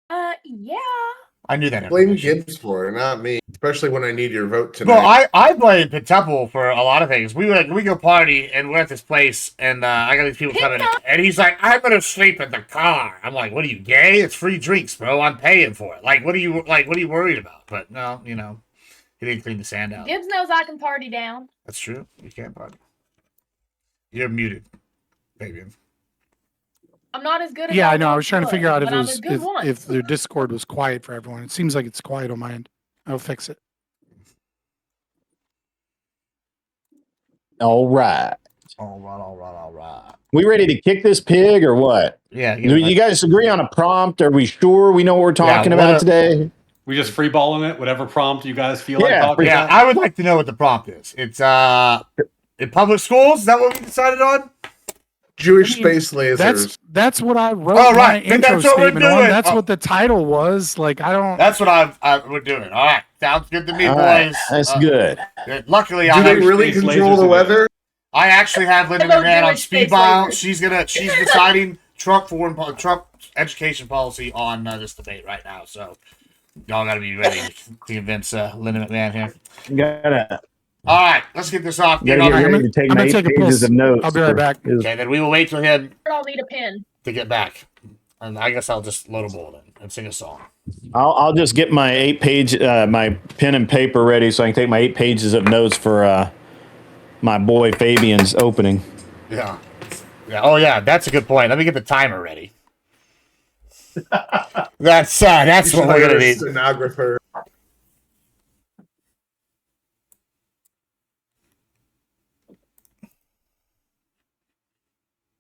Yeah. I knew that. Blame Gibbs for it, not me. Especially when I need your vote tonight. Well, I blame Pentuple for a lot of things. We go party and we're at this place and I got these people coming and he's like, I'm gonna sleep in the car. I'm like, what are you, gay? It's free drinks, bro. I'm paying for it. Like, what are you worried about? But no, he didn't clean the sand out. Gibbs knows I can party down. That's true. You can't party. You're muted, Fabian. I'm not as good as I know. I was trying to figure out if their Discord was quiet for everyone. It seems like it's quiet on my end. I'll fix it. All right. All right. We ready to kick this pig or what? Yeah. Do you guys agree on a prompt? Are we sure we know what we're talking about today? We just freeballing it, whatever prompt you guys feel like talking about. I would like to know what the prompt is. It's in public schools. Is that what we decided on? Jewish space lasers. That's what I wrote. All right, my intro that's what we're statement on. doing. That's what the title was. Like, I don't. That's what we're doing. All right, sounds good to me, boys. Right, that's good. Luckily, do they really control the weather? I actually have Linda McMahon on speed dial. She's deciding Trump education policy on this debate right now. So y'all got to be ready to convince Linda McMahon here. All right, let's get this off. I'm going to take pages of notes. I'll be right back. Okay, then we will wait till him. I'll need a pen to get back, and I guess I'll just load a bullet and sing a song. I'll just get my 8-page my pen and paper ready so I can take my 8 pages of notes for my boy Fabian's opening. Yeah. Oh yeah, that's a good point. Let me get the timer ready. That's what we're gonna need. Stenographer.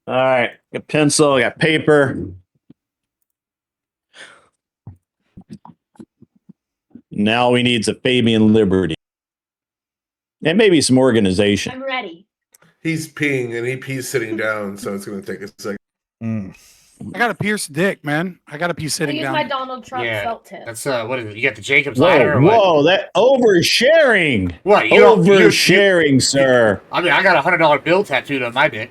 All right, got pencil, I got paper. Now all we need is a Fabian Liberty. And maybe some organization. I'm ready. He's peeing and he pees sitting down, so it's going to take a second. I got to pierce dick, man. I got to pee sitting down. I use my Donald Trump felt tip. That's what is it? You got the Jacob's ladder? Or whoa, that oversharing. What? Oversharing, sir. I mean, I got a $100 bill tattooed on my dick.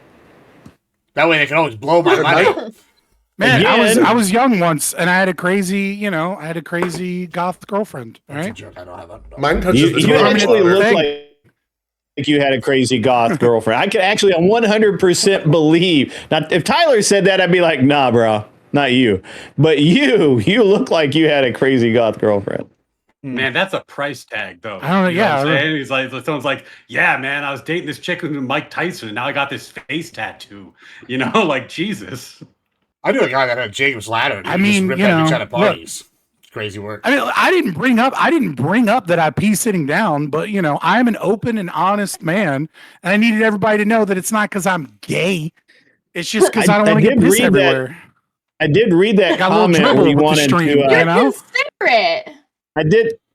That way they can always blow my money. Man, I was young once, and I had a crazy, goth girlfriend. All right, I don't have a. Mine touches the you actually look like you had a crazy goth girlfriend. I could actually 100% believe. Now, if Tyler said that, I'd be like, nah, bro, not you. But you look like you had a crazy goth girlfriend. Man, that's a price tag, though. I don't know. Yeah, what I'm saying? He's like, someone's like, yeah, man, I was dating this chick with Mike Tyson, and now I got this face tattoo. Like Jesus. I knew a guy that had Jacob's ladder. I mean, rip at each other parties. Look, crazy work. I mean, I didn't bring up that I pee sitting down, but I'm an open and honest man, and I needed everybody to know that it's not because I'm gay. It's just because I don't want to get pissed everywhere. I did read that comment where you wanted to.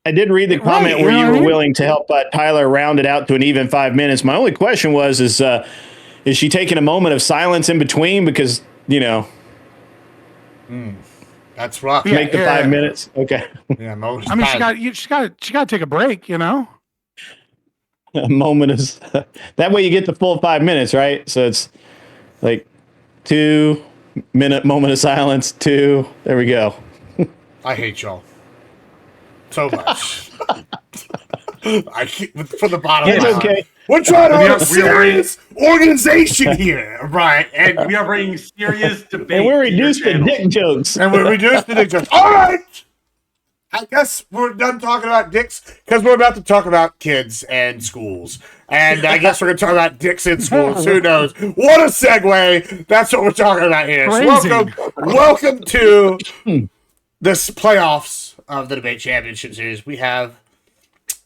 I did read the comment where you were willing to help Tyler round it out to an even 5 minutes. My only question is she taking a moment of silence in between because that's rough. Make the 5 minutes. Okay. Yeah, I mean, she got to take a break. A moment is that way you get the full 5 minutes, right? So it's like 2-minute moment of silence. 2. There we go. I hate y'all so much. From the bottom. It's okay. We're trying to have a serious organization here, right? And we are bringing serious debate. And we're reduced to dick jokes. All right. I guess we're done talking about dicks because we're about to talk about kids and schools. And I guess we're going to talk about dicks in schools. Who knows? What a segue. That's what we're talking about here. So welcome to this playoffs of the Debate Championship Series. We have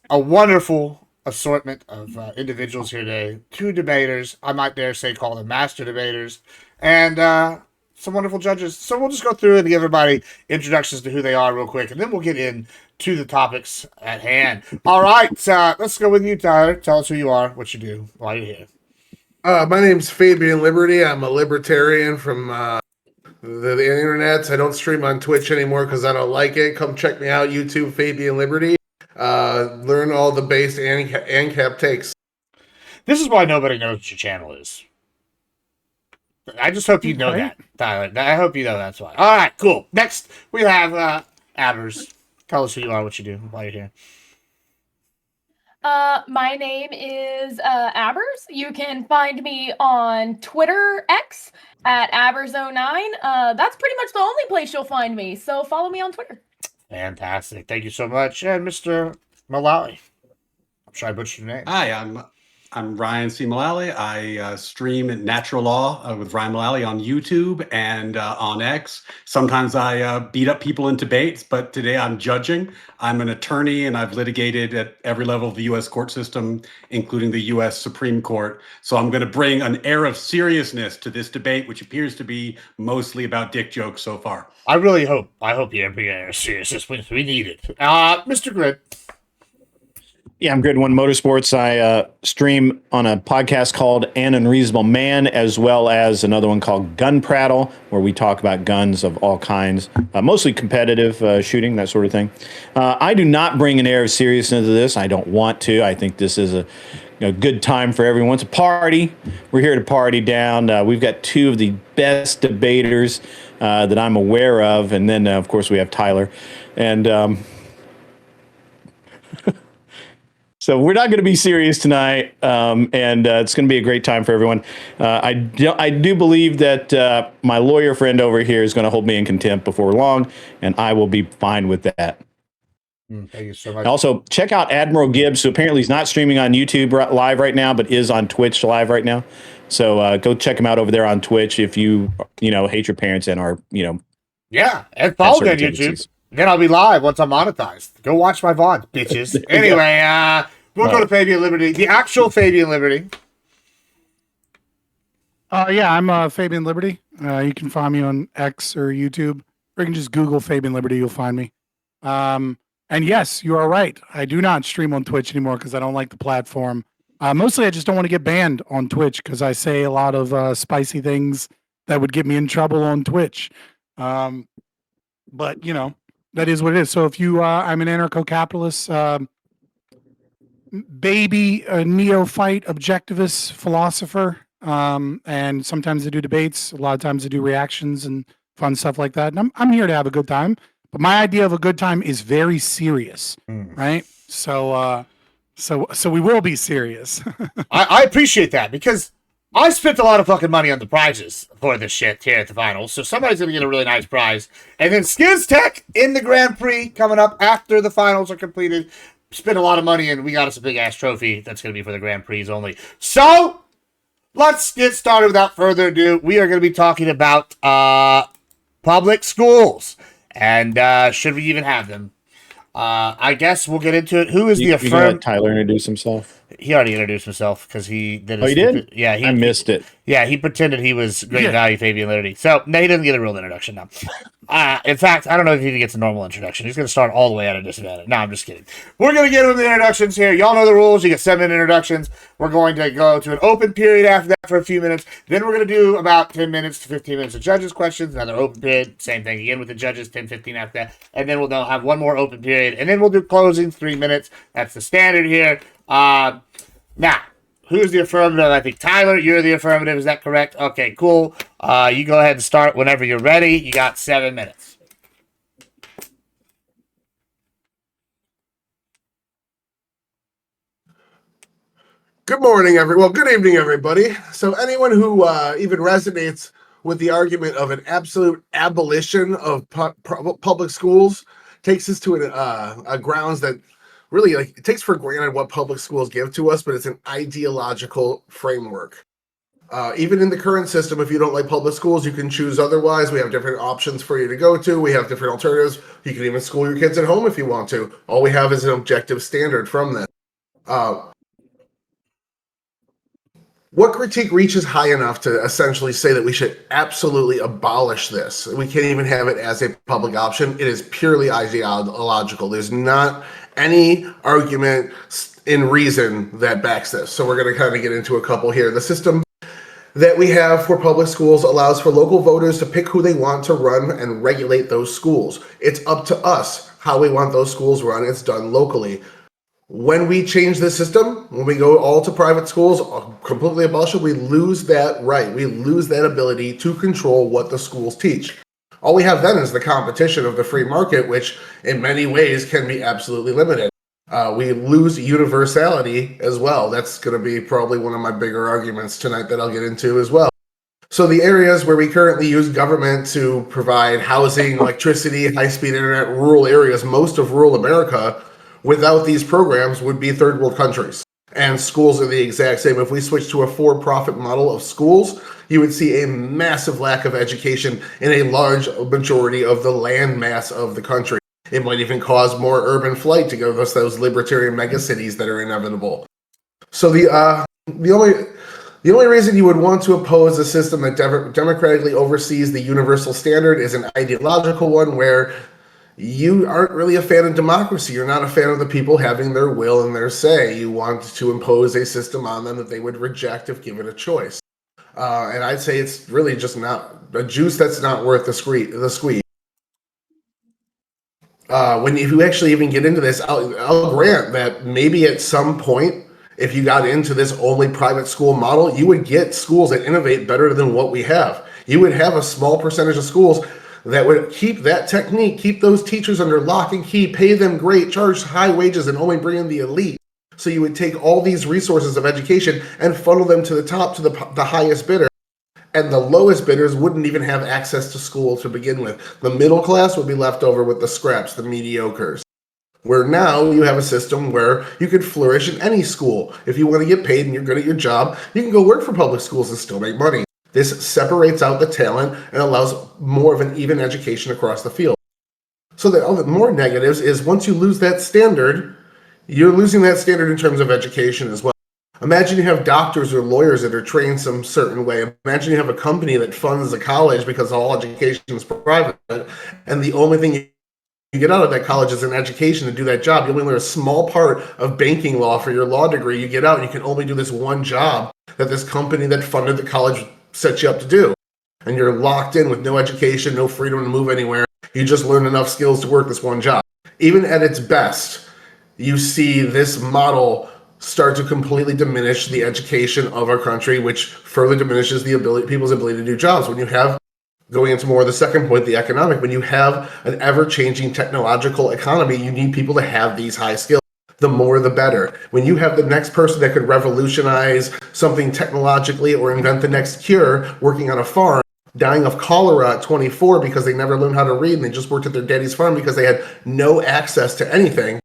a wonderful assortment of individuals here today. 2 debaters, I might dare say call them master debaters, and some wonderful judges. So we'll just go through and give everybody introductions to who they are real quick, and then we'll get into the topics at hand. All right, let's go with you, Tyler. Tell us who you are, what you do, why you're here. My name's Fabian Liberty. I'm a libertarian from the internet. I don't stream on Twitch anymore because I don't like it. Come check me out, YouTube, Fabian Liberty. Learn all the base ANCAP takes. This is why nobody knows what your channel is. I just hope you know Okay. that, Tyler. I hope you know that's why. All right, cool. Next, we have Avers. Tell us who you are, what you do, while you're here. My name is Abers. You can find me on Twitter X at Abers09. That's pretty much the only place you'll find me. So follow me on Twitter. Fantastic. Thank you so much. And Mr. Mullally. I'm sure I butchered your name. Hi, I'm Ryan C. Mullally. I stream at Natural Law with Ryan Mullally on YouTube and on X. Sometimes I beat up people in debates, but today I'm judging. I'm an attorney and I've litigated at every level of the U.S. court system, including the U.S. Supreme Court. So I'm going to bring an air of seriousness to this debate, which appears to be mostly about dick jokes so far. I hope you bring an air of seriousness. We need it. Mr. Grid. Yeah, I'm Grid One Motorsports. I stream on a podcast called An Unreasonable Man, as well as another one called Gun Prattle, where we talk about guns of all kinds, mostly competitive shooting, that sort of thing. I do not bring an air of seriousness to this. I don't want to. I think this is a good time for everyone. It's a party. We're here to party down. We've got two of the best debaters that I'm aware of, and then, of course, we have Tyler. And so we're not going to be serious tonight, and it's going to be a great time for everyone. I do believe that my lawyer friend over here is going to hold me in contempt before long, and I will be fine with that. Thank you so much. Also, check out Admiral Gibbs, who apparently is not streaming on YouTube live right now, but is on Twitch live right now. So go check him out over there on Twitch if you hate your parents and are Yeah, and follow me on YouTube. Then I'll be live once I'm monetized. Go watch my VOD, bitches. Anyway, we'll go to Fabian Liberty, the actual Fabian Liberty. Yeah, I'm Fabian Liberty. You can find me on X or YouTube, or you can just Google Fabian Liberty. You'll find me. And yes, you are right. I do not stream on Twitch anymore because I don't like the platform. Mostly, I just don't want to get banned on Twitch because I say a lot of spicy things that would get me in trouble on Twitch. But that is what it is. So if I'm an anarcho-capitalist, baby, a neophyte, objectivist philosopher, and sometimes I do debates. A lot of times I do reactions and fun stuff like that. And I'm here to have a good time. But my idea of a good time is very serious, right? So we will be serious. I appreciate that because I spent a lot of fucking money on the prizes for this shit here at the finals. So somebody's going to get a really nice prize. And then Skiz Tech in the Grand Prix coming up after the finals are completed. Spent a lot of money and we got us a big ass trophy that's going to be for the Grand Prix only. So let's get started without further ado. We are going to be talking about public schools. And should we even have them? I guess we'll get into it. Who is the affirmed? Let Tyler introduce himself. He already introduced himself because he did. He did? Yeah, I missed it. Yeah, he pretended he was great value, Fabian Liberty. So no, he doesn't get a real introduction now. In fact, I don't know if he even gets a normal introduction. He's going to start all the way at a disadvantage. No, I'm just kidding. We're going to get him the introductions here. Y'all know the rules. You get 7 introductions. We're going to go to an open period after that for a few minutes. Then we're going to do about 10 minutes to 15 minutes of judges' questions. Another open period. Same thing again with the judges, 10, 15 after that. And then we'll have one more open period. And then we'll do closings, 3 minutes. That's the standard here. Now, who's the affirmative? I think, Tyler, you're the affirmative. Is that correct? Okay, cool. You go ahead and start whenever you're ready. You got 7 minutes. Good morning, good evening, everybody. So anyone who even resonates with the argument of an absolute abolition of public schools takes us to a grounds that really, it takes for granted what public schools give to us, but it's an ideological framework. Even in the current system, if you don't like public schools, you can choose otherwise. We have different options for you to go to. We have different alternatives. You can even school your kids at home if you want to. All we have is an objective standard from this. What critique reaches high enough to essentially say that we should absolutely abolish this? We can't even have it as a public option. It is purely ideological. There's not any argument in reason that backs this. So we're going to kind of get into a couple here. The system that we have for public schools allows for local voters to pick who they want to run and regulate those schools. It's up to us how we want those schools run. It's done locally. When we change the system, when we go all to private schools, completely abolish it, we lose that right. We lose that ability to control what the schools teach. All we have then is the competition of the free market, which in many ways can be absolutely limited. We lose universality as well. That's going to be probably one of my bigger arguments tonight that I'll get into as well. So the areas where we currently use government to provide housing, electricity, high-speed internet, rural areas, most of rural America, without these programs would be third world countries. And schools are the exact same. If we switch to a for-profit model of schools, you would see a massive lack of education in a large majority of the land mass of the country. It might even cause more urban flight to give us those libertarian megacities that are inevitable. So the only reason you would want to oppose a system that democratically oversees the universal standard is an ideological one where you aren't really a fan of democracy. You're not a fan of the people having their will and their say. You want to impose a system on them that they would reject if given a choice. And I'd say it's really just not a juice that's not worth the squeeze. If you actually even get into this, I'll grant that maybe at some point, if you got into this only private school model, you would get schools that innovate better than what we have. You would have a small percentage of schools that would keep that technique, keep those teachers under lock and key, pay them great, charge high wages, and only bring in the elite. So you would take all these resources of education and funnel them to the top, to the highest bidder. And the lowest bidders wouldn't even have access to school to begin with. The middle class would be left over with the scraps, the mediocres. Where now you have a system where you could flourish in any school. If you want to get paid and you're good at your job, you can go work for public schools and still make money. This separates out the talent and allows more of an even education across the field. So the more negatives is once you lose that standard, you're losing that standard in terms of education as well. Imagine you have doctors or lawyers that are trained some certain way. Imagine you have a company that funds a college because all education is private, and the only thing you get out of that college is an education to do that job. You only learn a small part of banking law for your law degree. You get out and you can only do this one job that this company that funded the college set you up to do. And you're locked in with no education, no freedom to move anywhere. You just learn enough skills to work this one job. Even at its best, you see this model start to completely diminish the education of our country, which further diminishes people's ability to do jobs. When you have, going into more of the second point, the economic, when you have an ever-changing technological economy, you need people to have these high skills. The more, the better. When you have the next person that could revolutionize something technologically or invent the next cure working on a farm, dying of cholera at 24 because they never learned how to read and they just worked at their daddy's farm because they had no access to anything,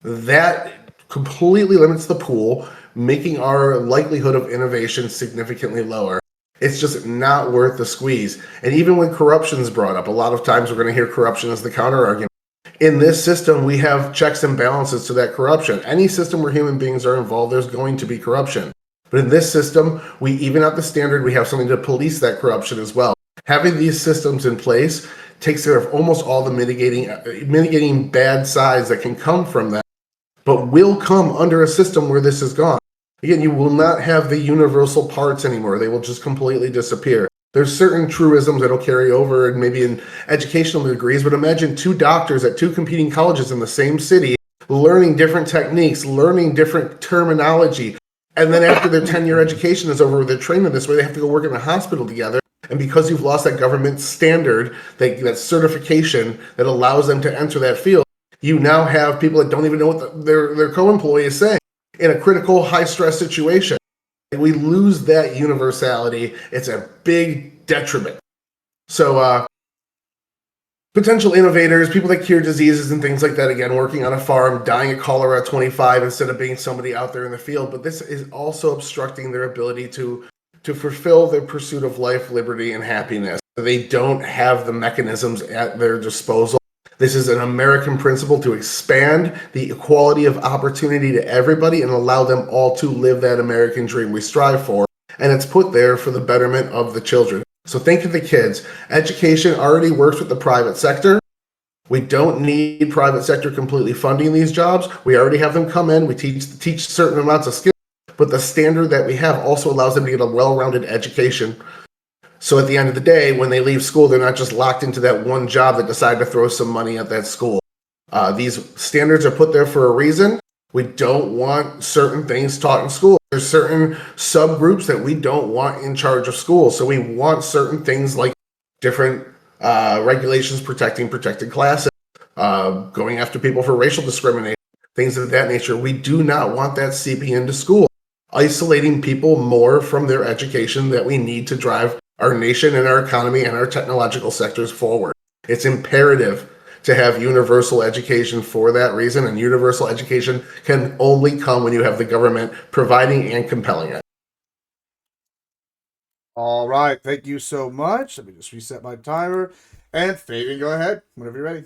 that completely limits the pool, making our likelihood of innovation significantly lower. It's just not worth the squeeze. And even when corruption is brought up, a lot of times we're going to hear corruption as the counter-argument. In this system, we have checks and balances to that corruption. Any system where human beings are involved, there's going to be corruption. But in this system, we even out the standard, we have something to police that corruption as well. Having these systems in place takes care of almost all the mitigating bad sides that can come from that, but will come under a system where this is gone. Again, you will not have the universal parts anymore. They will just completely disappear. There's certain truisms that'll carry over and maybe in educational degrees, but imagine two doctors at two competing colleges in the same city, learning different techniques, learning different terminology. And then after their 10-year education is over, they're trained in this way, they have to go work in a hospital together. And because you've lost that government standard, that certification that allows them to enter that field, you now have people that don't even know what their co-employee is saying in a critical, high-stress situation. We lose that universality. It's a big detriment. So potential innovators, people that cure diseases and things like that, again, working on a farm, dying of cholera at 25 instead of being somebody out there in the field. But this is also obstructing their ability to fulfill their pursuit of life, liberty, and happiness. They don't have the mechanisms at their disposal. This is an American principle to expand the equality of opportunity to everybody and allow them all to live that American dream we strive for. And it's put there for the betterment of the children. So think of the kids. Education already works with the private sector. We don't need private sector completely funding these jobs. We already have them come in. We teach certain amounts of skills. But the standard that we have also allows them to get a well-rounded education. So at the end of the day, when they leave school, they're not just locked into that one job that decided to throw some money at that school. These standards are put there for a reason. We don't want certain things taught in school. There's certain subgroups that we don't want in charge of school. So we want certain things like different regulations protecting protected classes, going after people for racial discrimination, things of that nature. We do not want that seeping into school, isolating people more from their education that we need to drive our nation and our economy and our technological sectors forward. It's imperative to have universal education for that reason, and universal education can only come when you have the government providing and compelling it. All right, thank you so much. Let me just reset my timer. And Fabian, go ahead whenever you're ready.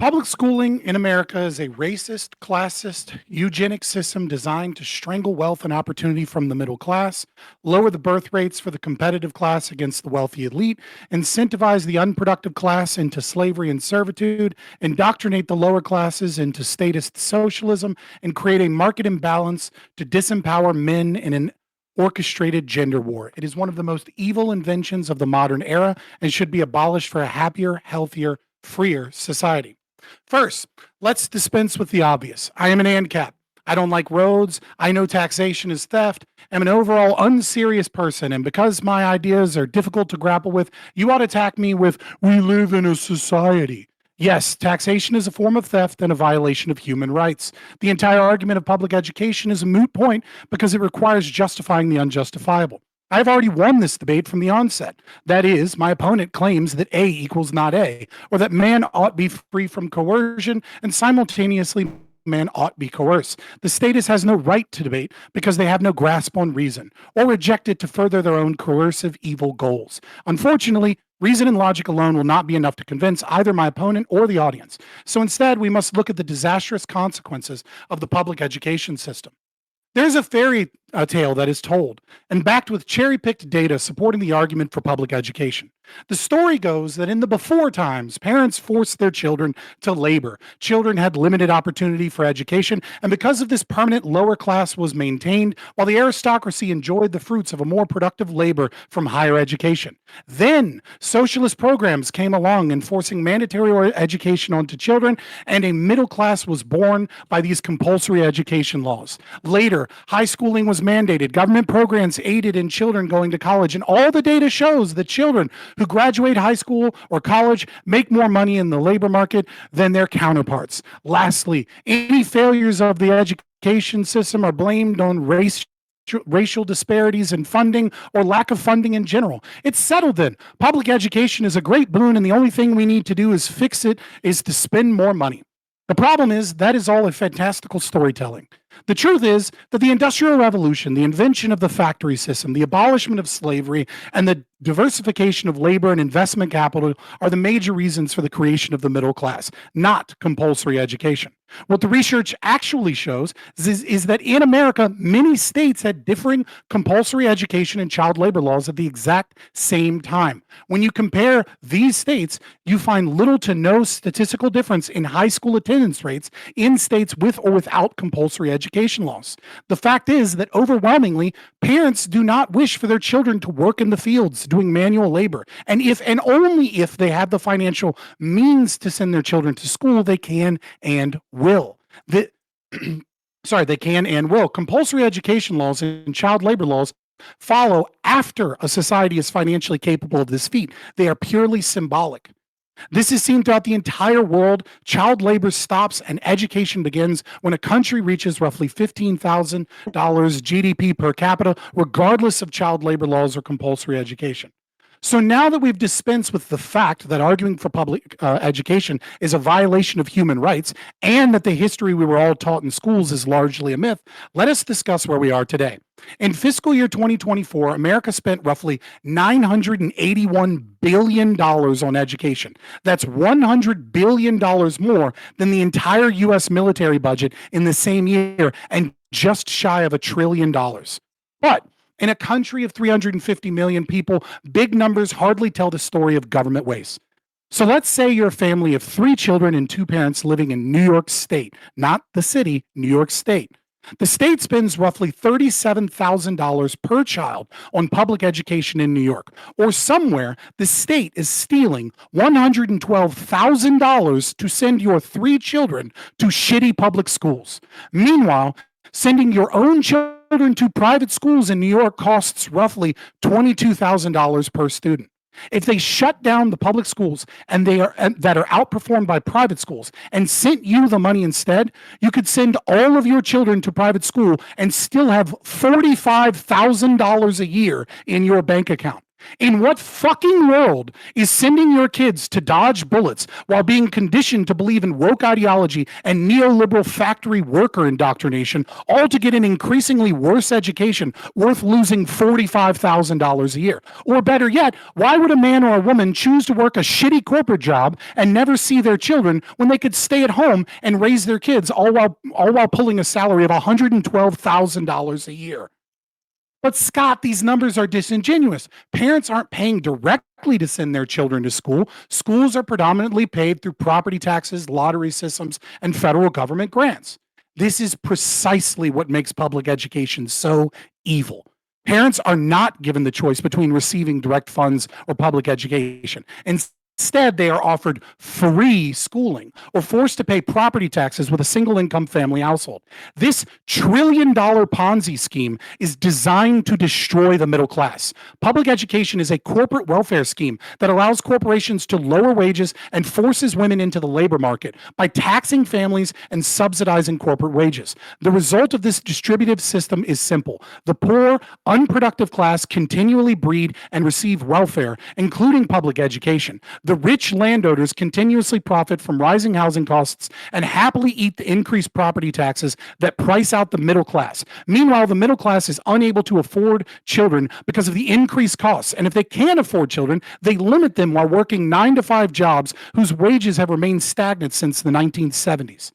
Public schooling in America is a racist, classist, eugenic system designed to strangle wealth and opportunity from the middle class, lower the birth rates for the competitive class against the wealthy elite, incentivize the unproductive class into slavery and servitude, indoctrinate the lower classes into statist socialism, and create a market imbalance to disempower men in an orchestrated gender war. It is one of the most evil inventions of the modern era and should be abolished for a happier, healthier, freer society. First, let's dispense with the obvious. I am an ANCAP. I don't like roads. I know taxation is theft. I'm an overall unserious person. And because my ideas are difficult to grapple with, you ought to attack me with, we live in a society. Yes, taxation is a form of theft and a violation of human rights. The entire argument of public education is a moot point because it requires justifying the unjustifiable. I've already won this debate from the onset. That is, my opponent claims that A equals not A, or that man ought be free from coercion, and simultaneously man ought be coerced. The statist has no right to debate because they have no grasp on reason, or reject it to further their own coercive evil goals. Unfortunately, reason and logic alone will not be enough to convince either my opponent or the audience. So instead, we must look at the disastrous consequences of the public education system. There's a fairy tale that is told and backed with cherry-picked data supporting the argument for public education. The story goes that in the before times, parents forced their children to labor. Children had limited opportunity for education, and because of this, permanent lower class was maintained, while the aristocracy enjoyed the fruits of a more productive labor from higher education. Then, socialist programs came along enforcing mandatory education onto children, and a middle class was born by these compulsory education laws. Later, high schooling was mandated. Government programs aided in children going to college, and all the data shows that children who graduate high school or college make more money in the labor market than their counterparts. Lastly, any failures of the education system are blamed on racial disparities in funding or lack of funding in general. It's settled then. Public education is a great boon, and the only thing we need to do is fix it, is to spend more money. The problem is that is all a fantastical storytelling. The truth is that the Industrial Revolution, the invention of the factory system, the abolishment of slavery, and the diversification of labor and investment capital are the major reasons for the creation of the middle class, not compulsory education. What the research actually shows is that in America, many states had differing compulsory education and child labor laws at the exact same time. When you compare these states, you find little to no statistical difference in high school attendance rates in states with or without compulsory education laws. The fact is that overwhelmingly, parents do not wish for their children to work in the fields doing manual labor. And if and only if they have the financial means to send their children to school, they can and will. They can and will. Compulsory education laws and child labor laws follow after a society is financially capable of this feat. They are purely symbolic. This is seen throughout the entire world. Child labor stops and education begins when a country reaches roughly $15,000 GDP per capita, regardless of child labor laws or compulsory education. So now that we've dispensed with the fact that arguing for public education is a violation of human rights and that the history we were all taught in schools is largely a myth, let us discuss where we are today. In fiscal year 2024, America spent roughly $981 billion on education. That's $100 billion more than the entire U.S. military budget in the same year and just shy of $1 trillion. But in a country of 350 million people, big numbers hardly tell the story of government waste. So let's say you're a family of 3 children and 2 parents living in New York State, not the city, New York State. The state spends roughly $37,000 per child on public education in New York, or somewhere the state is stealing $112,000 to send your 3 children to shitty public schools. Meanwhile, sending your own children to private schools in New York costs roughly $22,000 per student. If they shut down the public schools that are outperformed by private schools and sent you the money instead, you could send all of your children to private school and still have $45,000 a year in your bank account. In what fucking world is sending your kids to dodge bullets while being conditioned to believe in woke ideology and neoliberal factory worker indoctrination, all to get an increasingly worse education worth losing $45,000 a year? Or better yet, why would a man or a woman choose to work a shitty corporate job and never see their children when they could stay at home and raise their kids all while pulling a salary of $112,000 a year? But Scott, these numbers are disingenuous. Parents aren't paying directly to send their children to school. Schools are predominantly paid through property taxes, lottery systems, and federal government grants. This is precisely what makes public education so evil. Parents are not given the choice between receiving direct funds or public education. Instead, they are offered free schooling or forced to pay property taxes with a single income family household. This trillion-dollar Ponzi scheme is designed to destroy the middle class. Public education is a corporate welfare scheme that allows corporations to lower wages and forces women into the labor market by taxing families and subsidizing corporate wages. The result of this distributive system is simple. The poor, unproductive class continually breed and receive welfare, including public education. The rich landowners continuously profit from rising housing costs and happily eat the increased property taxes that price out the middle class. Meanwhile, the middle class is unable to afford children because of the increased costs. And if they can afford children, they limit them while working 9-to-5 jobs whose wages have remained stagnant since the 1970s.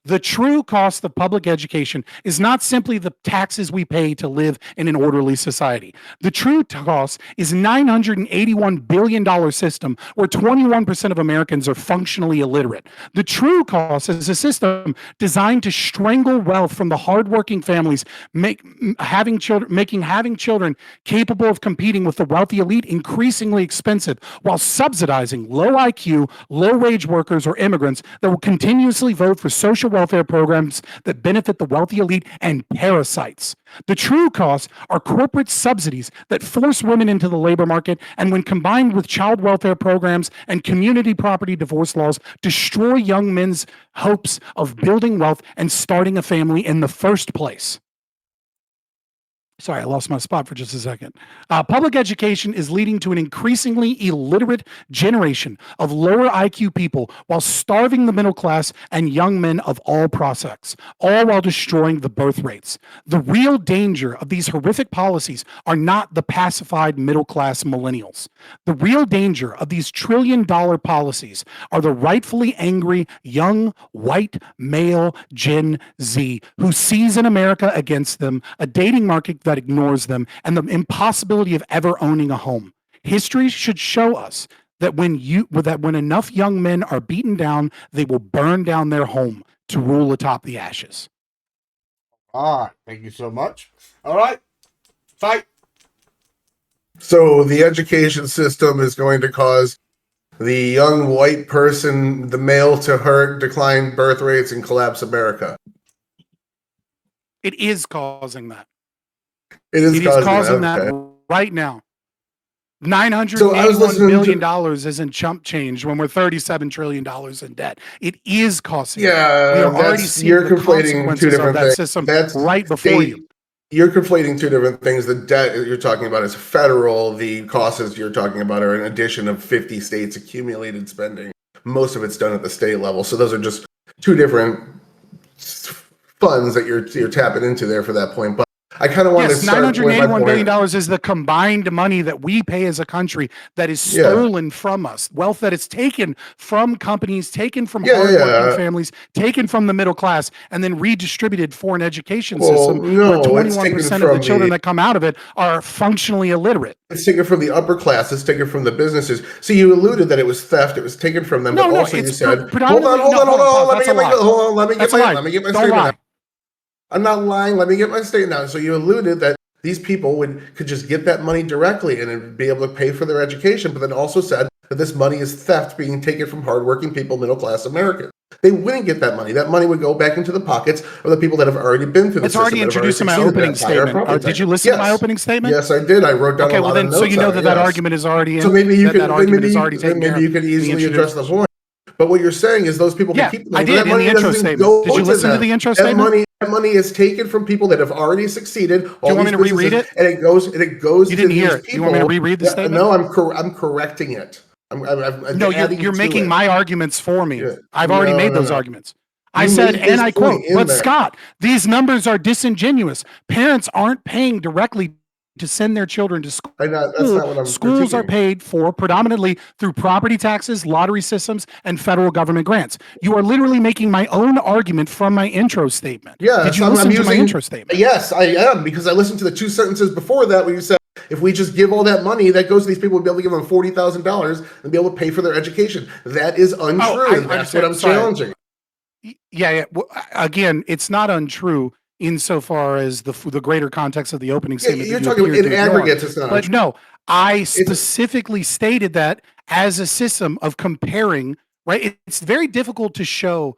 The true cost of public education is not simply the taxes we pay to live in an orderly society. The true cost is $981 billion system where 21% of Americans are functionally illiterate. The true cost is a system designed to strangle wealth from the hardworking families, making having children capable of competing with the wealthy elite increasingly expensive, while subsidizing low IQ, low-wage workers or immigrants that will continuously vote for social welfare programs that benefit the wealthy elite and parasites. The true costs are corporate subsidies that force women into the labor market, and when combined with child welfare programs and community property divorce laws, destroy young men's hopes of building wealth and starting a family in the first place. Sorry, I lost my spot for just a second. Public education is leading to an increasingly illiterate generation of lower IQ people while starving the middle class and young men of all prospects, all while destroying the birth rates. The real danger of these horrific policies are not the pacified middle class millennials. The real danger of these trillion-dollar policies are the rightfully angry young white male Gen Z who sees in America against them a dating market that ignores them and the impossibility of ever owning a home. History should show us that when enough young men are beaten down, they will burn down their home to rule atop the ashes. All right, thank you so much. All right, fight. So the education system is going to cause the young white person, the male, to hurt, decline birth rates, and collapse America. It is causing that. It is causing that right now. $981 billion isn't chump change when we're $37 trillion in debt. It is costing. Yeah, we are already seeing you're the conflating two different things. System that's right before you. You're conflating two different things. The debt you're talking about is federal. The costs you're talking about are an addition of 50 states' accumulated spending. Most of it's done at the state level. So those are just two different funds that you're tapping into there for that point. But I kind of want to start $981 billion is the combined money that we pay as a country that is stolen from us. Wealth that is taken from companies, taken from hardworking families, taken from the middle class, and then redistributed for an education system where 21% of the children that come out of it are functionally illiterate. It's taken from the upper class. It's taken from the businesses. So you alluded that it was theft. It was taken from them. But also you said, hold on. Let me get my statement out. I'm not lying. Let me get my statement out. So you alluded that these people could just get that money directly and be able to pay for their education, but then also said that this money is theft being taken from hardworking people, middle-class Americans. They wouldn't get that money. That money would go back into the pockets of the people that have already been through the system. It's already introduced in my opening statement. Did you listen to my opening statement? Yes, I did. I wrote down a lot of notes. So you know that argument is already in. So maybe you that argument is already taken care of. Maybe you could easily address the point. But what you're saying is those people can keep the money. I did in the intro statement. Did you listen to the intro statement? That money is taken from people that have already succeeded. Do you want me to reread it? And it goes. You didn't hear it. You want me to reread the statement? No, I'm correcting it. No, you're making my arguments for me. I've already made those arguments. I said, and I quote, but Scott, these numbers are disingenuous. Parents aren't paying directly to send their children to school. That's not what I'm Schools are paid for predominantly through property taxes, lottery systems, and federal government grants. You are literally making my own argument from my intro statement. Yeah, did you listen to my intro statement? Yes, I am, because I listened to the 2 sentences before that where you said, if we just give all that money that goes to these people, we'll be able to give them $40,000 and be able to pay for their education. That is untrue. That's what I'm challenging. Yeah. Well, again, it's not untrue insofar as the greater context of the opening statement. You're talking in aggregates, it's not. But no, I specifically stated that as a system of comparing, right? It's very difficult to show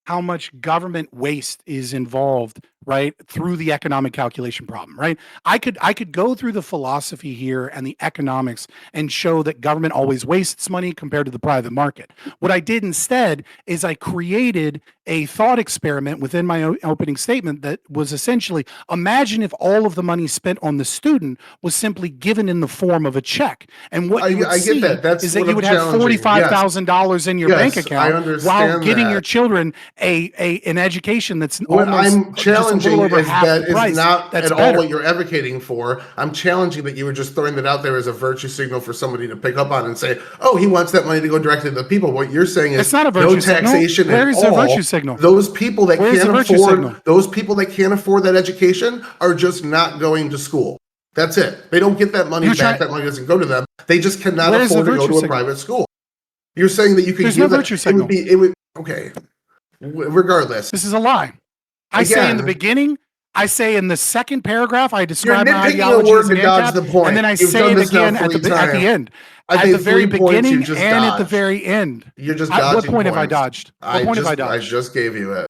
how much government waste is involved, right, through the economic calculation problem, right? I could go through the philosophy here and the economics and show that government always wastes money compared to the private market. What I did instead is I created a thought experiment within my opening statement that was essentially, imagine if all of the money spent on the student was simply given in the form of a check. And what you would see is that you would have $45,000 in your bank account while giving your children an education that's what almost I'm challenging over is half that the price. is not That's at better. all what you're advocating for. I'm challenging that you were just throwing that out there as a virtue signal for somebody to pick up on and say, oh, he wants that money to go directly to the people. What you're saying is it's not a virtue no taxation signal. Where is at the all. virtue signal? Those people that Where's can't the virtue afford signal? those people that can't afford that education are just not going to school. That's it. They don't get that money back. That money doesn't go to them. They just cannot afford to go to a private school. You're saying that you could give virtue signal. It would okay. Regardless, this is a lie. I say in the beginning, I say in the second paragraph, I describe my ideology as an and then I say it again at the end. At the very beginning and at the very end. You're just dodging what point have I dodged? What point have I dodged? I just gave you it.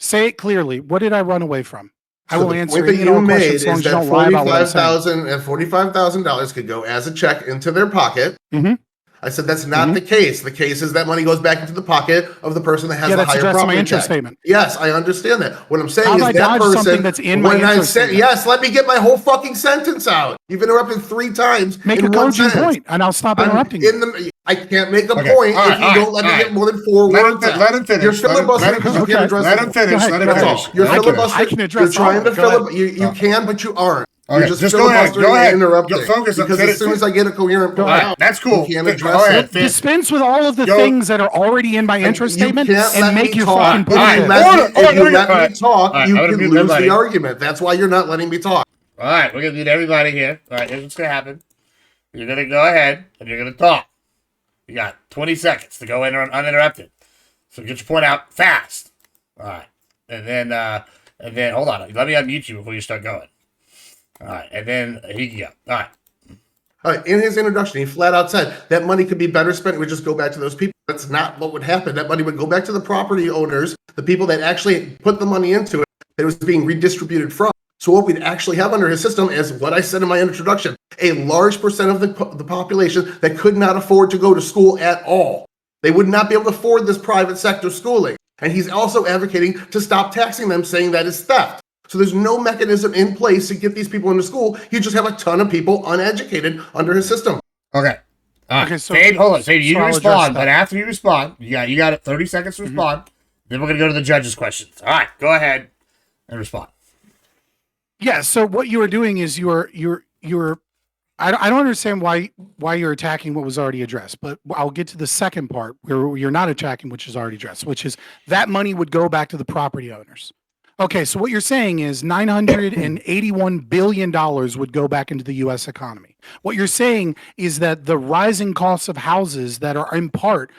Say it clearly. What did I run away from? I will answer any and all questions as long as you don't lie about what I'm saying. $45,000 could go as a check into their pocket. Mm-hmm. I said that's not the case. The case is that money goes back into the pocket of the person that has the higher property my intro tax. statement. Yes, I understand that. What I'm saying is that person something that's in my intro statement. Yes, let me get my whole fucking sentence out. You've interrupted 3 times. Make a cogent point, and I'll stop interrupting you. I can't make a point if you don't let me get more than 4 words out. Let him finish. You're filibustering because you can't address it. Let him finish. You're filibustering. I can address. You're trying to filibustering. You can, but you aren't. Okay, you're just go ahead. Go ahead. Interrupting. Focus because as soon as I get a coherent point out, that's cool. You can't address it. Dispense with all of the things that are already in my intro statement and make your fucking point. If you let me talk, you can lose the argument. That's why you're not letting me talk. All right, we're gonna mute everybody here. All right, here's what's gonna happen. You're gonna go ahead and you're gonna talk. You got 20 seconds to go in uninterrupted. So get your point out fast. All right, and then hold on. Let me unmute you before you start going. All right, and then he can go. All right. In his introduction, he flat out said that money could be better spent. It would just go back to those people. That's not what would happen. That money would go back to the property owners, the people that actually put the money into it, that it was being redistributed from. So what we'd actually have under his system is what I said in my introduction, a large percent of the population that could not afford to go to school at all. They would not be able to afford this private sector schooling. And he's also advocating to stop taxing them, saying that is theft. So there's no mechanism in place to get these people into school. You just have a ton of people uneducated under his system. Okay. Okay, so Fade, hold on. Fade, you respond, but after you respond, you got it 30 seconds to respond. Then we're gonna go to the judges' questions. All right, go ahead and respond. Yeah, so what you are doing is you're I don't understand why you're attacking what was already addressed, but I'll get to the second part where you're not attacking which is already addressed, which is that money would go back to the property owners. Okay, so what you're saying is $981 billion would go back into the U.S. economy. What you're saying is that the rising costs of houses that are in part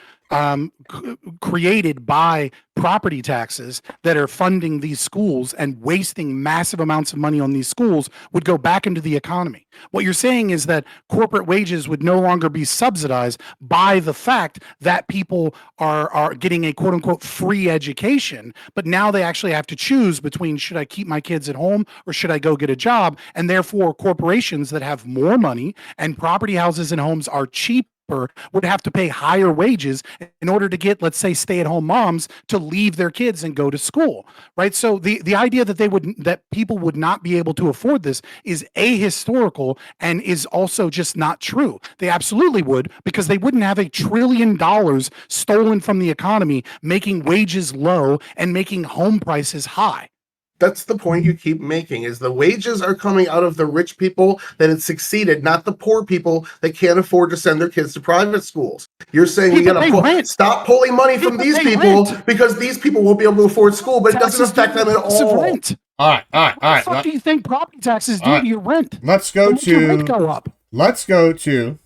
created by property taxes that are funding these schools and wasting massive amounts of money on these schools would go back into the economy. What you're saying is that corporate wages would no longer be subsidized by the fact that people are getting a quote unquote free education, but now they actually have to choose between should I keep my kids at home or should I go get a job? And therefore corporations that have more money and property houses and homes are cheap would have to pay higher wages in order to get, let's say, stay-at-home moms to leave their kids and go to school, right? So the idea that people would not be able to afford this is ahistorical and is also just not true. They absolutely would, because they wouldn't have $1 trillion stolen from the economy, making wages low and making home prices high. That's the point you keep making, is the wages are coming out of the rich people that had succeeded, not the poor people that can't afford to send their kids to private schools. You're saying we gotta stop pulling money from these people because these people won't be able to afford school, but it doesn't affect them at all. Rent. All right. What the fuck do you think property taxes do to your rent? Let's go your rent go up? Let's go to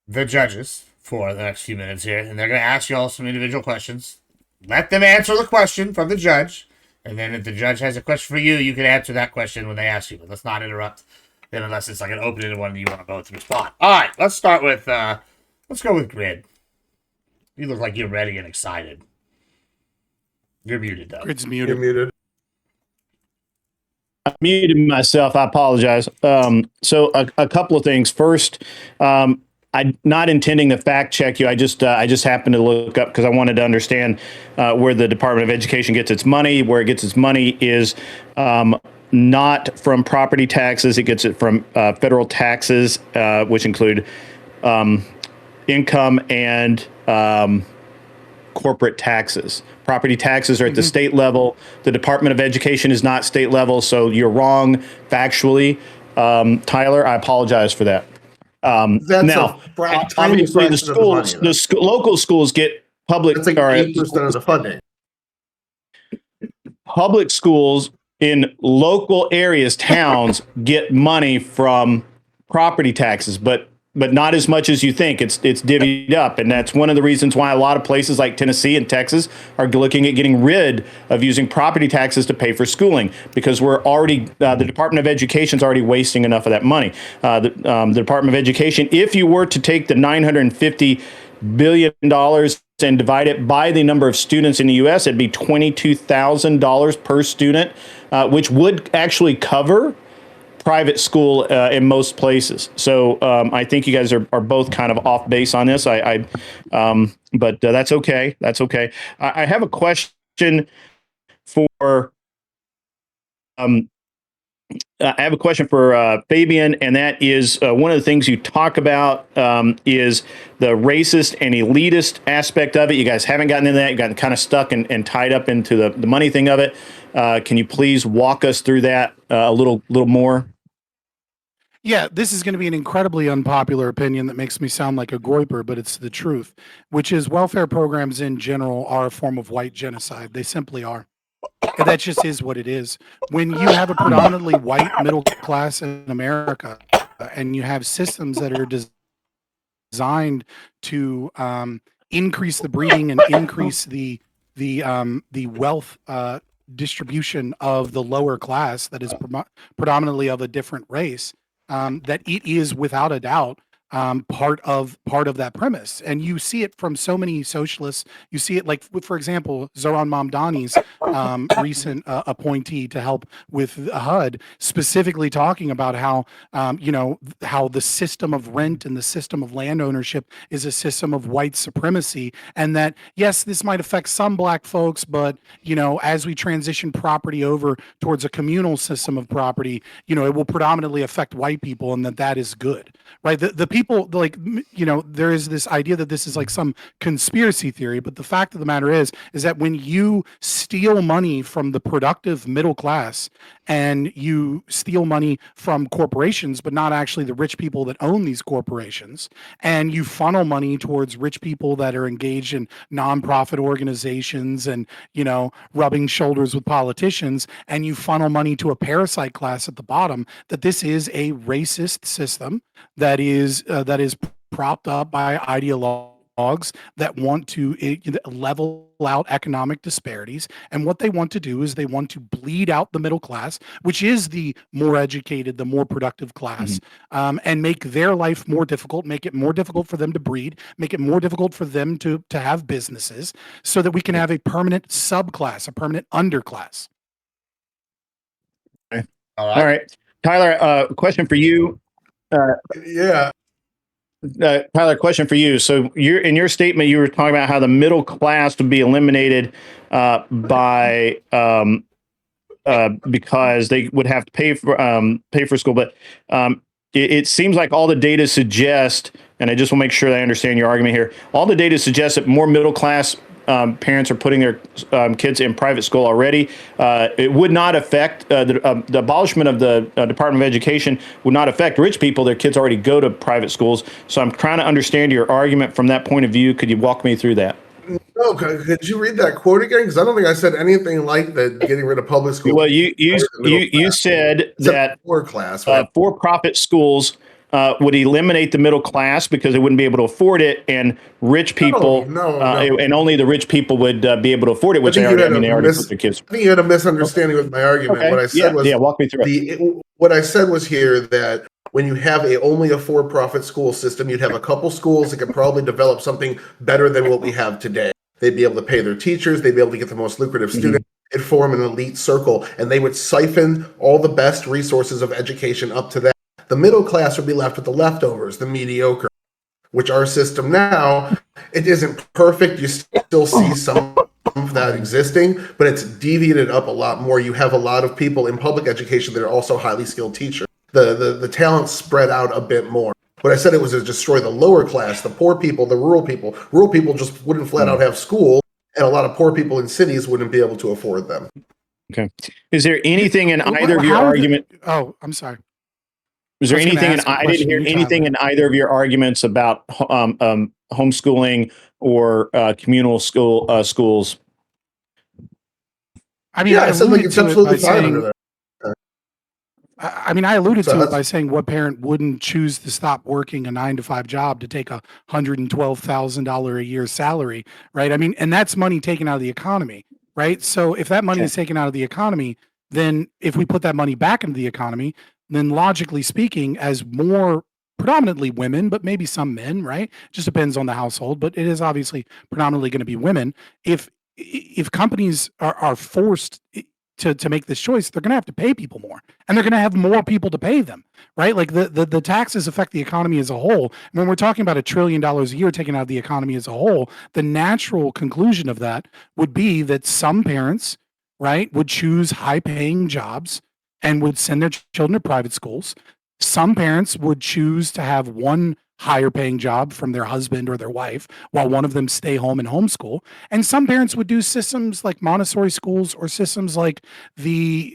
the judges for the next few minutes here, and they're going to ask you all some individual questions. Let them answer the question from the judge. And then if the judge has a question for you, you can answer that question when they ask you. But let's not interrupt them unless it's like an open-ended one and you want to both respond. All right, let's start with, let's go with Grid. You look like you're ready and excited. You're muted, though. Grid's muted. You're muted. I muted myself. I apologize. So a couple of things. First, I'm not intending to fact check you. I just happened to look up because I wanted to understand where the Department of Education gets its money. Where it gets its money is not from property taxes. It gets it from federal taxes, which include income and corporate taxes. Property taxes are at the state level. The Department of Education is not state level, so you're wrong factually. Tyler, I apologize for that. Now, obviously, the schools, local schools get public. That's like 8% of the funding. Public schools in local areas, towns, get money from property taxes, but not as much as you think. It's divvied up, and that's one of the reasons why a lot of places like Tennessee and Texas are looking at getting rid of using property taxes to pay for schooling, because we're already the Department of Education is already wasting enough of that money. The Department of Education, if you were to take the $950 billion and divide it by the number of students in the U.S., it'd be $22,000 per student, which would actually cover private school in most places. So I think you guys are both kind of off base on this. But that's okay. That's okay. I have a question for Fabian, and that is one of the things you talk about is the racist and elitist aspect of it. You guys haven't gotten into that. You've gotten kind of stuck and tied up into the money thing of it. Can you please walk us through that a little more? Yeah, this is going to be an incredibly unpopular opinion that makes me sound like a groiper, but it's the truth, which is welfare programs in general are a form of white genocide. They simply are. And that just is what it is. When you have a predominantly white middle class in America and you have systems that are designed to increase the breeding and increase the wealth distribution of the lower class that is predominantly of a different race, that it is without a doubt part of that premise. And you see it from so many socialists. You see it like, for example, Zoran Mamdani's recent appointee to help with HUD, specifically talking about how how the system of rent and the system of land ownership is a system of white supremacy, and that yes, this might affect some black folks, but as we transition property over towards a communal system of property, it will predominantly affect white people, and that is good, right? The people, like, there is this idea that this is like some conspiracy theory, but the fact of the matter is that when you steal money from the productive middle class and you steal money from corporations, but not actually the rich people that own these corporations, and you funnel money towards rich people that are engaged in nonprofit organizations and, rubbing shoulders with politicians, and you funnel money to a parasite class at the bottom, that this is a racist system that is propped up by that want to level out economic disparities. And what they want to do is they want to bleed out the middle class, which is the more educated, the more productive class, and make their life more difficult, make it more difficult for them to breed, make it more difficult for them to have businesses, so that we can have a permanent subclass, a permanent underclass. Okay. All right. Tyler, question for you. Tyler, question for you. So in your statement, you were talking about how the middle class would be eliminated by because they would have to pay for school. But it seems like all the data suggest, and I just want to make sure that I understand your argument here. All the data suggests that more middle class parents are putting their kids in private school already. It would not affect the abolishment of the Department of Education would not affect rich people. Their kids already go to private schools. So I'm trying to understand your argument from that point of view. Could you walk me through that? No, could you read that quote again? Because I don't think I said anything like that. Getting rid of public schools. Well, you said that for-profit schools would eliminate the middle class because they wouldn't be able to afford it, and rich people, and only the rich people would be able to afford it, which they already put their kids. I think you had a misunderstanding with my argument. Okay. What I said was, walk me through it. What I said was here that when you have only a for-profit school system, you'd have a couple schools that could probably develop something better than what we have today. They'd be able to pay their teachers. They'd be able to get the most lucrative students. It'd form an elite circle, and they would siphon all the best resources of education up to that. The middle class would be left with the leftovers, the mediocre, which our system now, it isn't perfect. You still see some of that existing, but it's deviated up a lot more. You have a lot of people in public education that are also highly skilled teachers. The talent spread out a bit more. What I said, it was to destroy the lower class, the poor people, the rural people. Rural people just wouldn't flat out have school, and a lot of poor people in cities wouldn't be able to afford them. Okay. Is there anything in either of your argument? Oh, I'm sorry. Was there anything, I didn't hear anything in either of your arguments about homeschooling or communal schools? I mean, I said like it's absolutely fine under that. I mean, I alluded to it by saying what parent wouldn't choose to stop working a 9-to-5 job to take $112,000 a year salary, right? I mean, and that's money taken out of the economy, right? So if that money is taken out of the economy, then if we put that money back into the economy, then logically speaking, as more predominantly women, but maybe some men, right? Just depends on the household, but it is obviously predominantly going to be women. If companies are forced to make this choice, they're going to have to pay people more, and they're going to have more people to pay them, right? Like the taxes affect the economy as a whole. When we're talking about $1 trillion a year taken out of the economy as a whole, the natural conclusion of that would be that some parents, right, would choose high-paying jobs and would send their children to private schools. Some parents would choose to have one higher paying job from their husband or their wife while one of them stay home and homeschool. And some parents would do systems like Montessori schools or systems like the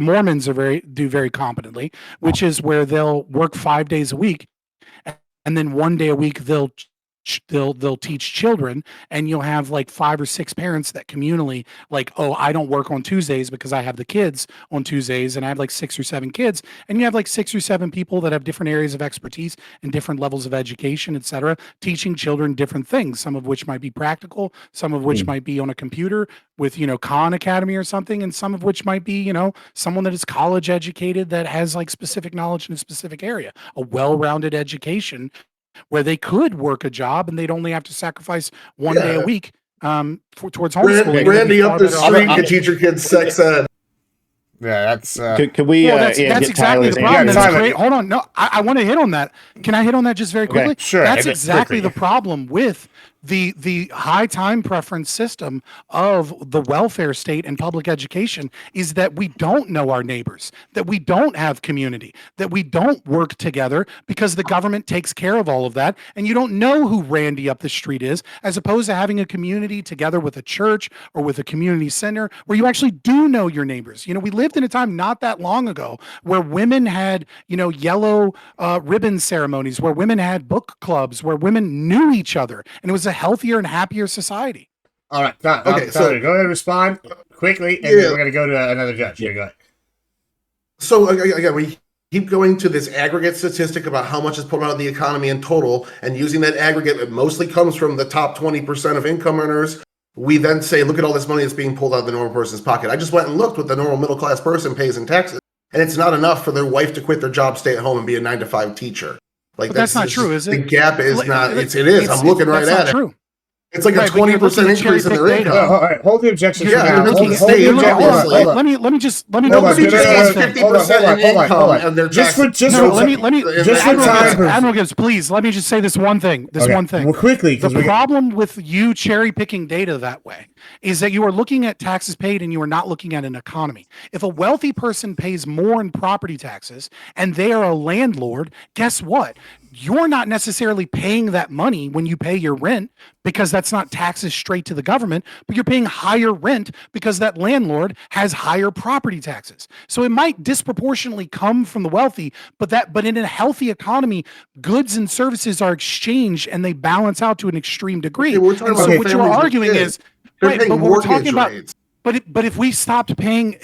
Mormons do very competently, which is where they'll work 5 days a week, and then 1 day a week they'll teach children, and you'll have like 5 or 6 parents that communally, like, oh, I don't work on Tuesdays because I have the kids on Tuesdays, and I have like 6 or 7 kids, and you have like 6 or 7 people that have different areas of expertise and different levels of education, etc., teaching children different things, some of which might be practical, some of which might be on a computer with, Khan Academy or something, and some of which might be, someone that is college educated that has like specific knowledge in a specific area, a well-rounded education where they could work a job and they'd only have to sacrifice 1 day a week towards homeschooling. Randy up the street can teach your kids sex ed. Yeah, that's. Could we? That's exactly the problem. That's great. Hold on. No, I want to hit on that. Can I hit on that just very quickly? Okay, sure. That's exactly the problem with the high time preference system of the welfare state and public education, is that we don't know our neighbors, that we don't have community, that we don't work together because the government takes care of all of that, and you don't know who Randy up the street is, as opposed to having a community together with a church or with a community center where you actually do know your neighbors. We lived in a time not that long ago where women had, yellow ribbon ceremonies, where women had book clubs, where women knew each other, and it was a healthier and happier society. All right. Okay, so go ahead and respond quickly, and then we're going to go to another judge. Here, go ahead. So again, we keep going to this aggregate statistic about how much is pulled out of the economy in total, and using that aggregate that mostly comes from the top 20% of income earners, we then say, look at all this money that's being pulled out of the normal person's pocket. I just went and looked what the normal middle class person pays in taxes, and it's not enough for their wife to quit their job, stay at home, and be a 9-to-5 teacher. Like but that's not true, is it? The gap is not. It is. I'm looking right at it. True. It's like a 20% increase in their income. All right, hold the objection. Yeah, hold looking the at state, objection. obviously. Let me just Hold on, Nobody just has hold on, 50% in income and their Just taxes. for no, let me just for time. Admiral Gibbs, please let me just say this one thing. Well, quickly, The problem with you cherry picking data that way is that you are looking at taxes paid and you are not looking at an economy. If a wealthy person pays more in property taxes and they are a landlord, guess what? You're not necessarily paying that money when you pay your rent, because that's not taxes straight to the government, but you're paying higher rent because that landlord has higher property taxes. So it might disproportionately come from the wealthy, but in a healthy economy, goods and services are exchanged and they balance out to an extreme degree. Okay, we're talking and so about what you're families with arguing kids. is They're right, paying but what we're talking mortgage about. rates. But if we stopped paying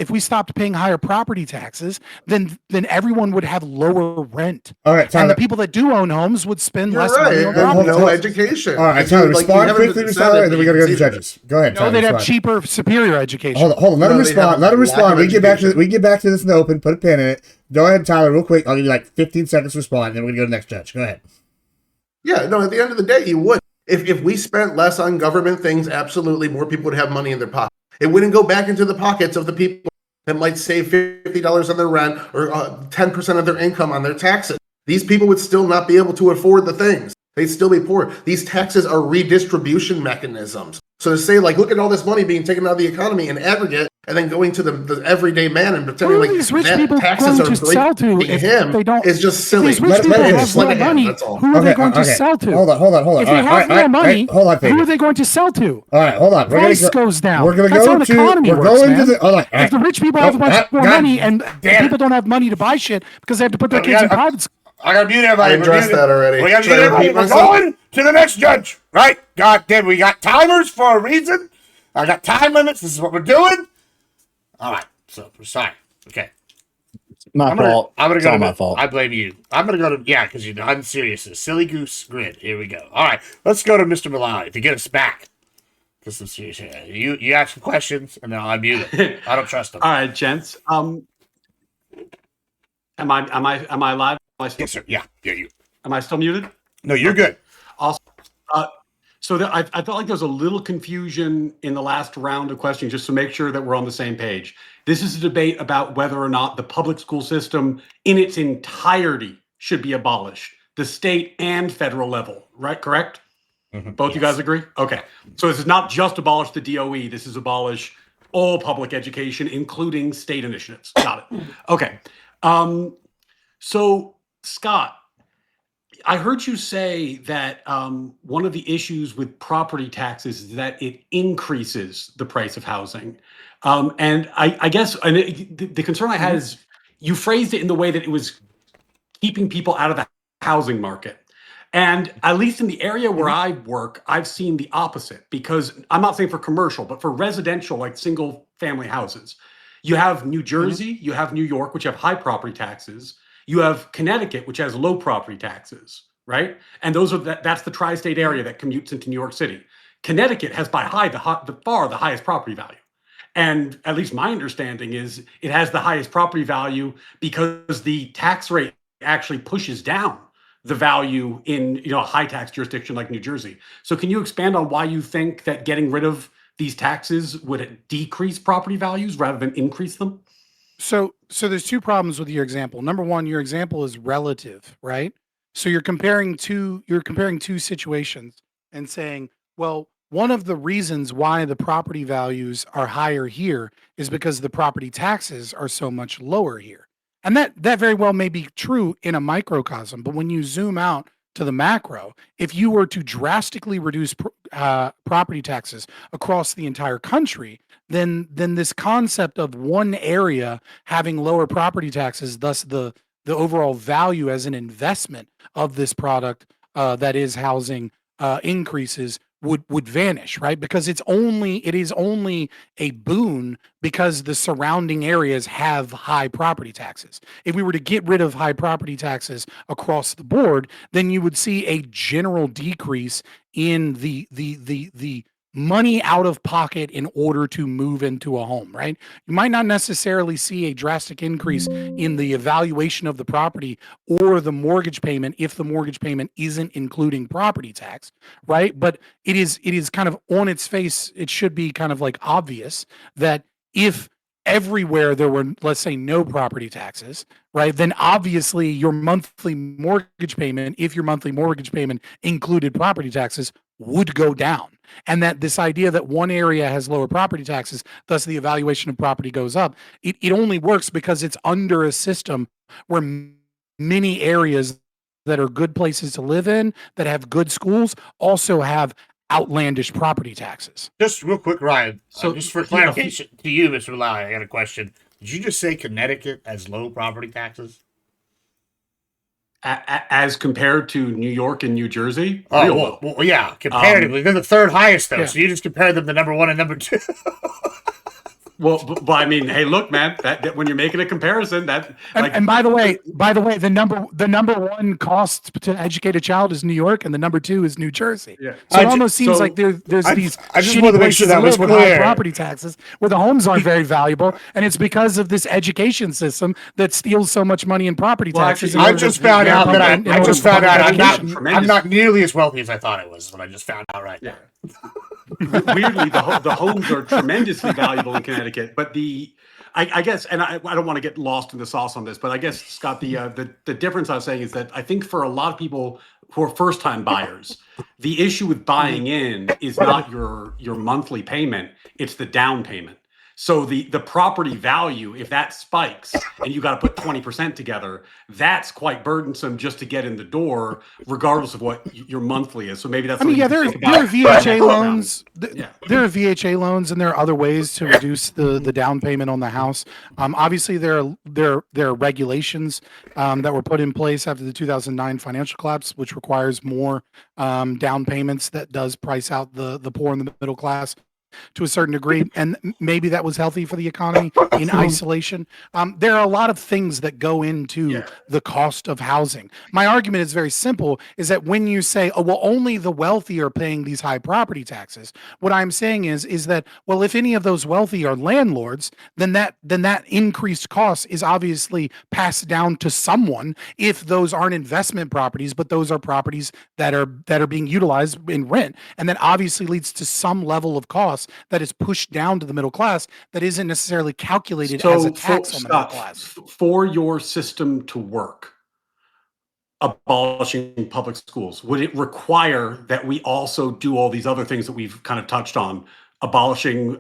higher property taxes, then everyone would have lower rent. All right, Tyler. And the people that do own homes would spend You're less money on right. And property no taxes. education. All right, And Tyler, like, you respond haven't quickly, said Tyler, it, and then we but gotta go to you the can see judges. Go ahead, No, Tyler. they'd have respond. cheaper, superior education. Hold on. Let him No, they respond. have Let him lack respond. of We can get back to education. we can get back to this in the open. Put a pin in it. Go ahead, Tyler, real quick. I'll give you like 15 seconds to respond, and then we're gonna go to the next judge. Go ahead. Yeah, no, at the end of the day, you would. If we spent less on government things, absolutely more people would have money in their pocket. It wouldn't go back into the pockets of the people that might save $50 on their rent or 10% of their income on their taxes. These people would still not be able to afford the things. They'd still be poor. These taxes are redistribution mechanisms. So to say, like, look at all this money being taken out of the economy in aggregate and then going to the everyday man and pretending Who are like these rich that people taxes going are to sell to breaking if him they don't? is just If silly. these rich people let him have sleight more of hand, money, that's all. who are they going to sell to? Hold on. If they have more money, hold on, who are Fabian. they going to sell to? All right, hold on. Price goes down. We're gonna That's go how the to. economy We're works, going man. to the. Hold on. If the rich people have much more God money and damn people don't have money to buy shit because they have to put their We kids in got- private school. I gotta mute everybody. I addressed that already. We gotta Should mute I everybody. repeat We're myself? going to the next judge, right? God damn, we got timers for a reason. I got time limits. This is what we're doing. All right, so we're sorry. Okay, My fault. I'm gonna It's go. all To, my fault. I blame you. I'm gonna go to because I'm serious. A silly goose grid. Here we go. All right, let's go to Mr. Malali to get us back to some serious. You ask some questions and then I'll mute it. I don't trust them. All right, gents. Am I live? Yes, sir. Yeah, you. Am I still muted? No, you're good. Also, so I felt like there was a little confusion in the last round of questioning, just to make sure that we're on the same page. This is a debate about whether or not the public school system in its entirety should be abolished, the state and federal level, right? Correct? Mm-hmm. Both you guys agree? Okay. So this is not just abolish the DOE. This is abolish all public education, including state initiatives. Got it. Okay. So Scott, I heard you say that one of the issues with property taxes is that it increases the price of housing. And I guess the concern I had is you phrased it in the way that it was keeping people out of the housing market. And at least in the area where I work, I've seen the opposite, because I'm not saying for commercial, but for residential, like single family houses, you have New Jersey, you have New York, which have high property taxes. You have Connecticut, which has low property taxes, right? And those are that's the tri-state area that commutes into New York City. Connecticut has by far the highest property value. And at least my understanding is it has the highest property value because the tax rate actually pushes down the value in a high tax jurisdiction like New Jersey. So can you expand on why you think that getting rid of these taxes would decrease property values rather than increase them? So there's two problems with your example. Number one, your example is relative, right? So you're comparing two situations and saying, well, one of the reasons why the property values are higher here is because the property taxes are so much lower here. And that very well may be true in a microcosm, but when you zoom out to the macro, if you were to drastically reduce property taxes across the entire country, then this concept of one area having lower property taxes, thus the overall value as an investment of this product that is housing increases would vanish, right? Because it is only a boon because the surrounding areas have high property taxes. If we were to get rid of high property taxes across the board, then you would see a general decrease in the money out of pocket in order to move into a home, right? You might not necessarily see a drastic increase in the evaluation of the property or the mortgage payment if the mortgage payment isn't including property tax, right? But it is kind of on its face, it should be kind of like obvious that if everywhere there were, let's say, no property taxes, right, then obviously your monthly mortgage payment, if your monthly mortgage payment included property taxes, would go down. And that this idea that one area has lower property taxes, thus the evaluation of property goes up, it only works because it's under a system where many areas that are good places to live in, that have good schools, also have outlandish property taxes. Just real quick, Ryan. So, just for clarification to you, Mr. Lally, I got a question. Did you just say Connecticut has low property taxes? As compared to New York and New Jersey? Oh, well, yeah. Comparatively, they're the third highest, though. Yeah. So you just compared them to number one and number two. Well, but I mean, hey, look, man. That when you're making a comparison, that like, and by the way, the number one cost to educate a child is New York, and the number two is New Jersey. Yeah. So it almost seems like there's these I just shitty wanted to make sure places that to was live with high clear. property taxes where the homes aren't very valuable, and it's because of this education system that steals so much money in property Well, taxes. actually, in I order just to found out get that in I order just to found fund out education. I'm not nearly as wealthy as I thought I was. Is what I just found out right yeah. now. Weirdly, the homes are tremendously valuable in Connecticut, but I guess, and I don't want to get lost in the sauce on this, but I guess, Scott, the difference I was saying is that I think for a lot of people who are first time buyers, the issue with buying in is not your monthly payment, it's the down payment. So the property value, if that spikes and you got to put 20% together, that's quite burdensome just to get in the door, regardless of what your monthly is. So maybe that's. I mean, yeah, there are VHA loans. There are VHA loans, and there are other ways to reduce the down payment on the house. Obviously, there are regulations that were put in place after the 2009 financial collapse, which requires more down payments. That does price out the poor and the middle class to a certain degree, and maybe that was healthy for the economy in isolation. There are a lot of things that go into the cost of housing. My argument is very simple, is that when you say, oh, well, only the wealthy are paying these high property taxes, what I'm saying is that, well, if any of those wealthy are landlords, then that increased cost is obviously passed down to someone if those aren't investment properties, but those are properties that are being utilized in rent. And that obviously leads to some level of cost that is pushed down to the middle class that isn't necessarily calculated as a tax on the middle class. For your system to work, abolishing public schools, would it require that we also do all these other things that we've kind of touched on? Abolishing,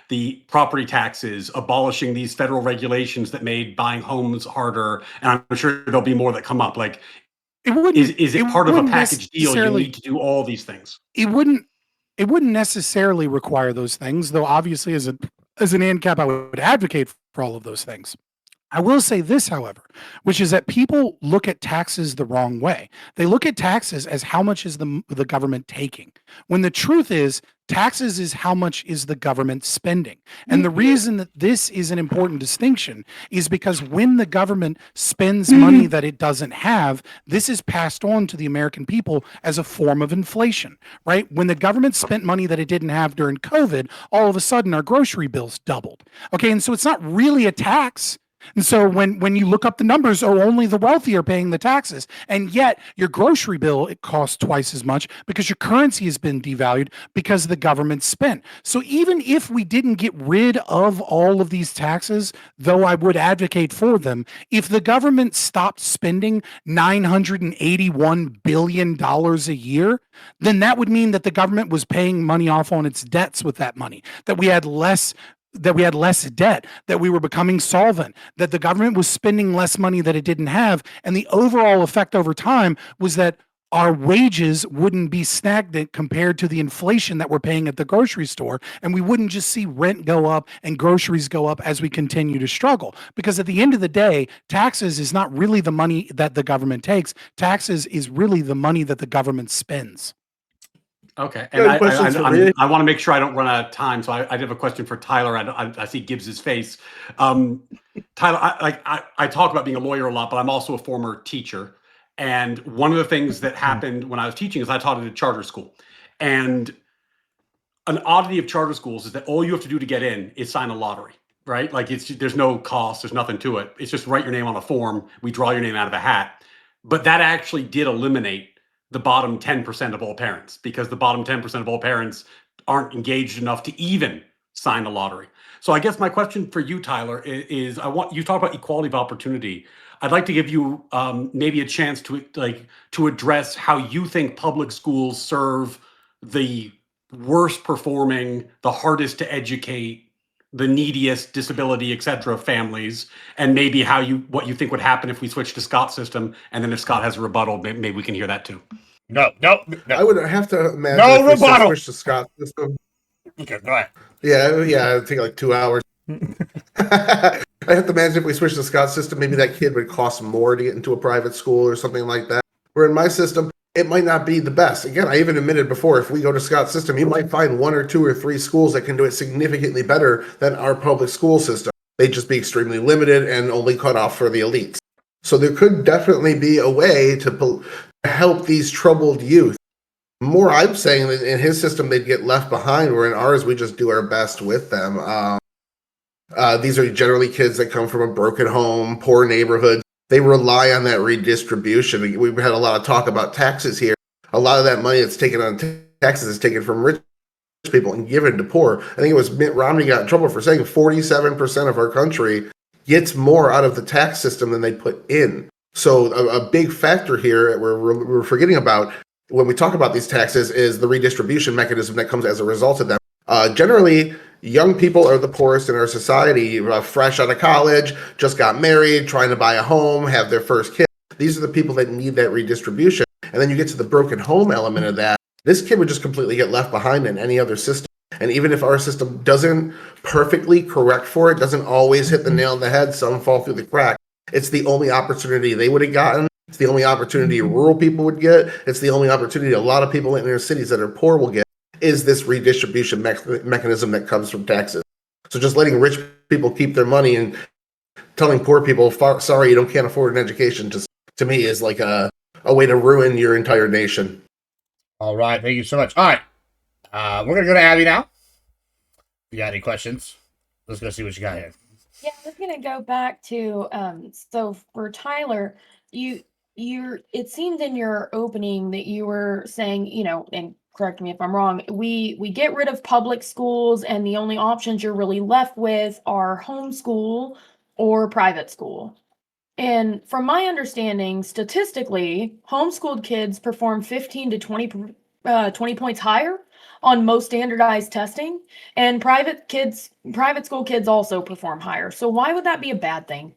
the property taxes, abolishing these federal regulations that made buying homes harder, and I'm sure there'll be more that come up. Like, is it part of a package deal? You need to do all these things. It wouldn't necessarily require those things, though obviously as an ANCAP, I would advocate for all of those things. I will say this, however, which is that people look at taxes the wrong way. They look at taxes as how much is the government taking, when the truth is taxes is how much is the government spending. And the reason that this is an important distinction is because when the government spends money that it doesn't have, this is passed on to the American people as a form of inflation, right? When the government spent money that it didn't have during COVID, all of a sudden our grocery bills doubled. Okay, and so it's not really a tax. And so when you look up the numbers, only the wealthy are paying the taxes. And yet your grocery bill, it costs twice as much because your currency has been devalued because the government spent. So even if we didn't get rid of all of these taxes, though I would advocate for them, if the government stopped spending $981 billion a year, then that would mean that the government was paying money off on its debts with that money, that we had less debt, that we were becoming solvent, that the government was spending less money that it didn't have. And the overall effect over time was that our wages wouldn't be stagnant compared to the inflation that we're paying at the grocery store. And we wouldn't just see rent go up and groceries go up as we continue to struggle. Because at the end of the day, taxes is not really the money that the government takes. Taxes is really the money that the government spends. Okay, You and have questions for me? I want to make sure I don't run out of time, so I did have a question for Tyler. I see Gibbs's face. Tyler, I talk about being a lawyer a lot, but I'm also a former teacher. And one of the things that happened when I was teaching is I taught at a charter school. And an oddity of charter schools is that all you have to do to get in is sign a lottery, right? Like there's no cost, there's nothing to it. It's just write your name on a form. We draw your name out of a hat. But that actually did eliminate the bottom 10% of all parents, because the bottom 10% of all parents aren't engaged enough to even sign a lottery. So I guess my question for you, Tyler, is you talk about equality of opportunity. I'd like to give you maybe a chance to address how you think public schools serve the worst performing, the hardest to educate, the neediest, disability, et cetera, families, and maybe what you think would happen if we switch to Scott's system, and then if Scott has a rebuttal, maybe we can hear that too. No. I would have to imagine No if we rebuttal. switch to Scott's system. Okay, go ahead. Yeah, it'd take like 2 hours. I have to imagine if we switch to Scott's system, maybe that kid would cost more to get into a private school or something like that. Where in my system, it might not be the best. Again, I even admitted before, if we go to Scott's system, you might find 1 or 2 or 3 schools that can do it significantly better than our public school system. They'd just be extremely limited and only cut off for the elites. So there could definitely be a way to help these troubled youth. More, I'm saying that in his system, they'd get left behind, where in ours, we just do our best with them. These are generally kids that come from a broken home, poor neighborhood. They rely on that redistribution. We've had a lot of talk about taxes here. A lot of that money that's taken on taxes is taken from rich people and given to poor. I think it was Mitt Romney got in trouble for saying 47% of our country gets more out of the tax system than they put in. So a big factor here we're forgetting about when we talk about these taxes is the redistribution mechanism that comes as a result of them. Generally, young people are the poorest in our society, fresh out of college, just got married, trying to buy a home, have their first kid. These are the people that need that redistribution. And then you get to the broken home element of that. This kid would just completely get left behind in any other system. And even if our system doesn't perfectly correct for it, doesn't always hit the nail on the head, some fall through the crack, it's the only opportunity they would have gotten. It's the only opportunity rural people would get. It's the only opportunity a lot of people in inner cities that are poor will get, is this redistribution mechanism that comes from taxes. So just letting rich people keep their money and telling poor people, sorry, you can't afford an education, just to me is like a way to ruin your entire nation. All right, thank you so much. All right, we're going to go to Abby now. If you got any questions, let's go see what you got here. Yeah, I was gonna go back to so for Tyler, it seemed in your opening that you were saying, and correct me if I'm wrong, we get rid of public schools and the only options you're really left with are homeschool or private school. And from my understanding, statistically, homeschooled kids perform 15 to 20 points higher on most standardized testing, and private school kids also perform higher. So why would that be a bad thing?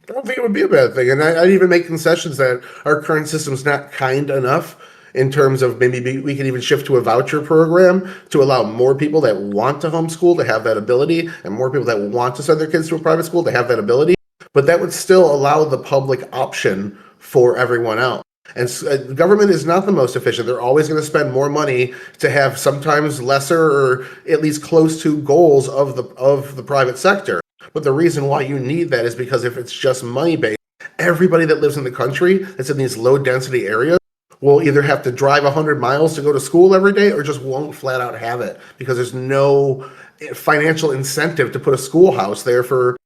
I don't think it would be a bad thing. And I'd even make concessions that our current system's not kind enough in terms of maybe we could even shift to a voucher program to allow more people that want to homeschool to have that ability, and more people that want to send their kids to a private school to have that ability. But that would still allow the public option for everyone else. And government is not the most efficient. They're always going to spend more money to have sometimes lesser or at least close to goals of the private sector. But the reason why you need that is because if it's just money-based, everybody that lives in the country that's in these low-density areas will either have to drive 100 miles to go to school every day or just won't flat out have it because there's no financial incentive to put a schoolhouse there for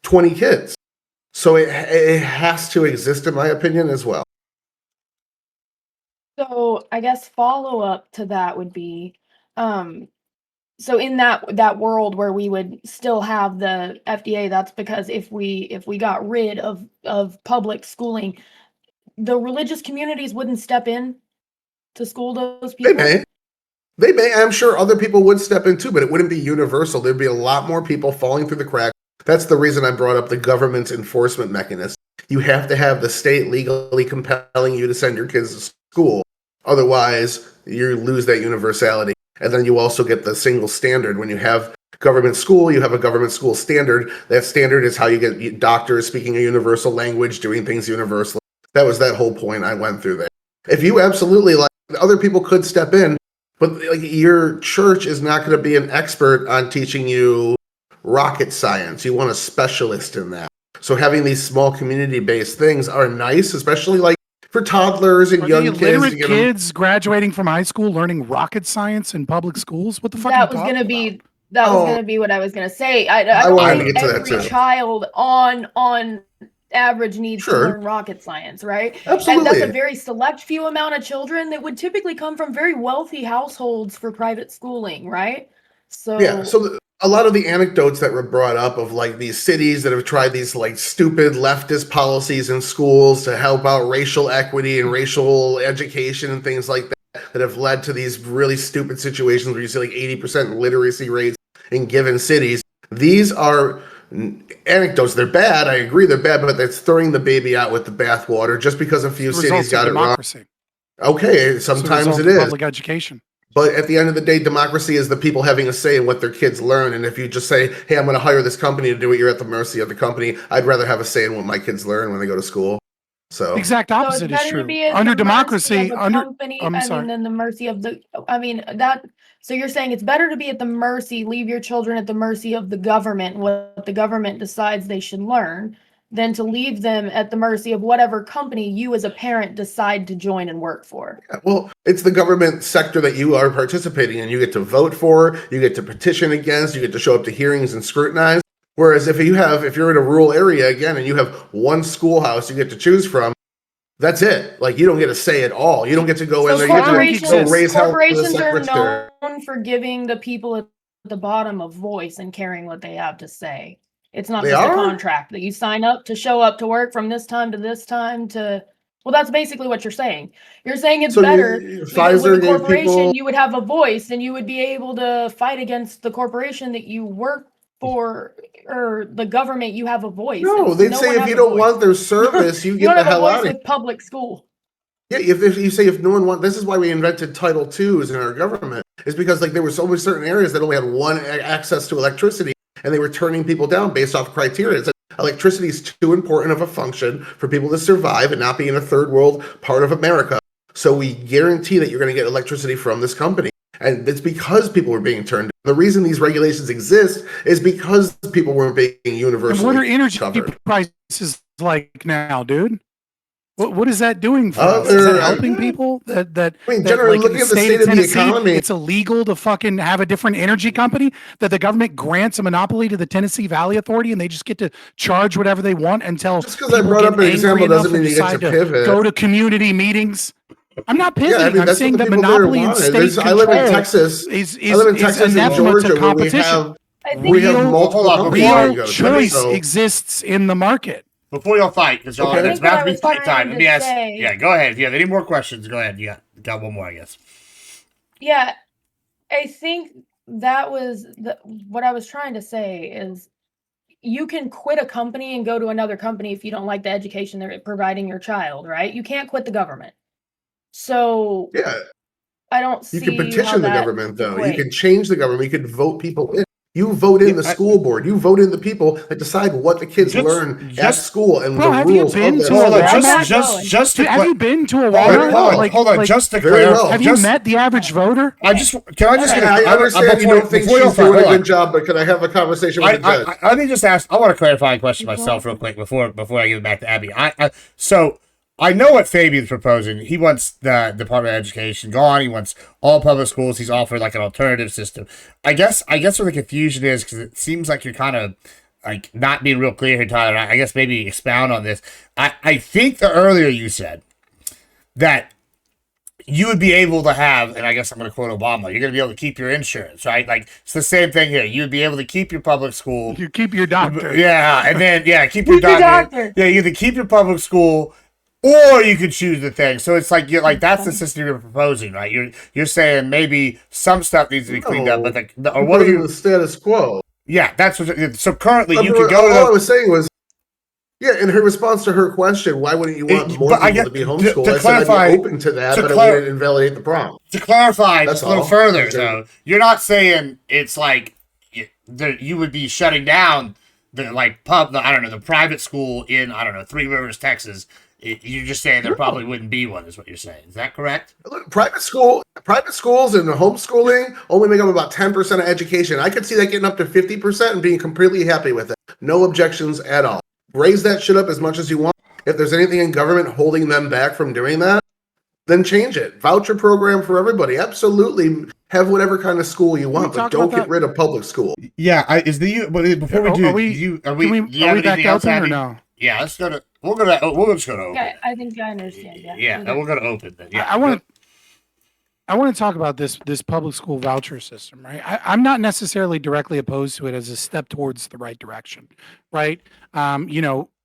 20 kids. So it has to exist, in my opinion, as well. So I guess follow-up to that would be, so in that world where we would still have the FDA, that's because if we got rid of public schooling, the religious communities wouldn't step in to school those people. They may. I'm sure other people would step in too, but it wouldn't be universal. There'd be a lot more people falling through the cracks. That's the reason I brought up the government's enforcement mechanism. You have to have the state legally compelling you to send your kids to school. Otherwise, you lose that universality. And then you also get the single standard. When you have government school, you have a government school standard. That standard is how you get doctors speaking a universal language, doing things universally. That was that whole point I went through there. If you absolutely like Other people could step in, but like your church is not going to be an expert on teaching you rocket science. You want a specialist in that. So having these small community-based things are nice, especially like for toddlers and young kids. Illiterate kids graduating from high school learning rocket science in public schools. What the fuck? That was gonna be what I was gonna say. I wanted don't to get to that think every too. child on average needs to learn rocket science, right? Absolutely. And that's a very select few amount of children that would typically come from very wealthy households for private schooling, right? So yeah, so a lot of the anecdotes that were brought up of like these cities that have tried these like stupid leftist policies in schools to help out racial equity and racial education and things like that have led to these really stupid situations where you see like 80% literacy rates in given cities. These are anecdotes. They're bad. I agree they're bad, but that's throwing the baby out with the bathwater just because a few cities got it wrong. Okay, sometimes it is. Public education. But at the end of the day, democracy is the people having a say in what their kids learn. And if you just say, hey, I'm going to hire this company to do it, you're at the mercy of the company. I'd rather have a say in what my kids learn when they go to school. So exact opposite is true. Under democracy, than the mercy of the. So you're saying it's better to be at the mercy, leave your children at the mercy of the government, what the government decides they should learn, than to leave them at the mercy of whatever company you as a parent decide to join and work for. Yeah, well, it's the government sector that you are participating in. You get to vote for, you get to petition against, you get to show up to hearings and scrutinize. Whereas if you're in a rural area again and you have one schoolhouse you get to choose from, that's it. Like you don't get a say at all. You don't get to go in there. You get to raise hell. Corporations are known for giving the people at the bottom a voice and caring what they have to say. It's not just a contract that you sign up to show up to work from this time to this time to. Well, that's basically what you're saying. You're saying it's better because with a corporation you would have a voice and you would be able to fight against the corporation that you work for or the government. You have a voice. No, they'd say if you don't want their service, you get the hell out of it. Public school. Yeah, if you say if no one wants, this is why we invented Title IIs in our government. Is because like there were so many certain areas that only had one access to electricity. And they were turning people down based off criteria. It's like electricity is too important of a function for people to survive and not be in a third world part of America. So we guarantee that you're going to get electricity from this company. And it's because people were being turned down. The reason these regulations exist is because people weren't being universally covered. What are energy prices like now, dude? What is that doing for us? Is that helping people? Generally, looking at the state of the economy, it's illegal to fucking have a different energy company that the government grants a monopoly to the Tennessee Valley Authority, and they just get to charge whatever they want until. Just because I brought up an example doesn't mean you get to pivot. Go to community meetings. I'm not pivoting. I'm saying that monopoly and state control. I live in Texas. Is and Georgia, where we have multiple real choice exists in the market. Before y'all fight, because it's about to be fight time. Let me ask. Yeah, go ahead. If you have any more questions, go ahead. You got one more, I guess. Yeah, I think that was what I was trying to say is you can quit a company and go to another company if you don't like the education they're providing your child, right? You can't quit the government. So yeah, I don't see. You can petition the government, though. You can change the government. You can vote people in. You vote in the school board. You vote in the people that decide what the kids learn at school and the rules. Have you been to a Walmart? Have you been to a Walmart? Hold on. Just to clarify, have you met the average voter? I understand you don't think she's doing a good job, but can I have a conversation with the judge? Let me just ask. I want to clarify a question myself real quick before I give it back to Abby. So I know what Fabian's proposing. He wants the Department of Education gone. He wants all public schools. He's offered like an alternative system. I guess where the confusion is, because it seems like you're kind of like not being real clear here, Tyler. I guess maybe expound on this. I think earlier you said that you would be able to have, and I guess I'm going to quote Obama, you're going to be able to keep your insurance, right? Like, it's the same thing here. You would be able to keep your public school. You keep your doctor. Yeah, and then, keep your doctor. Yeah, you either keep your public school, or you could choose the thing. So it's like that's the system you're proposing, right? You're saying maybe some stuff needs to be cleaned up, but what are you? The status quo. Yeah, that's what. So currently, you could go. All I was saying was, in her response to her question, why wouldn't you want more people to be homeschooled? To clarify, I'd be open to that, but it wouldn't invalidate the problem. To clarify just a little further, though, you're not saying it's like you would be shutting down the private school in Three Rivers, Texas. You're just saying there probably wouldn't be one, is what you're saying. Is that correct? Look, private schools and homeschooling only make up about 10% of education. I could see that getting up to 50% and being completely happy with it. No objections at all. Raise that shit up as much as you want. If there's anything in government holding them back from doing that, then change it. Voucher program for everybody. Absolutely have whatever kind of school you want, but don't get rid of public school. Yeah, before we do, are we back out there or no? Yeah, let's go to. We'll just go to open. Okay, I think I understand. Yeah, then we'll go to open. Then. Yeah, I want to talk about this public school voucher system, right? I'm not necessarily directly opposed to it as a step towards the right direction, right?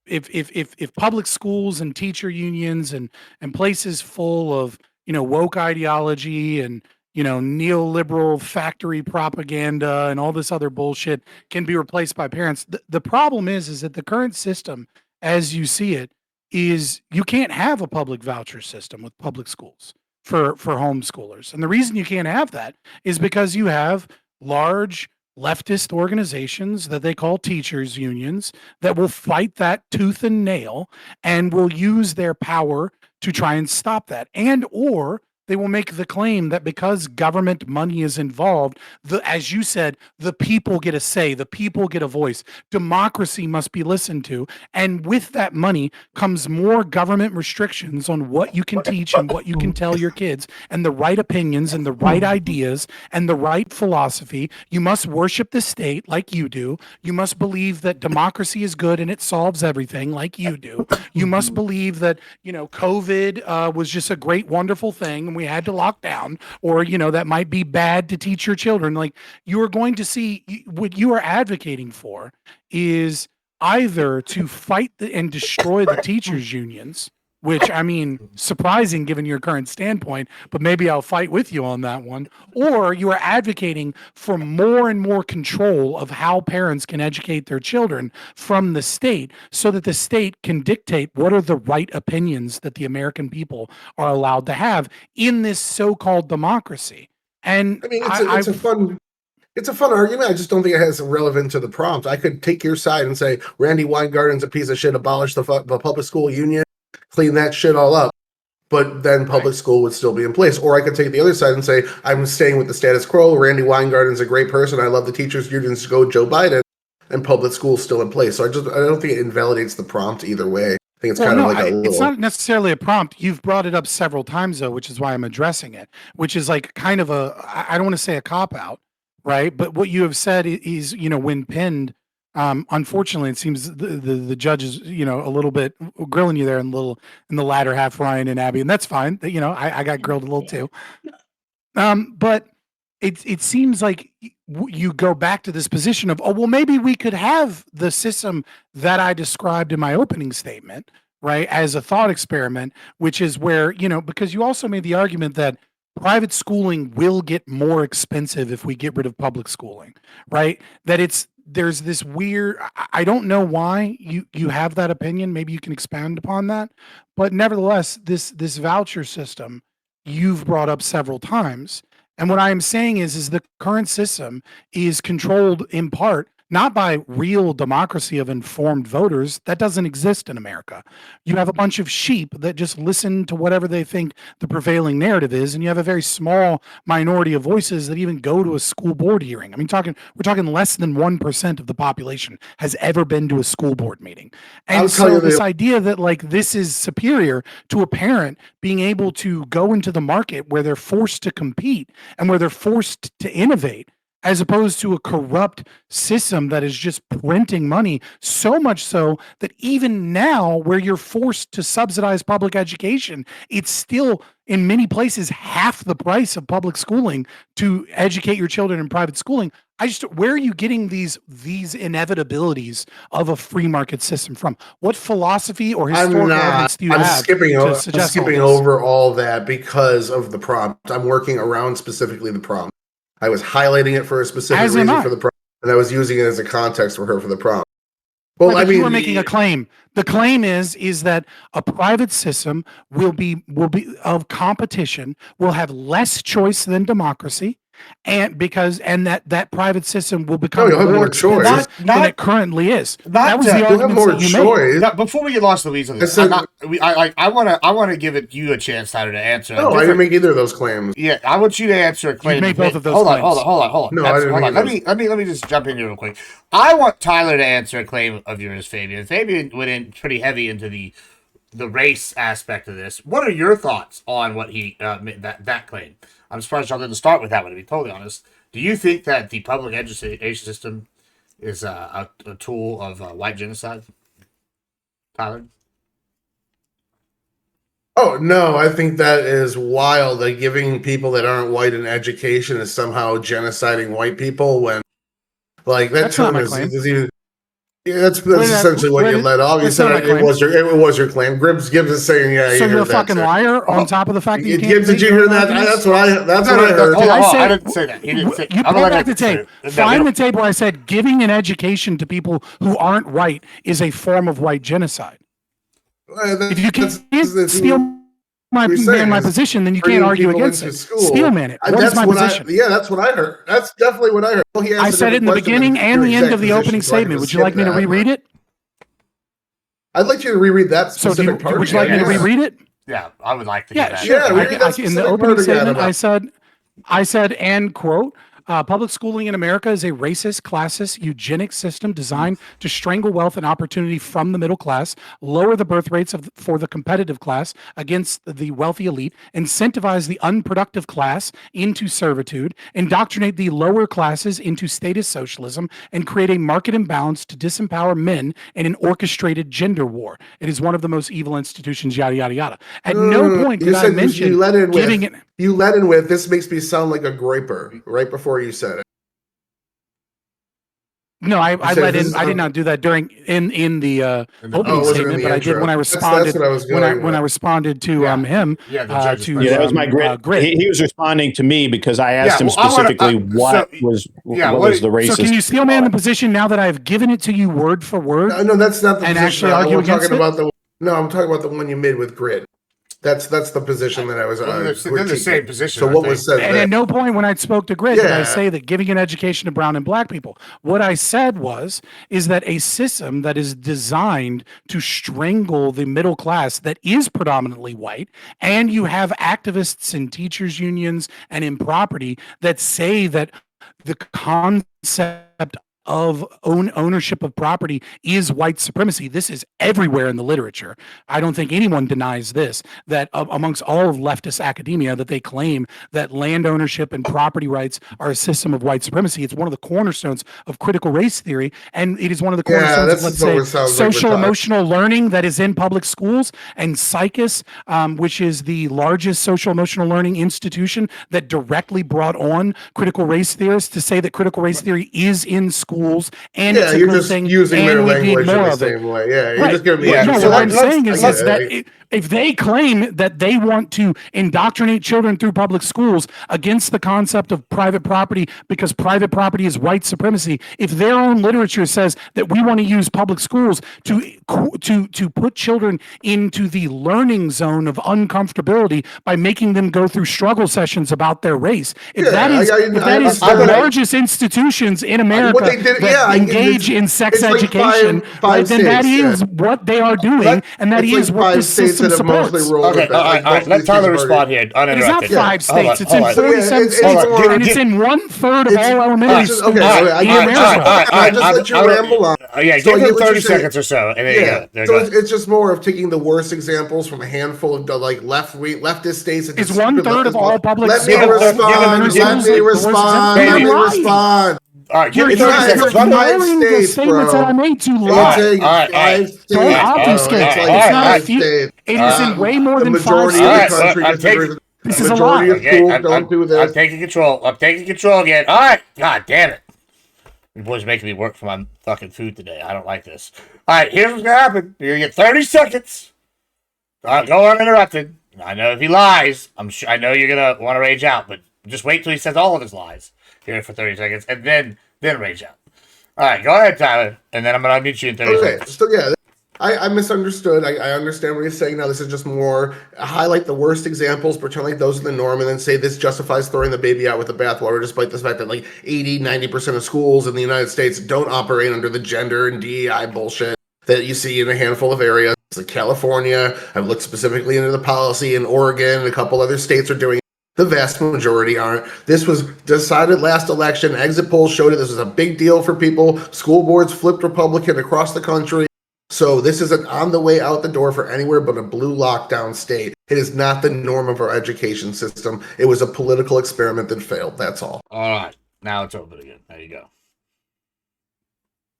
If public schools and teacher unions and places full of woke ideology and neoliberal factory propaganda and all this other bullshit can be replaced by parents, the problem is that the current system, as you see it, is you can't have a public voucher system with public schools for homeschoolers. And the reason you can't have that is because you have large leftist organizations that they call teachers unions that will fight that tooth and nail and will use their power to try and stop that. And or they will make the claim that because government money is involved, as you said, the people get a say, the people get a voice. Democracy must be listened to. And with that money comes more government restrictions on what you can teach and what you can tell your kids, and the right opinions and the right ideas and the right philosophy. You must worship the state like you do. You must believe that democracy is good and it solves everything like you do. You must believe that, COVID was just a great, wonderful thing and we had to lock down, or that might be bad to teach your children. Like, you are going to see what you are advocating for is either to fight and destroy the teachers unions, which, I mean, surprising given your current standpoint, but maybe I'll fight with you on that one. Or you are advocating for more and more control of how parents can educate their children from the state, so that the state can dictate what are the right opinions that the American people are allowed to have in this so-called democracy. And I mean, it's a fun argument. I just don't think it has relevance to the prompt. I could take your side and say Randy Weingarten's a piece of shit, abolish the public school union, clean that shit all up, but then public school would still be in place. Or I could take the other side and say, I'm staying with the status quo. Randy Weingarten's a great person. I love the teachers unions to go Joe Biden, and public school's still in place. So I don't think it invalidates the prompt either way. I think it's it's not necessarily a prompt. You've brought it up several times though, which is why I'm addressing it, which is like kind of I don't want to say a cop out, right? But what you have said is, when pinned, unfortunately, it seems the judge is, a little bit grilling you there in the latter half, Ryan and Abby, and that's fine. I got grilled a little too. But it seems like you go back to this position of, maybe we could have the system that I described in my opening statement, right, as a thought experiment, which is where, because you also made the argument that private schooling will get more expensive if we get rid of public schooling, right? There's this weird, I don't know why you have that opinion. Maybe you can expand upon that. But nevertheless, this voucher system you've brought up several times. And what I am saying is the current system is controlled in part not by real democracy of informed voters. That doesn't exist in America. You have a bunch of sheep that just listen to whatever they think the prevailing narrative is, and you have a very small minority of voices that even go to a school board hearing. I mean, we're talking less than 1% of the population has ever been to a school board meeting. And so this idea that like this is superior to a parent being able to go into the market where they're forced to compete and where they're forced to innovate, as opposed to a corrupt system that is just printing money, so much so that even now where you're forced to subsidize public education, it's still in many places half the price of public schooling to educate your children in private schooling. Where are you getting these inevitabilities of a free market system from? What philosophy or historical evidence do you have? I'm skipping over all that because of the prompt. I'm working around specifically the prompt. I was highlighting it for a specific reason for the prompt, and I was using it as a context for her for the prompt. Well, I mean, you were making a claim. The claim is that a private system will be of competition, will have less choice than democracy, and that private system will become you'll have more expensive choice. than it currently is. That was the you'll have argument more that you choice. Now, before we get lost in the weeds on this, said- I want to give you a chance, Tyler, to answer. No, I didn't make either of those claims. Yeah, I want you to answer a claim. made both of those Hold on. No, I didn't Hold on. make Let me just jump in here real quick. I want Tyler to answer a claim of yours, Fabian. Fabian went in pretty heavy into the race aspect of this. What are your thoughts on what he that claim? I'm surprised y'all didn't start with that one, to be totally honest. Do you think that the public education system is a tool of white genocide, Tyler? Oh, no, I think that is wild that giving people that aren't white an education is somehow genociding white people when, like, that That's not term my is claim. even. Yeah, that's essentially what you led off. You said it was your claim. Gibbs is saying, yeah. So you're a heard that, fucking sir. liar on top of the fact that you can't. Gibbs, did you hear that? That's what I heard. Hold on, I I didn't say that. He didn't say. You I'm play gonna back the let him tape. say it. Find No, the tape where I said giving an education to people who aren't white is a form of white genocide. If you can't steal my position, then you can't argue against it. Steelman it. What is my position? That's what I heard. That's definitely what I heard. Well, I said it in the beginning and the end of the opening statement. Would you like me to reread it? I'd like you to reread that So specific part. would you like me to reread it? Yeah, I would like to. Yeah, do that. sure. Yeah, read that In the specific opening part again statement, I said, and quote, public schooling in America is a racist, classist, eugenic system designed to strangle wealth and opportunity from the middle class, lower the birth rates for the competitive class against the wealthy elite, incentivize the unproductive class into servitude, indoctrinate the lower classes into status socialism, and create a market imbalance to disempower men in an orchestrated gender war. It is one of the most evil institutions, yada, yada, yada. At no point did I mention giving it. You led in with, this makes me sound like a graper, right before you said it. No, I let in. I did not do that in the opening statement, but I did when I responded. When I responded to him. That was my grid. He was responding to me because I asked him specifically what was the racist. So can you steel man the position now that I've given it to you word for word? No, that's not the and position. Actually argue against it? I'm talking about the one you made with grid. That's the position that I was. They're the same position. So what was said? And at no point when I spoke to Grid did I say that giving an education to brown and black people. What I said is that a system that is designed to strangle the middle class that is predominantly white, and you have activists in teachers unions and in property that say that the concept of ownership of property is white supremacy. This is everywhere in the literature. I don't think anyone denies this, that amongst all of leftist academia, that they claim that land ownership and property rights are a system of white supremacy. It's one of the cornerstones of critical race theory, and it is one of the cornerstones of, let's say, social emotional learning that is in public schools, and SICUS, which is the largest social emotional learning institution that directly brought on critical race theorists to say that critical race theory is in schools. And it's you're just using their language in the same way. Yeah, you're just giving me. What I'm saying is that if they claim that they want to indoctrinate children through public schools against the concept of private property because private property is white supremacy, if their own literature says that we want to use public schools to put children into the learning zone of uncomfortability by making them go through struggle sessions about their race, if that is the largest institutions in America that engage in sex education, then that is what they are doing, and that is what this system supports. Okay, all right. Let Tyler respond here. It is not 5 states. It's in 47 states, and it's in 1/3 of all elementary schools in America. I just let you ramble on. Yeah, give him 30 seconds or so, and there you go. So it's just more of taking the worst examples from a handful of leftist states. It's 1/3 of all public schools. Let me respond. All right, give me 30 seconds. The statements that I made to lie. Don't obfuscate. It's not a few. It is in way more than 5 states. This is a lie. Don't do this. I'm taking control. I'm taking control again. All right. God damn it. You boys making me work for my fucking food today. I don't like this. All right, here's what's going to happen. You're going to get 30 seconds. Go uninterrupted. I know if he lies, I know you're going to want to rage out, but just wait till he says all of his lies here for 30 seconds, and then rage out. All right, go ahead, Tyler, and then I'm going to unmute you in 30 seconds. So I misunderstood. I understand what he's saying now. This is just more highlight the worst examples, pretend like those are the norm, and then say this justifies throwing the baby out with the bathwater, despite the fact that like 80-90% of schools in the United States don't operate under the gender and DEI bullshit that you see in a handful of areas. Like California, I've looked specifically into the policy in Oregon, and a couple other states are doing it. The vast majority aren't. This was decided last election. Exit polls showed it. This was a big deal for people. School boards flipped Republican across the country. So this isn't on the way out the door for anywhere but a blue lockdown state. It is not the norm of our education system. It was a political experiment that failed. That's all. All right. Now it's open again. There you go.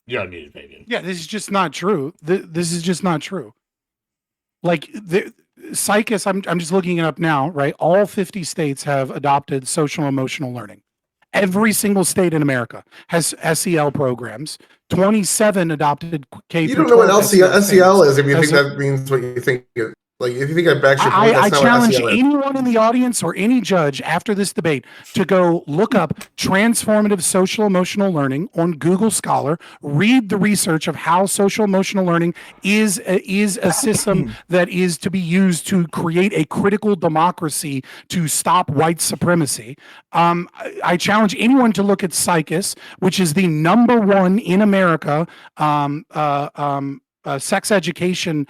You're unmuted, Fabian. Yeah, this is just not true. This is just not true. Like the psychics, I'm just looking it up now, right? All 50 states have adopted social emotional learning. Every single state in America has SEL programs. 27 adopted K. You don't know what SEL is if you think that means what you think. Like, if you think I back your point, I that's not challenge what SEL is. anyone in the audience or any judge after this debate to go look up transformative social emotional learning on Google Scholar, read the research of how social emotional learning is a system that is to be used to create a critical democracy to stop white supremacy. I challenge anyone to look at Psychus, which is the #1 in America sex education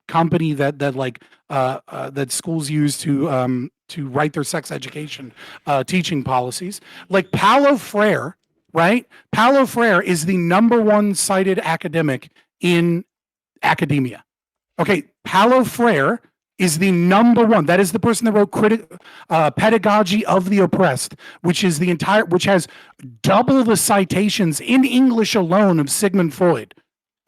company that schools use to write their sex education teaching policies. Like Paulo Freire, right? Paulo Freire is the #1 cited academic in academia. Okay, Paulo Freire is the #1. That is the person that wrote Pedagogy of the Oppressed, which has double the citations in English alone of Sigmund Freud.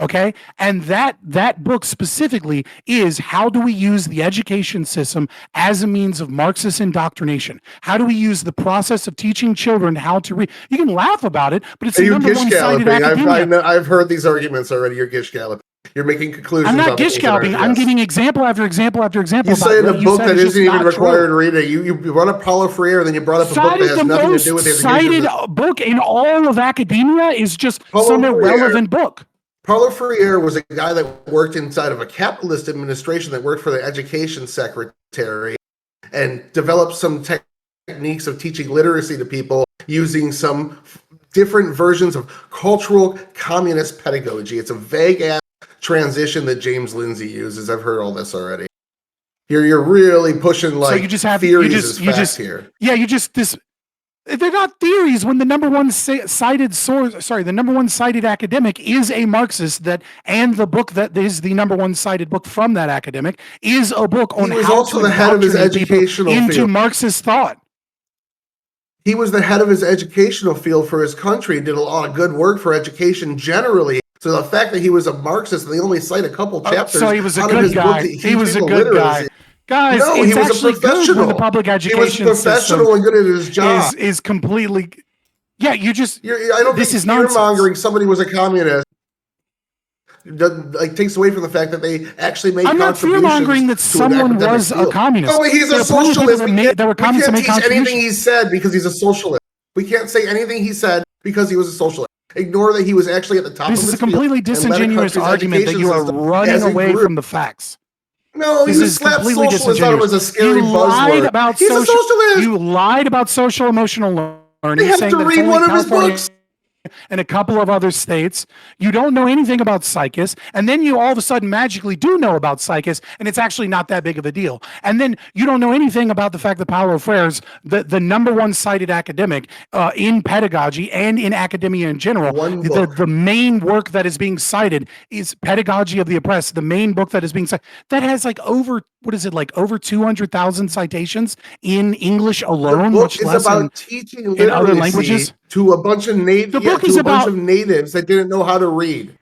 Okay. And that book specifically is how do we use the education system as a means of Marxist indoctrination? How do we use the process of teaching children how to read? You can laugh about it, but it's the #1 cited academia. I've heard these arguments already. You're gish galloping. You're making conclusions. I'm not gish galloping. I'm giving example after example after example. You say in a book that isn't even required reading. You brought up Paulo Freire, then you brought up a book that has nothing to do with it. Cited book in all of academia is just some irrelevant book. Paulo Freire was a guy that worked inside of a capitalist administration that worked for the education secretary and developed some techniques of teaching literacy to people using some different versions of cultural communist pedagogy. It's a vague-ass transition that James Lindsay uses. I've heard all this already. You're really pushing like theories as facts here. Yeah, they're not theories when the #1 cited source, the #1 cited academic is a Marxist and the book that is the #1 cited book from that academic is a book on how to the head of his educational into field. Marxist thought. He was the head of his educational field for his country, did a lot of good work for education generally. So the fact that he was a Marxist, and they only cite a couple chapters. So he was a good guy. He was a good guy. Guys, no, it's he was actually a professional. good when the public education he was professional and good at his job. Is completely. Yeah, I don't this think is fear-mongering somebody was a communist. Like takes away from the fact that they actually made. I'm not fear-mongering that someone was a communist. No, he's a socialist. We can't teach anything he said because he's a socialist. We can't say anything he said because he was a socialist. Ignore that he was actually at the top of his field. This is a completely disingenuous argument that you are running away from the facts. No, you slapped socialist out of as a scary buzzword. He's a socialist. You lied about social emotional learning. They have to read one of his books. And a couple of other states. You don't know anything about Psychus, and then you all of a sudden magically do know about Psychus, and it's actually not that big of a deal. And then you don't know anything about the fact that Paulo Freire's the #1 cited academic in pedagogy and in academia in general. The main work that is being cited is Pedagogy of the Oppressed. The main book that is being cited that has over 200,000 citations in English alone. The book is about teaching literacy in other languages to a bunch of natives. Bunch of natives that didn't know how to read.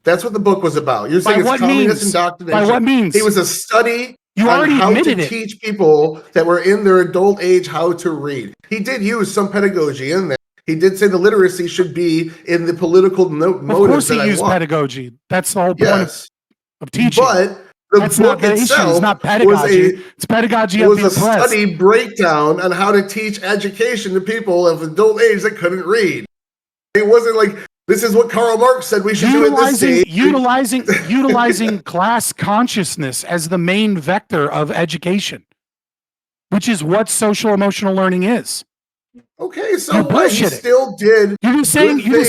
That's what the book was about. You're saying it's communist indoctrination. By what means? It was a study on how to teach people that were in their adult age how to read. He did use some pedagogy in there. He did say the literacy should be in the political motives. Of course he used pedagogy. That's the whole point of teaching. But the book itself it's not pedagogy. It's pedagogy of the oppressed. It was a study breakdown on how to teach education to people of adult age that couldn't read. It wasn't like This is what Karl Marx said we should do at this stage. Utilizing class consciousness as the main vector of education, which is what social emotional learning is. Okay, so You're what? He bullshitting. still did. You're just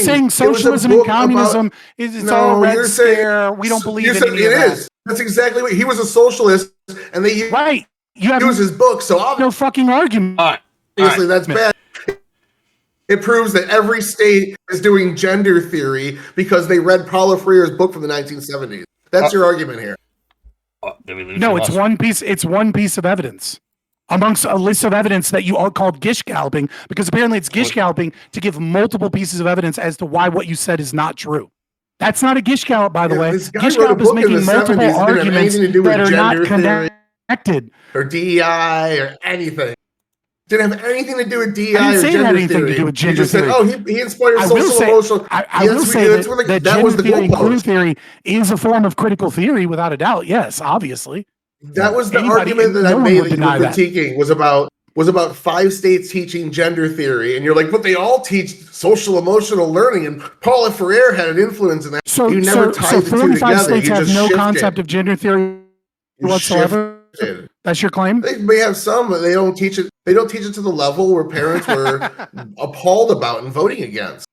saying socialism and communism is all red scare. We don't believe in any of that. It is. That's exactly what he was, a socialist, and they right. You have use his book. So no fucking argument. Obviously, that's bad. It proves that every state is doing gender theory because they read Paulo Freire's book from the 1970s. That's your argument here. No, it's one piece. It's one piece of evidence amongst a list of evidence that you all called gish galloping, because apparently it's gish galloping to give multiple pieces of evidence as to why what you said is not true. That's not a gish gallop, by the way. Gish gallop is making multiple arguments that are not connected. Or DEI or anything. Didn't have anything to do with DEI I didn't or say it gender had anything theory. to do with gender you just theory. Said, oh, he inspired I will social say, emotional. I will say that that was the gender theory and queer goalpost. theory is a form of critical theory, without a doubt. Yes, obviously. That was the argument that I made that you were critiquing was about 5 states teaching gender theory, and you're like, but they all teach social emotional learning, and Paulo Freire had an influence in that. So you never tied the two 45 together. states You have just no shifted. concept of gender theory whatsoever. Shifted. That's your claim? They may have some, but they don't teach it. They don't teach it to the level where parents were appalled about and voting against.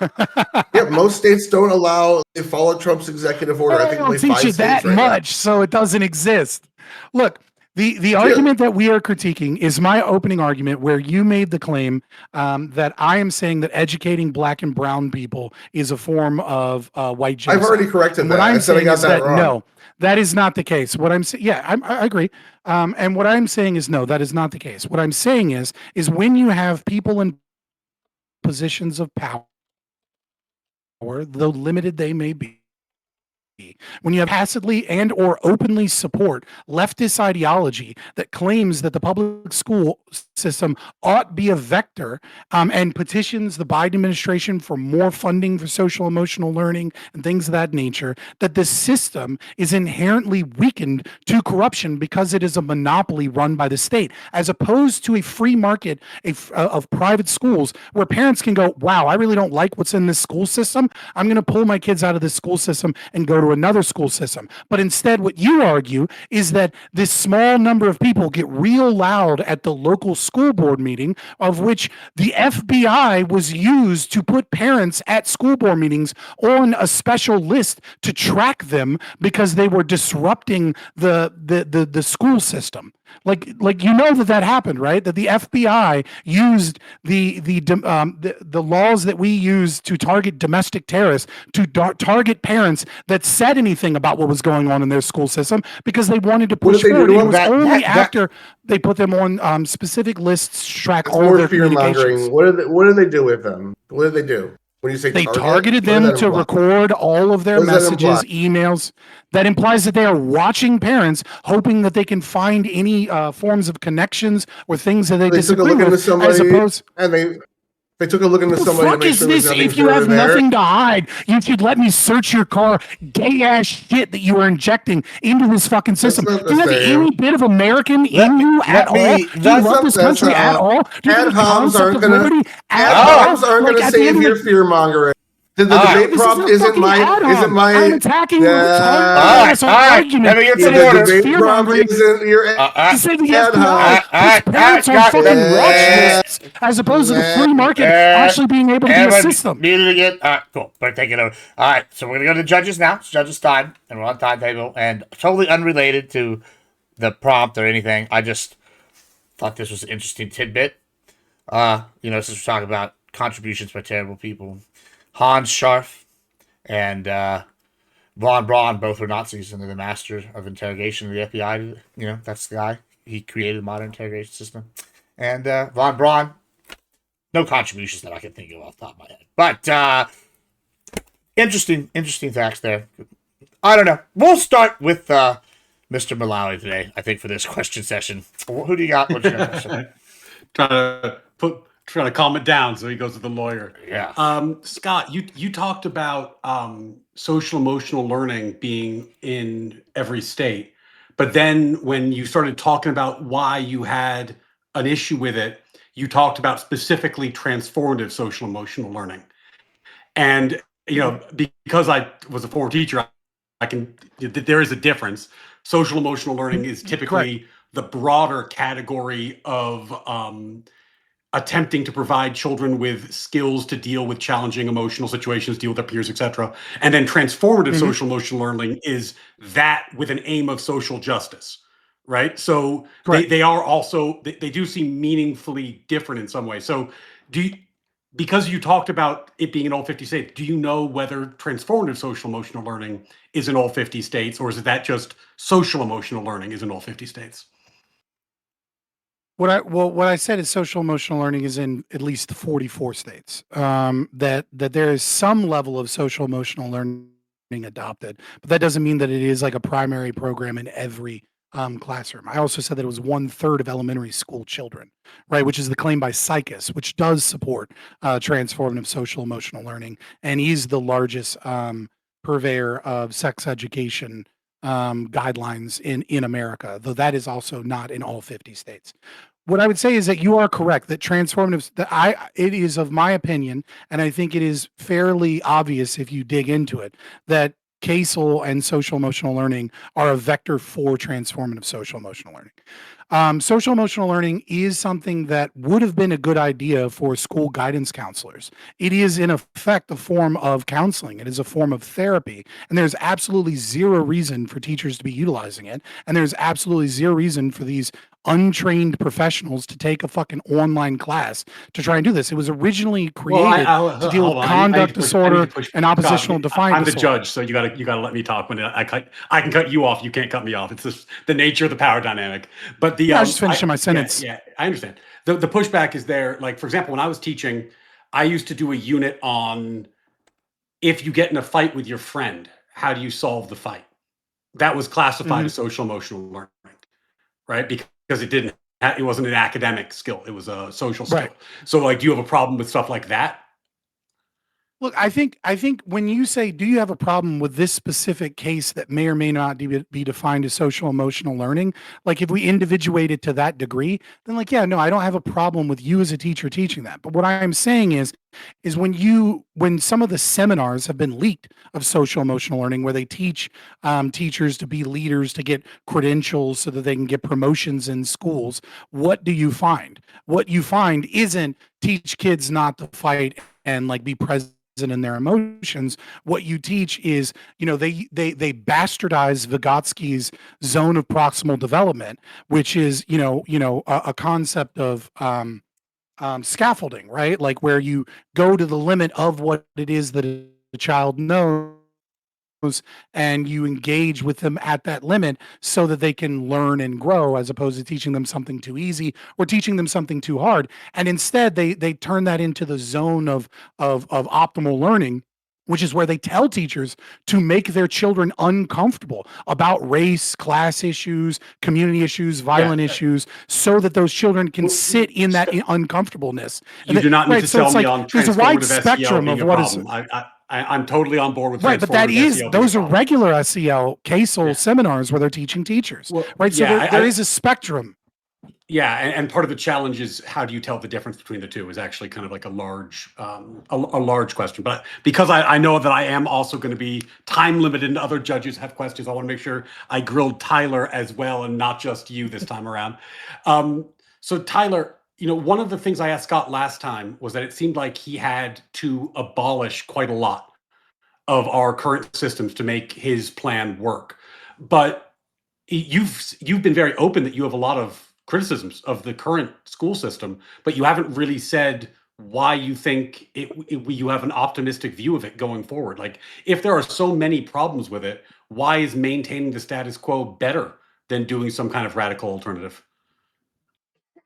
Yeah, most states don't allow. They follow Trump's executive order. I think don't only teach 5 you states that right much, so it doesn't exist. Look, the argument that we are critiquing is my opening argument, where you made the claim that I am saying that educating Black and brown people is a form of white genocide. I've already corrected and that. What I'm I said I saying got is that wrong. No, that is not the case. What I'm saying, I agree. And what I'm saying is no, that is not the case. What I'm saying is when you have people in positions of power, though limited they may be, when you have tacitly and or openly support leftist ideology that claims that the public school system ought be a vector, and petitions the Biden administration for more funding for social emotional learning and things of that nature, that the system is inherently weakened to corruption because it is a monopoly run by the state, as opposed to a free market of private schools where parents can go, wow, I really don't like what's in this school system. I'm going to pull my kids out of this school system and go to another school system. But instead, what you argue is that this small number of people get real loud at the local school board meeting, of which the FBI was used to put parents at school board meetings on a special list to track them because they were disrupting the school system. Like that happened, right? That the FBI used the laws that we use to target domestic terrorists to target parents that said anything about what was going on in their school system because they wanted to push forward. It was only after they put them on specific lists to track all their communications. What do they do with them? What do they do? When you say they targeted them to record all of their messages, emails. That implies that they are watching parents, hoping that they can find any forms of connections or things that they disagree with, as opposed. And they took a look into somebody. What the fuck is this? If you have nothing to hide, you should let me search your car. Gay ass shit that you are injecting into this fucking system. Do you have any bit of American in you at all? Do you love this country at all? Do you ad have homs aren't going to save your fear mongering. The debate prompt isn't my. I'm attacking all right. Let me get some order. The debate prompt isn't your ad hom. Parents on fucking watch lists, as opposed to the free market actually being able to be a system. Cool. Better take it over. All right. So we're gonna go to judges now. It's judges' time, and we're on timetable, and totally unrelated to the prompt or anything. I just thought this was an interesting tidbit. Since we're talking about contributions by terrible people. Hans Scharf and Von Braun both were Nazis, and they're the master of interrogation of the FBI. That's the guy. He created the modern interrogation system. And Von Braun, no contributions that I can think of off the top of my head. But interesting facts there. I don't know. We'll start with Mr. Malawi today, I think, for this question session. Who do you got? What's your question? Trying to calm it down so he goes to the lawyer. Yeah. Scott, you talked about social emotional learning being in every state, but then when you started talking about why you had an issue with it, you talked about specifically transformative social emotional learning. And, because I was a former teacher, there is a difference. Social emotional learning is typically the broader category of attempting to provide children with skills to deal with challenging emotional situations, deal with their peers, etc. And then transformative social emotional learning is that with an aim of social justice, right? So they are also, they do seem meaningfully different in some way. So because you talked about it being in all 50 states, do you know whether transformative social emotional learning is in all 50 states, or is that just social emotional learning is in all 50 states? What I said is social emotional learning is in at least 44 states. That there is some level of social emotional learning adopted, but that doesn't mean that it is like a primary program in every classroom. I also said that it was 1/3 of elementary school children, right? Which is the claim by Psychus, which does support transformative social emotional learning, and he's the largest purveyor of sex education guidelines in America, though that is also not in all 50 states. What I would say is that you are correct that transformative, it is of my opinion, and I think it is fairly obvious if you dig into it, that CASEL and social emotional learning are a vector for transformative social emotional learning. Social emotional learning is something that would have been a good idea for school guidance counselors. It is, in effect, a form of counseling. It is a form of therapy. And there's absolutely zero reason for teachers to be utilizing it. And there's absolutely zero reason for these untrained professionals to take a fucking online class to try and do this. It was originally created to deal with conduct disorder and oppositional defiant I'm the disorder. judge, so you gotta let me talk. When I can cut you off. You can't cut me off. It's just the nature of the power dynamic. But I was just finishing my sentence. Yeah, I understand. The pushback is there. Like, for example, when I was teaching, I used to do a unit on if you get in a fight with your friend, how do you solve the fight? That was classified as social emotional learning, right? Because it wasn't an academic skill, it was a social skill. Right. So, like, do you have a problem with stuff like that? Look, I think when you say, do you have a problem with this specific case that may or may not be defined as social emotional learning? Like, if we individuate it to that degree, then like, yeah, no, I don't have a problem with you as a teacher teaching that. But what I'm saying is when some of the seminars have been leaked of social emotional learning, where they teach teachers to be leaders, to get credentials so that they can get promotions in schools, what do you find? What you find isn't teach kids not to fight and like be present in their emotions. What you teach is, they bastardize Vygotsky's zone of proximal development, which is, a concept of scaffolding, right? Like where you go to the limit of what it is that a child knows and you engage with them at that limit so that they can learn and grow, as opposed to teaching them something too easy or teaching them something too hard. And instead they turn that into the zone of optimal learning, which is where they tell teachers to make their children uncomfortable about race, class issues, community issues, violent issues, so that those children can sit in that uncomfortableness. You do not need to tell me on there's a wide transformative spectrum SEL being of a what is problem. I'm totally on board with right, but that transformative is SEL being those a are problem. regular SEL CASEL seminars where they're teaching teachers, Well, right? So yeah, there is a spectrum. Yeah, and part of the challenge is how do you tell the difference between the two is actually kind of like a large question. But because I know that I am also going to be time limited and other judges have questions, I want to make sure I grilled Tyler as well and not just you this time around. So Tyler, one of the things I asked Scott last time was that it seemed like he had to abolish quite a lot of our current systems to make his plan work. But you've been very open that you have a lot of criticisms of the current school system, but you haven't really said why you think you have an optimistic view of it going forward. Like, if there are so many problems with it, why is maintaining the status quo better than doing some kind of radical alternative?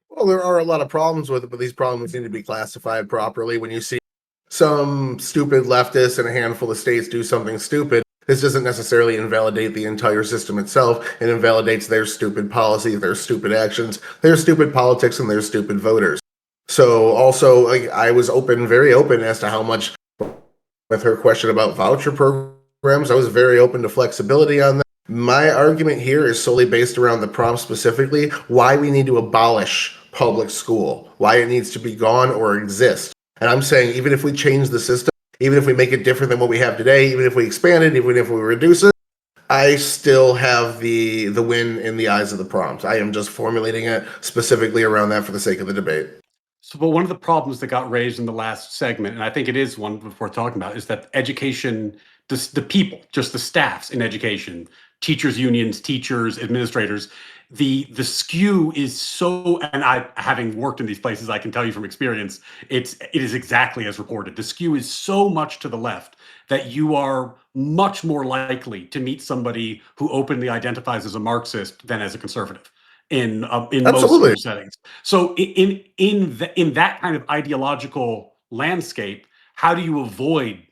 Well, there are a lot of problems with it, but these problems need to be classified properly. When you see some stupid leftists in a handful of states do something stupid, this doesn't necessarily invalidate the entire system itself. It invalidates their stupid policy, their stupid actions, their stupid politics, and their stupid voters. So also, I was very open as to how much, with her question about voucher programs, I was very open to flexibility on that. My argument here is solely based around the prompt specifically, why we need to abolish public school, why it needs to be gone or exist. And I'm saying even if we change the system, even if we make it different than what we have today, even if we expand it, even if we reduce it, I still have the win in the eyes of the prompt. I am just formulating it specifically around that for the sake of the debate. So, but one of the problems that got raised in the last segment, and I think it is one worth talking about, is that education, the people, just the staffs in education, teachers unions, teachers, administrators, the skew is so, and I, having worked in these places, I can tell you from experience, it is exactly as reported. The skew is so much to the left that you are much more likely to meet somebody who openly identifies as a Marxist than as a conservative in most school settings. So in that kind of ideological landscape, how do you avoid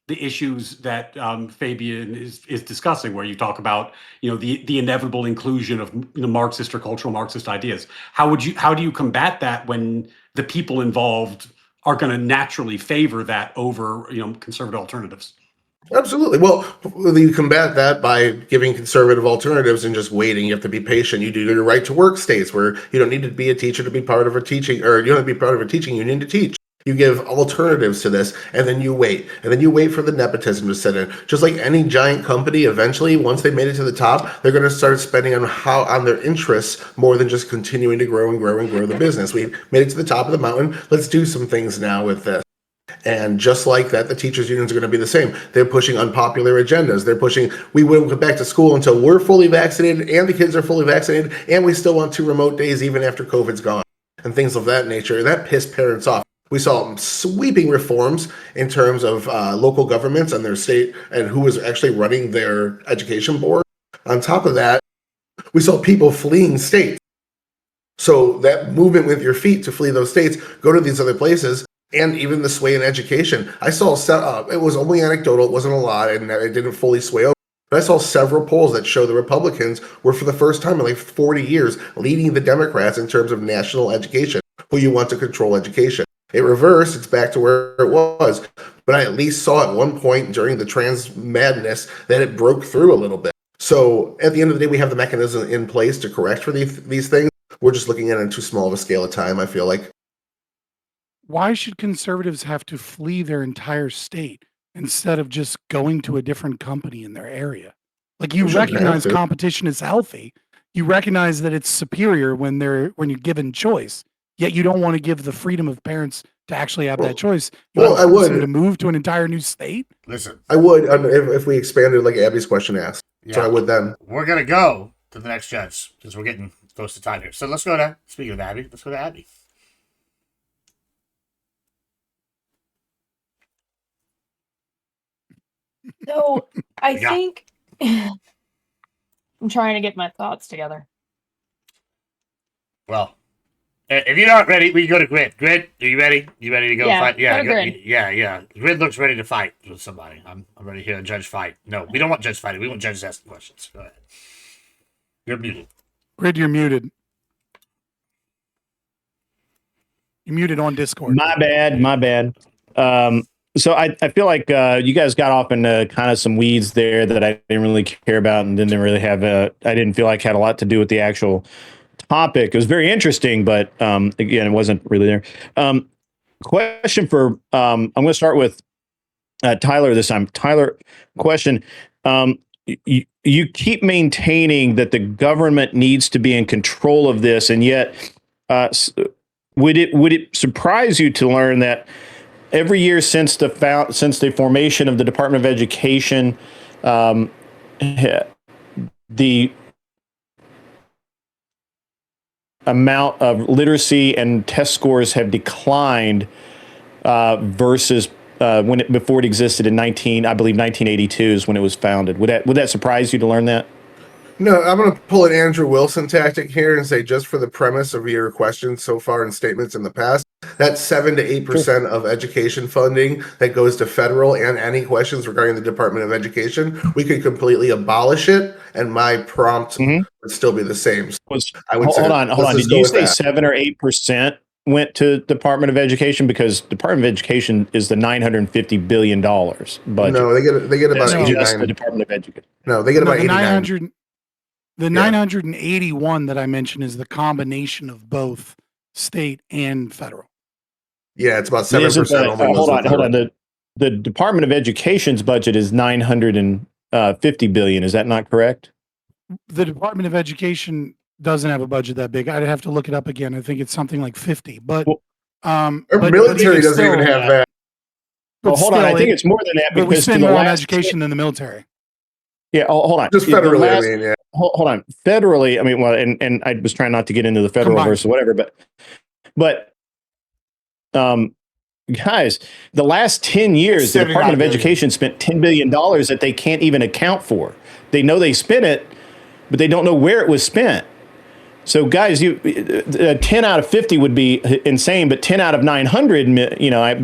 the issues that Fabian is discussing, where you talk about, you know, the inevitable inclusion of, you know, Marxist or cultural Marxist ideas? How do you combat that when the people involved are going to naturally favor that over, you know, conservative alternatives? Absolutely. Well, you combat that by giving conservative alternatives and just waiting. You have to be patient. You do your right to work states where you don't need to be a teacher to be part of a teaching, or you don't have to be part of a teaching union to teach. You give alternatives to this, and then you wait. And then you wait for the nepotism to set in. Just like any giant company, eventually, once they made it to the top, they're going to start spending on their interests more than just continuing to grow and grow and grow the business. We made it to the top of the mountain. Let's do some things now with this. And just like that, the teachers' unions are going to be the same. They're pushing unpopular agendas. They're pushing, we won't go back to school until we're fully vaccinated and the kids are fully vaccinated, and we still want 2 remote days even after COVID's gone, and things of that nature. That pissed parents off. We saw sweeping reforms in terms of local governments and their state and who was actually running their education board. On top of that, we saw people fleeing states. So that movement with your feet to flee those states, go to these other places, and even the sway in education. I saw it was only anecdotal, it wasn't a lot, and it didn't fully sway over. But I saw several polls that show the Republicans were, for the first time in like 40 years, leading the Democrats in terms of national education, who you want to control education. It reversed, it's back to where it was. But I at least saw at one point during the trans madness that it broke through a little bit. So at the end of the day, we have the mechanism in place to correct for these things. We're just looking at it in too small of a scale of time, I feel like. Why should conservatives have to flee their entire state instead of just going to a different company in their area? Like, you recognize competition is healthy. You recognize that it's superior when you're given choice. Yet you don't want to give the freedom of parents to actually have that choice. I would to move to an entire new state. Listen, I would if we expanded like Abby's question asked. Yeah. So I would then. We're gonna go to the next judge because we're getting close to time here. So let's go to, speaking of Abby, let's go to Abby. So I think I'm trying to get my thoughts together. Well, if you're not ready, we can go to Grid. Grid, are you ready? You ready to go fight? Yeah, yeah. Grid looks ready to fight with somebody. I'm ready to hear a judge fight. No, we don't want judge fighting. We want judges asking questions. Go ahead. You're muted. Grid, you're muted. You're muted on Discord. My bad. So I feel like you guys got off into kind of some weeds there that I didn't really care about and didn't really have I didn't feel like had a lot to do with the actual topic. It was very interesting, but again, it wasn't really there. Question for I'm going to start with Tyler this time. Tyler, question. You keep maintaining that the government needs to be in control of this, and yet would it surprise you to learn that every year since the formation of the Department of Education, the amount of literacy and test scores have declined versus before it existed in 1982 is when it was founded. Would that surprise you to learn that? No, I'm going to pull an Andrew Wilson tactic here and say, just for the premise of your questions so far and statements in the past, that's 7 to 8% of education funding that goes to federal, and any questions regarding the Department of Education, we could completely abolish it, and my prompt would still be the same. Hold on. Did you say 7 or 8% went to Department of Education? Because Department of Education is the $950 billion budget. No, they get about 89. The Department of Education. No, they get about 89. The 981 that I mentioned is the combination of both state and federal. Yeah, it's about 7%. Hold on. the Department of Education's budget is $950 billion. Is that not correct? The Department of Education doesn't have a budget that big. I'd have to look it up again. I think it's something like 50. But Our but military it's doesn't even still- have that. but Well, hold on. still, I think it's more than that but we because spend to the more on last, education than the military. yeah. Hold on. Just The federally, last- I mean, yeah. hold on. Federally, I mean, well, and I was trying not to get into the federal Combined. versus whatever, but guys, the last 10 years, the 79 Department of billion. Education spent $10 billion that they can't even account for. They know they spent it, but they don't know where it was spent. So, guys, 10 out of 50 would be insane, but 10 out of 900,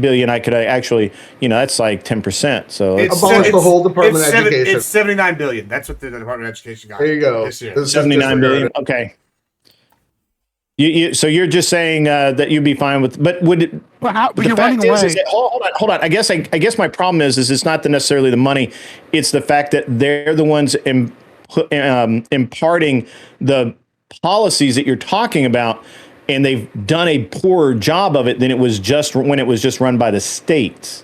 billion, I could actually, that's like 10%. So Abolish the whole Department of Education. It's 79 billion. That's what the Department of Education got. There you go. This year. This is 79 billion. disregarded. Okay. So you're just saying that you'd be fine with, but would it? But how? But But the you're fact running away. is that, hold on. I guess my problem is it's not necessarily the money. It's the fact that they're the ones imparting the policies that you're talking about, and they've done a poorer job of it than it was just when it was just run by the states.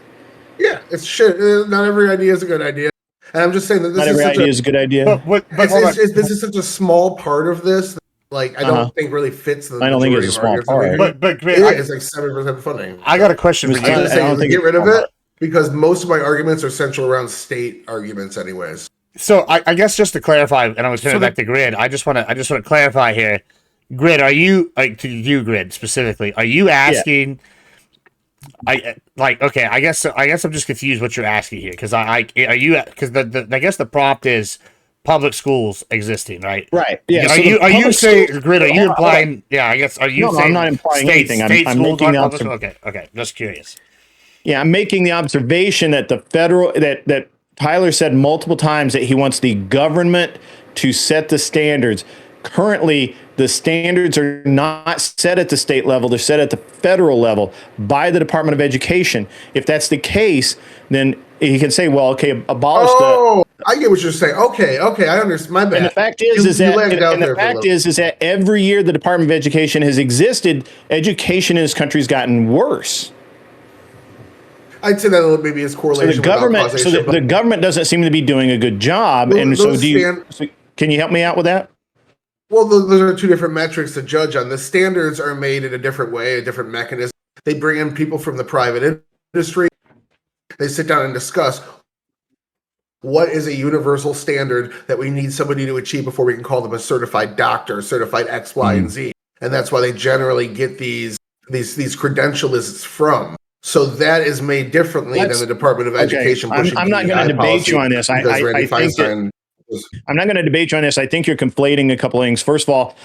Yeah, it's shit. Not every idea is a good idea. And I'm just saying that this Not is every such idea is a good idea. But hold on. this is such a small part of this. That, like, I don't think really fits the. I don't think it's a majority of small arguments. part. But It great. is like 7% funding. I got a question for I you. I'm just saying, don't think get rid of it's- it because most of my arguments are central around state arguments, anyways. So I guess just to clarify, and I'm going to turn So it back to Grid. I just want to clarify here. Grid, are you to you, Grid specifically? Are you asking? Okay. I guess I'm just confused what you're asking here because I guess the prompt is public schools existing, right? Right. Yeah. Are you saying, Grid? Are you implying? Yeah. I guess. Are you No, saying? I'm not implying anything. I'm schools making the aren't public schools? Okay. Just curious. Yeah, I'm making the observation that the federal that Tyler said multiple times that he wants the government to set the standards. Currently, the standards are not set at the state level; they're set at the federal level by the Department of Education. If that's the case, then he can say, "Well, okay, abolish the." Oh, I get what you're saying. Okay, I understand. My bad. And the fact is, is that every year the Department of Education has existed, education in this country has gotten worse. I'd say that maybe is So correlation. the government doesn't seem to be doing a good job, Those- and so those can you help me out with that? Well, those are two different metrics to judge on. The standards are made in a different way, a different mechanism. They bring in people from the private industry. They sit down and discuss what is a universal standard that we need somebody to achieve before we can call them a certified doctor, certified X, Y, and Z. And that's why they generally get these credential lists from. So that is made differently than the Department of Education. I'm not going to debate you on this. I'm not going to debate you on this. I think you're conflating a couple of things. First of all,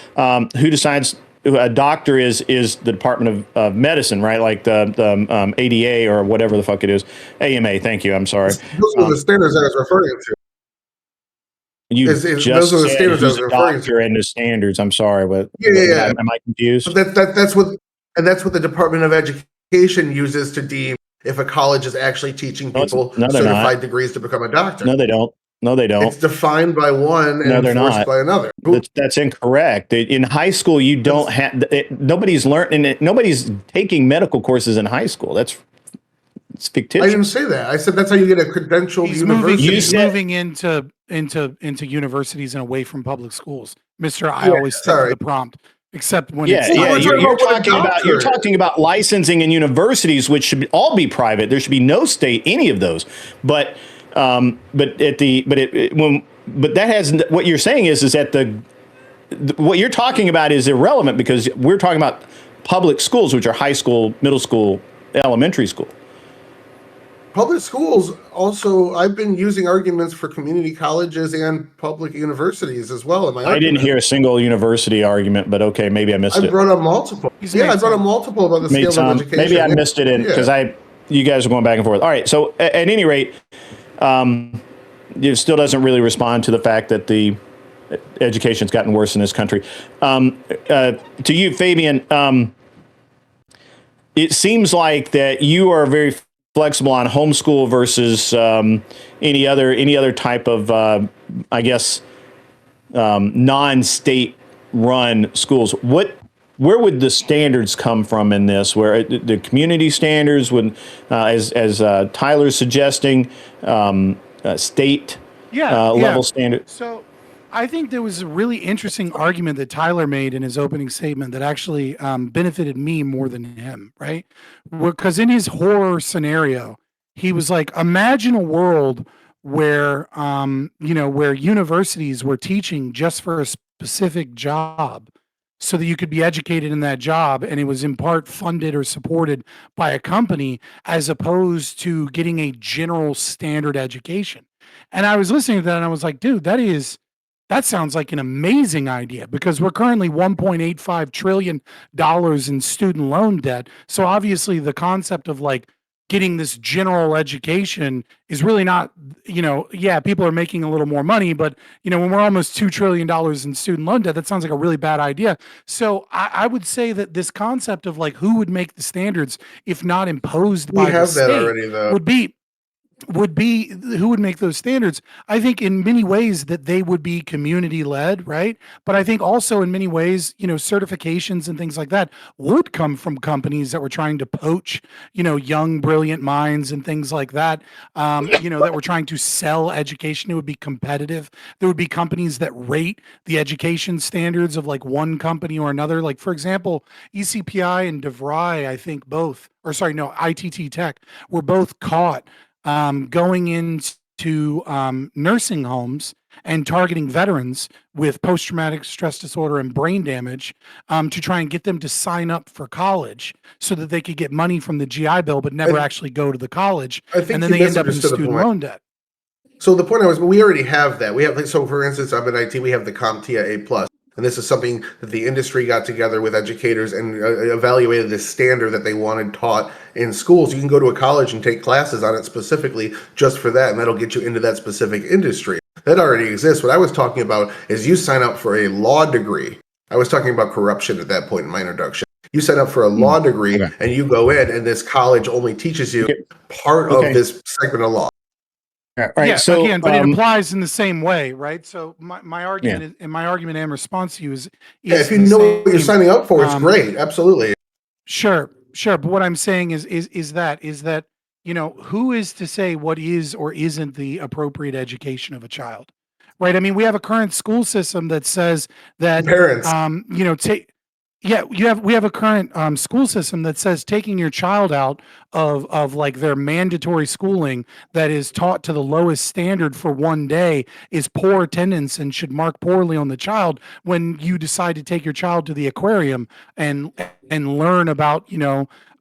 who decides who a doctor is the Department of Medicine, right? Like the ADA or whatever the fuck it is. AMA. Thank you. I'm sorry. Those are the standards I was referring to. You those are the standards I was referring to. And the standards. I'm sorry, but Yeah. Am I confused? But that's what the Department of Education uses to deem if a college is actually teaching people certified degrees to become a doctor. No, they don't. No, they don't. It's defined by one and enforced by another. That's incorrect. In high school, you don't have. Nobody's learning. Nobody's taking medical courses in high school. It's fictitious. I didn't say that. I said that's how you get a credentialed university. He's moving into universities and away from public schools. I always stick to the prompt. Except when you're talking about licensing in universities, which should all be private. There should be no state, any of those. But that has what you're saying is that what you're talking about is irrelevant because we're talking about public schools, which are high school, middle school, elementary school. Public schools also, I've been using arguments for community colleges and public universities as well. I didn't hear a single university argument, but okay, maybe I missed it. I brought up multiple. I brought up multiple about the scale of education. Maybe I missed it because you guys are going back and forth. All right, so at any rate, it still doesn't really respond to the fact that the education's gotten worse in this country. To you, Fabian, it seems like that you are very flexible on homeschool versus any other type of, I guess, non-state run schools. What where would the standards come from in this? Where the community standards would, as Tyler's suggesting, state level standard. So I think there was a really interesting argument that Tyler made in his opening statement that actually benefited me more than him, right? Because in his horror scenario, he was like, imagine a world where, where universities were teaching just for a specific job so that you could be educated in that job, and it was in part funded or supported by a company, as opposed to getting a general standard education. And I was listening to that and I was like, dude, that sounds like an amazing idea, because we're currently $1.85 trillion in student loan debt. So obviously the concept of like getting this general education is really not, yeah, people are making a little more money, but when we're almost $2 trillion in student loan debt, that sounds like a really bad idea. So I would say that this concept of like who would make the standards if not imposed by the state already, though. would be who would make those standards. I think in many ways that they would be community led, right? But I think also in many ways, certifications and things like that would come from companies that were trying to poach, young, brilliant minds and things like that, that were trying to sell education. It would be competitive. There would be companies that rate the education standards of like one company or another. Like, for example, ECPI and DeVry, I think ITT Tech were both caught going into nursing homes and targeting veterans with post-traumatic stress disorder and brain damage to try and get them to sign up for college so that they could get money from the GI Bill but never actually go to the college. I think and then they end up in student loan debt. So the point we already have that. We have, so for instance, I'm in IT, we have the CompTIA A+. And this is something that the industry got together with educators and evaluated this standard that they wanted taught in schools. You can go to a college and take classes on it specifically just for that, and that'll get you into that specific industry. That already exists. What I was talking about is you sign up for a law degree. I was talking about corruption at that point in my introduction. You sign up for a law degree and you go in, and this college only teaches you part of this segment of law. Right. Yeah, so again, but it applies in the same way, right? So my argument is, and my argument and response to you is if you know what you're signing up for, it's great. Absolutely. Sure. But what I'm saying is that who is to say what is or isn't the appropriate education of a child, right? I mean, we have a current school system that says that parents, we have a current school system that says taking your child out of like their mandatory schooling that is taught to the lowest standard for one day is poor attendance and should mark poorly on the child when you decide to take your child to the aquarium and learn about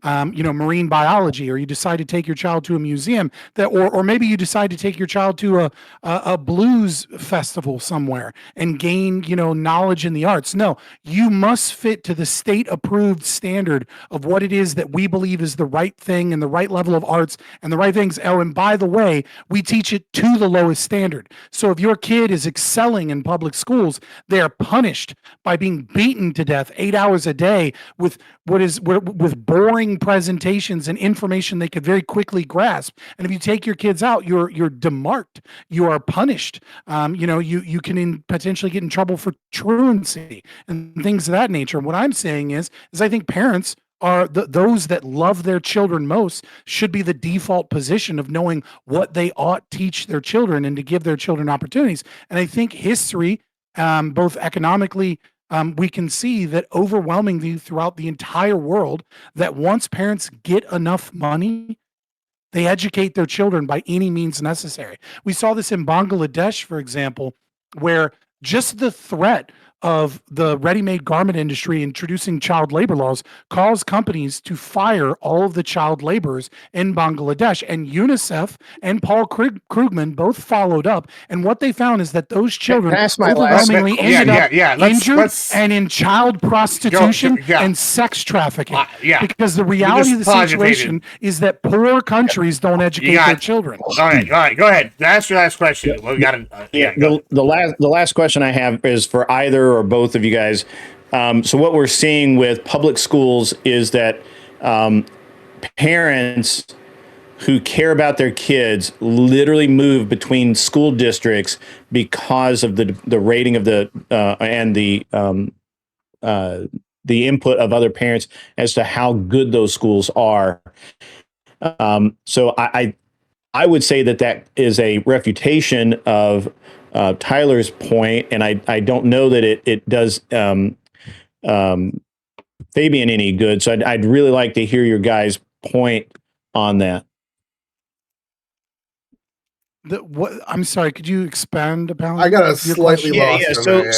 marine biology, or you decide to take your child to a museum or maybe you decide to take your child to a blues festival somewhere and gain, knowledge in the arts. No, you must fit to the state approved standard of what it is that we believe is the right thing and the right level of arts and the right things. Oh, and by the way, we teach it to the lowest standard. So if your kid is excelling in public schools, they are punished by being beaten to death 8 hours a day with boring presentations and information they could very quickly grasp. And if you take your kids out, you're demarked. You are punished. You can potentially get in trouble for truancy and things of that nature. What I'm saying is I think parents are those that love their children most should be the default position of knowing what they ought teach their children and to give their children opportunities. And I think history, both economically, we can see that overwhelmingly throughout the entire world, that once parents get enough money, they educate their children by any means necessary. We saw this in Bangladesh, for example, where just the threat of the ready-made garment industry introducing child labor laws caused companies to fire all of the child laborers in Bangladesh. And UNICEF and Paul Krugman both followed up. And what they found is that those children overwhelmingly ended up injured and in child prostitution and sex trafficking. Because the reality of the situation is that poor countries don't educate their children. All right. Go ahead. Ask your last question. Well, we got the last question I have is for either or both of you guys. So what we're seeing with public schools is that parents who care about their kids literally move between school districts because of the rating of the and the the input of other parents as to how good those schools are. So I would say that is a refutation of Tyler's point, and I don't know that it does Fabian any good. So I'd really like to hear your guys' point on that. What? I'm sorry. Could you expand upon? I got a your slightly question? lost.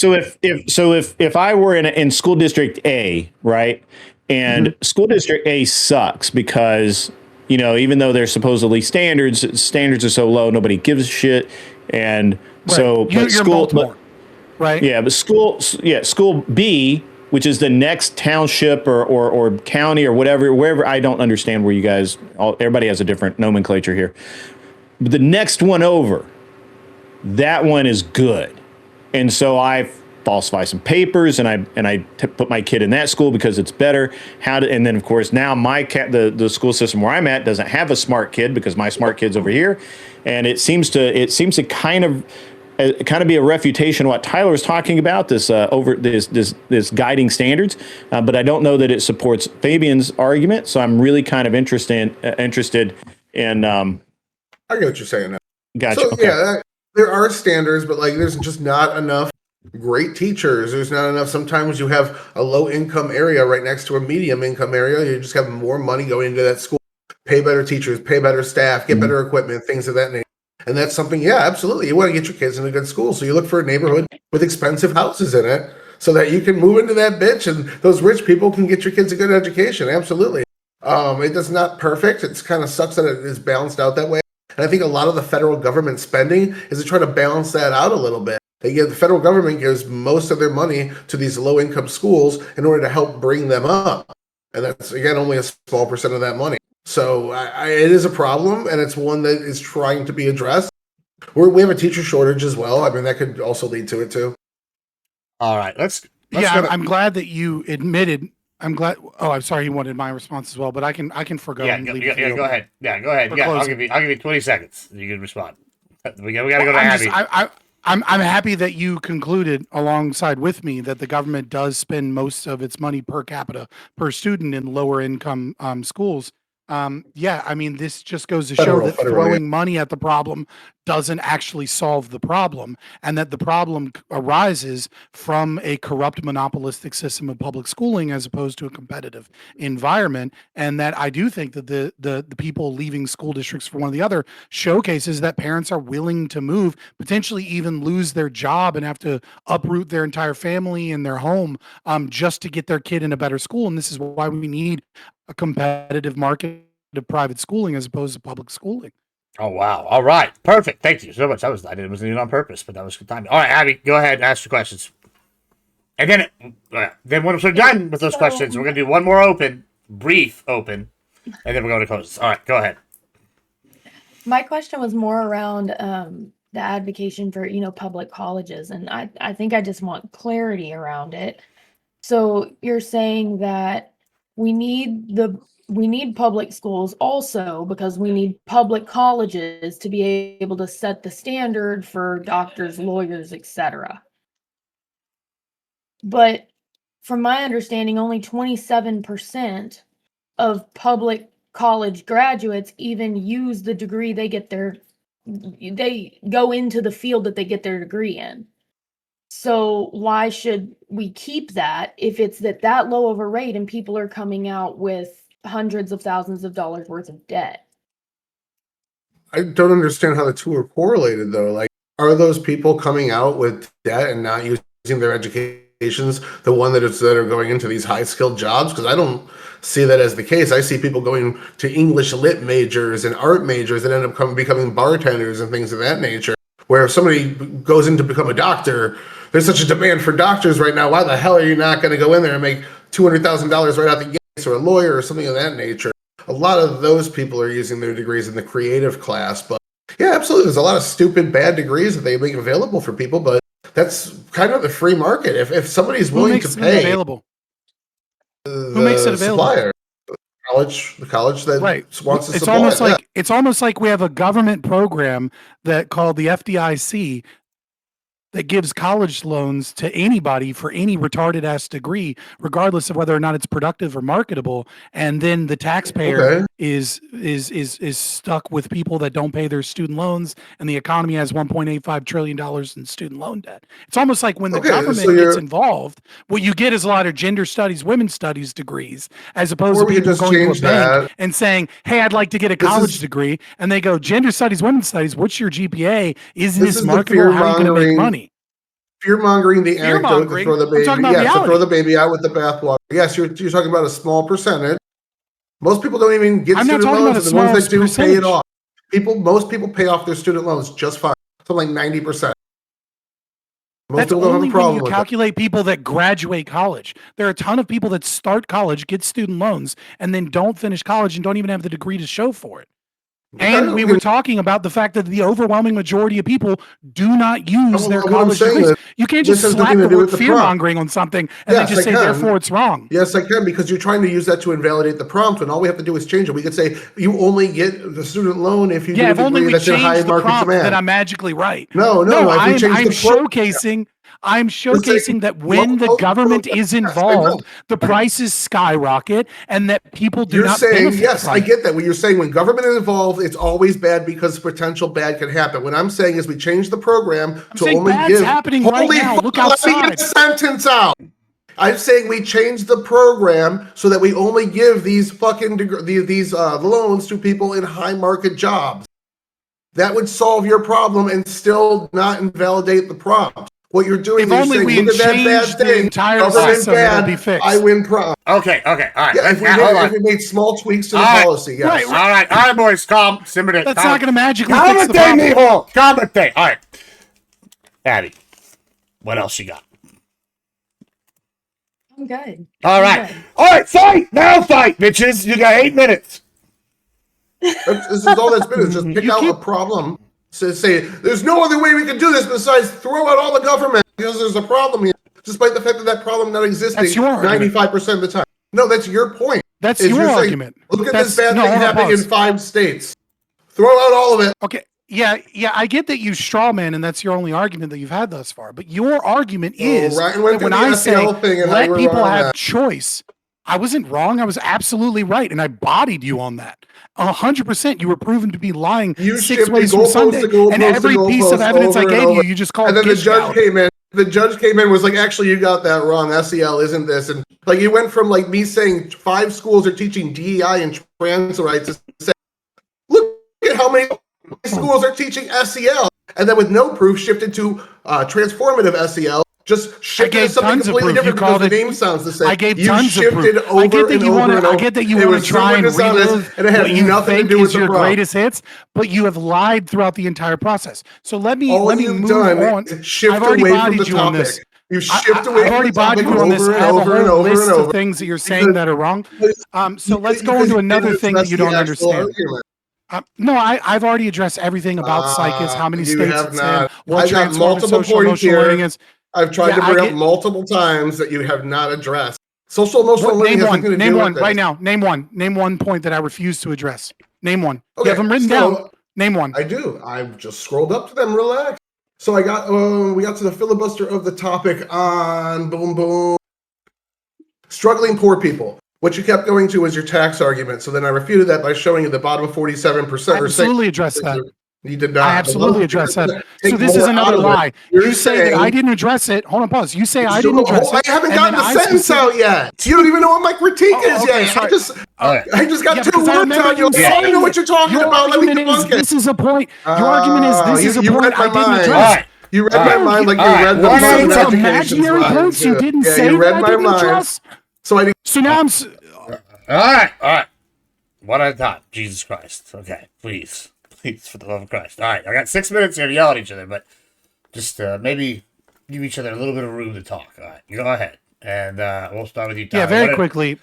So if I were in school district A, right, and school district A sucks because, you know, even though there's supposedly standards are so low, nobody gives a shit, and so you're Baltimore, right? Yeah, but school B, which is the next township or county or whatever, wherever, I don't understand where you guys, everybody has a different nomenclature here. But the next one over, that one is good. And so I falsify some papers and I put my kid in that school because it's better. And then of course now the school system where I'm at doesn't have a smart kid because my smart kid's over here. And it seems to kind of be a refutation of what Tyler was talking about, this guiding standards, but I don't know that it supports Fabian's argument. So I'm really kind of interested in. I get what you're saying now. Gotcha. So Okay. yeah, there are standards, but like there's just not enough great teachers. There's not enough. Sometimes you have a low income area right next to a medium income area. You just have more money going into that school. Pay better teachers, pay better staff, get better equipment, things of that nature. And that's something, yeah, absolutely. You want to get your kids in a good school. So you look for a neighborhood with expensive houses in it so that you can move into that bitch and those rich people can get your kids a good education. Absolutely. It does not perfect. It's kind of sucks that it is balanced out that way. And I think a lot of the federal government spending is to try to balance that out a little bit. The federal government gives most of their money to these low income schools in order to help bring them up. And that's, again, only a small percent of that money. So it is a problem, and it's one that is trying to be addressed. We have a teacher shortage as well. I mean, that could also lead to it too. All right, let's I'm glad that you admitted. I'm glad. Oh, I'm sorry. You wanted my response as well, but I can forgo. Yeah, and go leave it ahead. Yeah, go ahead. for Yeah, closing. I'll give you 20 seconds. You can respond. We got to go to Abby. I'm happy that you concluded alongside with me that the government does spend most of its money per capita per student in lower income schools. Yeah, I mean, this just goes to show that throwing money at the problem doesn't actually solve the problem, and that the problem arises from a corrupt monopolistic system of public schooling as opposed to a competitive environment. And that I do think that the people leaving school districts for one or the other showcases that parents are willing to move, potentially even lose their job and have to uproot their entire family and their home just to get their kid in a better school. And this is why we need a competitive market of private schooling as opposed to public schooling. Oh wow! All right, perfect. Thank you so much. I wasn't even on purpose, but that was good timing. All right, Abby, go ahead and ask your questions. And then once we're done with those questions, we're gonna do one more brief open, and then we're going to close. All right, go ahead. My question was more around the advocation for public colleges, and I think I just want clarity around it. So you're saying that we need public schools also because we need public colleges to be able to set the standard for doctors, lawyers, etc. But from my understanding, only 27% of public college graduates even use the degree they go into the field that they get their degree in. So why should we keep that if it's that low of a rate and people are coming out with hundreds of thousands of dollars worth of debt? I don't understand how the two are correlated though. Like, are those people coming out with debt and not using their educations the one that are going into these high skilled jobs? Because I don't see that as the case. I see people going to English lit majors and art majors that end up becoming bartenders and things of that nature. Where if somebody goes in to become a doctor, there's such a demand for doctors right now. Why the hell are you not going to go in there and make $200,000 right out the gates, or a lawyer or something of that nature? A lot of those people are using their degrees in the creative class. But yeah, absolutely. There's a lot of stupid, bad degrees that they make available for people, but that's kind of the free market. If somebody's willing to pay, available? Who makes it available? Supplier. The college that wants to it's supply. It's almost like we have a government program that called the FDIC that gives college loans to anybody for any retarded ass degree, regardless of whether or not it's productive or marketable. And then the taxpayer is stuck with people that don't pay their student loans, and the economy has $1.85 trillion in student loan debt. It's almost like when the government gets involved, what you get is a lot of gender studies, women's studies degrees, as opposed to people going to a bank and saying, hey, I'd like to get a college degree. And they go, gender studies, women's studies, what's your GPA? Isn't this marketable? How are you going to make money? Fear mongering, the anecdote to throw the baby, to throw the baby out with the bathwater. Yes, you're talking about a small percentage. Most people don't even get student loans, and the ones that do pay it off. Most people pay off their student loans just fine, something like 90%. That's only when you calculate people that graduate college. There are a ton of people that start college, get student loans, and then don't finish college and don't even have the degree to show for it. And we were talking about the fact that the overwhelming majority of people do not use their college degrees. You can't just slap the word fear-mongering on something and then just say, therefore, it's wrong. Yes, I can, because you're trying to use that to invalidate the prompt, when all we have to do is change it. We could say, you only get the student loan if you do a degree that's in high market demand. That I'm magically right. No, I'm showcasing... I'm showcasing that when the government is involved, the prices skyrocket, and that people do not benefit. Yes, I get that. When you're saying when government is involved, it's always bad because potential bad can happen. What I'm saying is we change the program to only give. Happening right now. Look outside. Let me get a sentence out. I'm saying we change the program so that we only give these fucking loans to people in high market jobs. That would solve your problem and still not invalidate the prompt. What you're doing is saying, look at that bad thing. Government bad, I win prom. Okay, all right. Yeah, if we made small tweaks to the policy, yes. All right, boys, calm, simmer down. That's not going to magically fix the problem. Calmate. All right. Abby, what else you got? I'm good. All right, fight! Now fight, bitches! You got 8 minutes. This is all that's been, is just pick out a problem. Say, there's no other way we can do this besides throw out all the government because there's a problem here, despite the fact that problem not existing 95% of the time. No, that's your point. That's your argument. Look at this bad thing happening in 5 states. Throw out all of it. Okay. Yeah, I get that you straw man, and that's your only argument that you've had thus far. But your argument is that when I say let people have choice, I wasn't wrong. I was absolutely right, and I bodied you on that. 100%. You were proven to be lying 6 ways from Sunday, and every piece of evidence I gave you just called. And then the judge came in. The judge came in, was like, actually, you got that wrong. SEL isn't this, and like you went from like me saying 5 schools are teaching DEI and trans rights to say, look at how many schools are teaching SEL, and then with no proof shifted to transformative SEL. Just shifted to something completely different because the name sounds the same. I gave tons of proof. I get that you want to try and relive and it had nothing to do with your greatest hits, but you have lied throughout the entire process. So let me move on. Shift away from the topic. You shift away. I've already bodied you on this. I have a whole list of things that you're saying that are wrong. So let's go into another thing that you don't understand. No, I've already addressed everything about psychics, how many states it's in, what transformative social emotional learning is. I've tried to bring up multiple times that you have not addressed. Social emotional learning has nothing to do with this. Name one right now. Name one. Name one point that I refuse to address. Name one. Okay, you have them written down. Name one. I do. I've just scrolled up to them. Relax. So we got to the filibuster of the topic on boom. Struggling poor people. What you kept going to was your tax argument. So then I refuted that by showing you the bottom 47%. I absolutely addressed that. You did not. I absolutely addressed that. So this is another lie. You say that I didn't address it. Hold on, pause. You say I didn't address it. I haven't gotten the sentence out yet. You don't even know what my critique is yet. I just got 2 words out. You don't know what you're talking about. Let me debunk it. This is a point. Your argument is this is a point I didn't address. You read my mind like you read the mind. Imaginary points you didn't say that I didn't address. So now I'm. All right. One at a time. Jesus Christ. Okay, please, for the love of Christ. All right, I got 6 minutes here to yell at each other, but just maybe give each other a little bit of room to talk. All right, you go ahead, and we'll start with you, Tyler. Yeah, very quickly.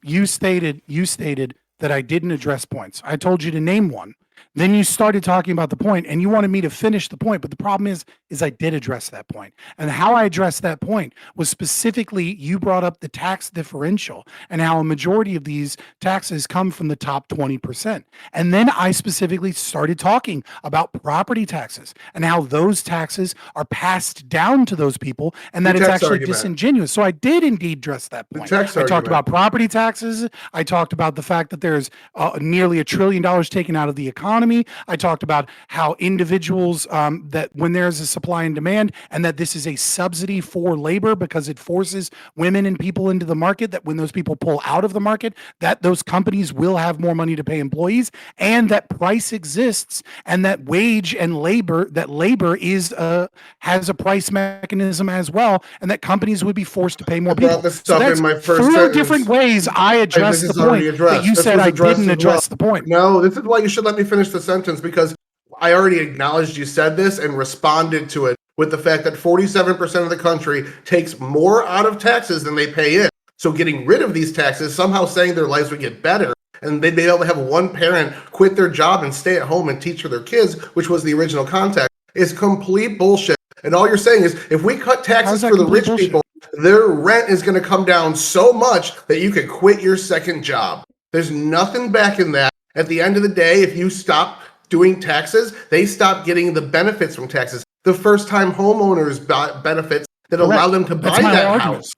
You stated that I didn't address points. I told you to name one. Then you started talking about the point and you wanted me to finish the point. But the problem is I did address that point. And how I addressed that point was specifically you brought up the tax differential and how a majority of these taxes come from the top 20%. And then I specifically started talking about property taxes and how those taxes are passed down to those people and that Your it's tax actually argument. disingenuous. So I did indeed address that The point. tax I talked argument. about property taxes. I talked about the fact that there's nearly $1 trillion taken out of the economy. I talked about how individuals that when there's a supply and demand and that this is a subsidy for labor because it forces women and people into the market, that when those people pull out of the market, that those companies will have more money to pay employees, and that price exists and that wage and labor, that labor is has a price mechanism as well, and that companies would be forced to pay more I brought people. this So up that's in my first 4 sentence. different ways I addressed this the is already point addressed. that you This said was I addressed didn't as well. address the point. No, this is why you should let me finish the sentence, because I already acknowledged you said this and responded to it with the fact that 47% of the country takes more out of taxes than they pay in. So getting rid of these taxes, somehow saying their lives would get better, and they'd be able to have one parent quit their job and stay at home and teach for their kids, which was the original context, is complete bullshit. And all you're saying is, if we cut taxes for the rich people, their rent is going to come down so much that you can quit your second job. There's nothing back in that. At the end of the day, if you stop doing taxes, they stop getting the benefits from taxes. The first-time homeowners benefits that allow them to buy that house.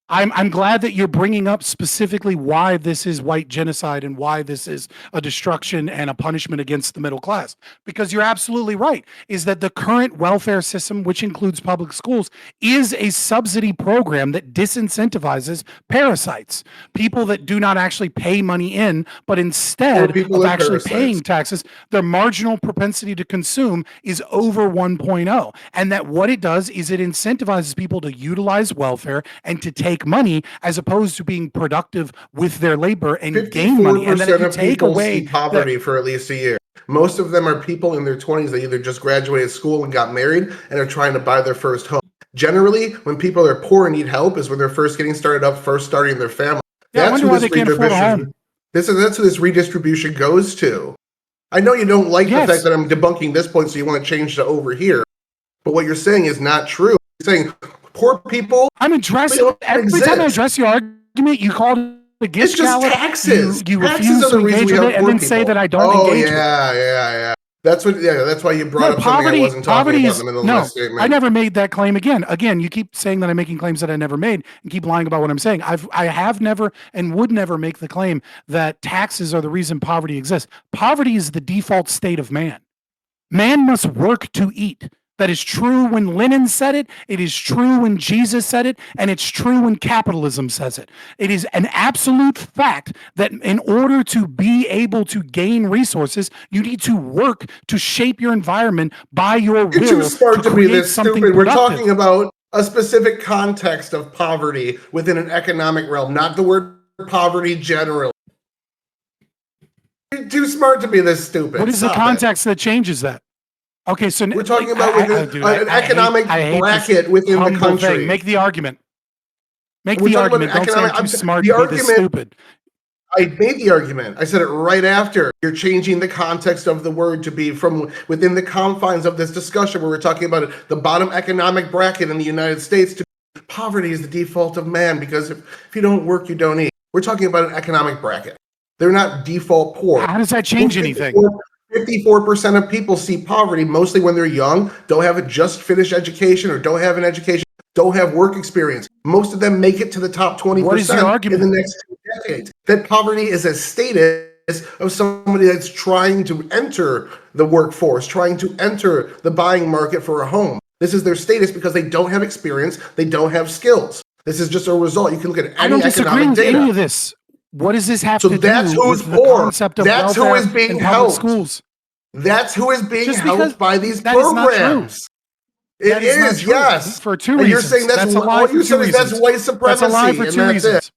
I'm glad that you're bringing up specifically why this is white genocide and why this is a destruction and a punishment against the middle class. Because you're absolutely right, is that the current welfare system, which includes public schools, is a subsidy program that disincentivizes parasites, people that do not actually pay money in, but instead of actually paying taxes, their marginal propensity to consume is over 1.0. And that what it does is it incentivizes people to utilize welfare and to take money as opposed to being productive with their labor and gain money. And then if you take away poverty for at least a year. Most of them are people in their 20s that either just graduated school and got married and are trying to buy their first home. Generally, when people are poor and need help is when they're first getting started up, first starting their family. That's who this redistribution. That's who this redistribution goes to. I know you don't like the fact that I'm debunking this point, so you want to change to over here. But what you're saying is not true. You're saying poor people. I'm addressing every time I address your argument, you called it a gift. It's just taxes. You taxes refuse to engage with it and then people. say that I don't engage with it. Yeah. That's why you brought up something I wasn't talking about in the middle of my statement. I never made that claim again, you keep saying that I'm making claims that I never made and keep lying about what I'm saying. I have never and would never make the claim that taxes are the reason poverty exists. Poverty is the default state of man. Man must work to eat. That is true when Lenin said it, it is true when Jesus said it, and it's true when capitalism says it. It is an absolute fact that in order to be able to gain resources, you need to work to shape your environment by your will. You're too smart to be this stupid. Productive. We're talking about a specific context of poverty within an economic realm, not the word poverty generally. You're too smart to be this stupid. What is the context that changes that? Okay, so we're talking about an economic bracket within the country. Make the argument. Make the argument. Don't say I'm too smart to be this stupid. I made the argument. I said it right after. You're changing the context of the word to be from within the confines of this discussion where we're talking about the bottom economic bracket in the United States to poverty is the default of man because if you don't work, you don't eat. We're talking about an economic bracket. They're not default poor. How does that change anything? 54% of people see poverty mostly when they're young, don't have a just finished education or don't have an education, don't have work experience. Most of them make it to the top 20% what is your argument? in the next 2 decades. That poverty is a status of somebody that's trying to enter the workforce, trying to enter the buying market for a home. This is their status because they don't have experience, they don't have skills. This is just a result. You can look at any I don't disagree with any of this. What does this have to do with the concept of welfare who is being helped. Schools? That's who is being helped by these that programs. It is, yes. For two reasons. You're saying that's a lie. You're saying that's white supremacy. That's a lie for 2 reasons.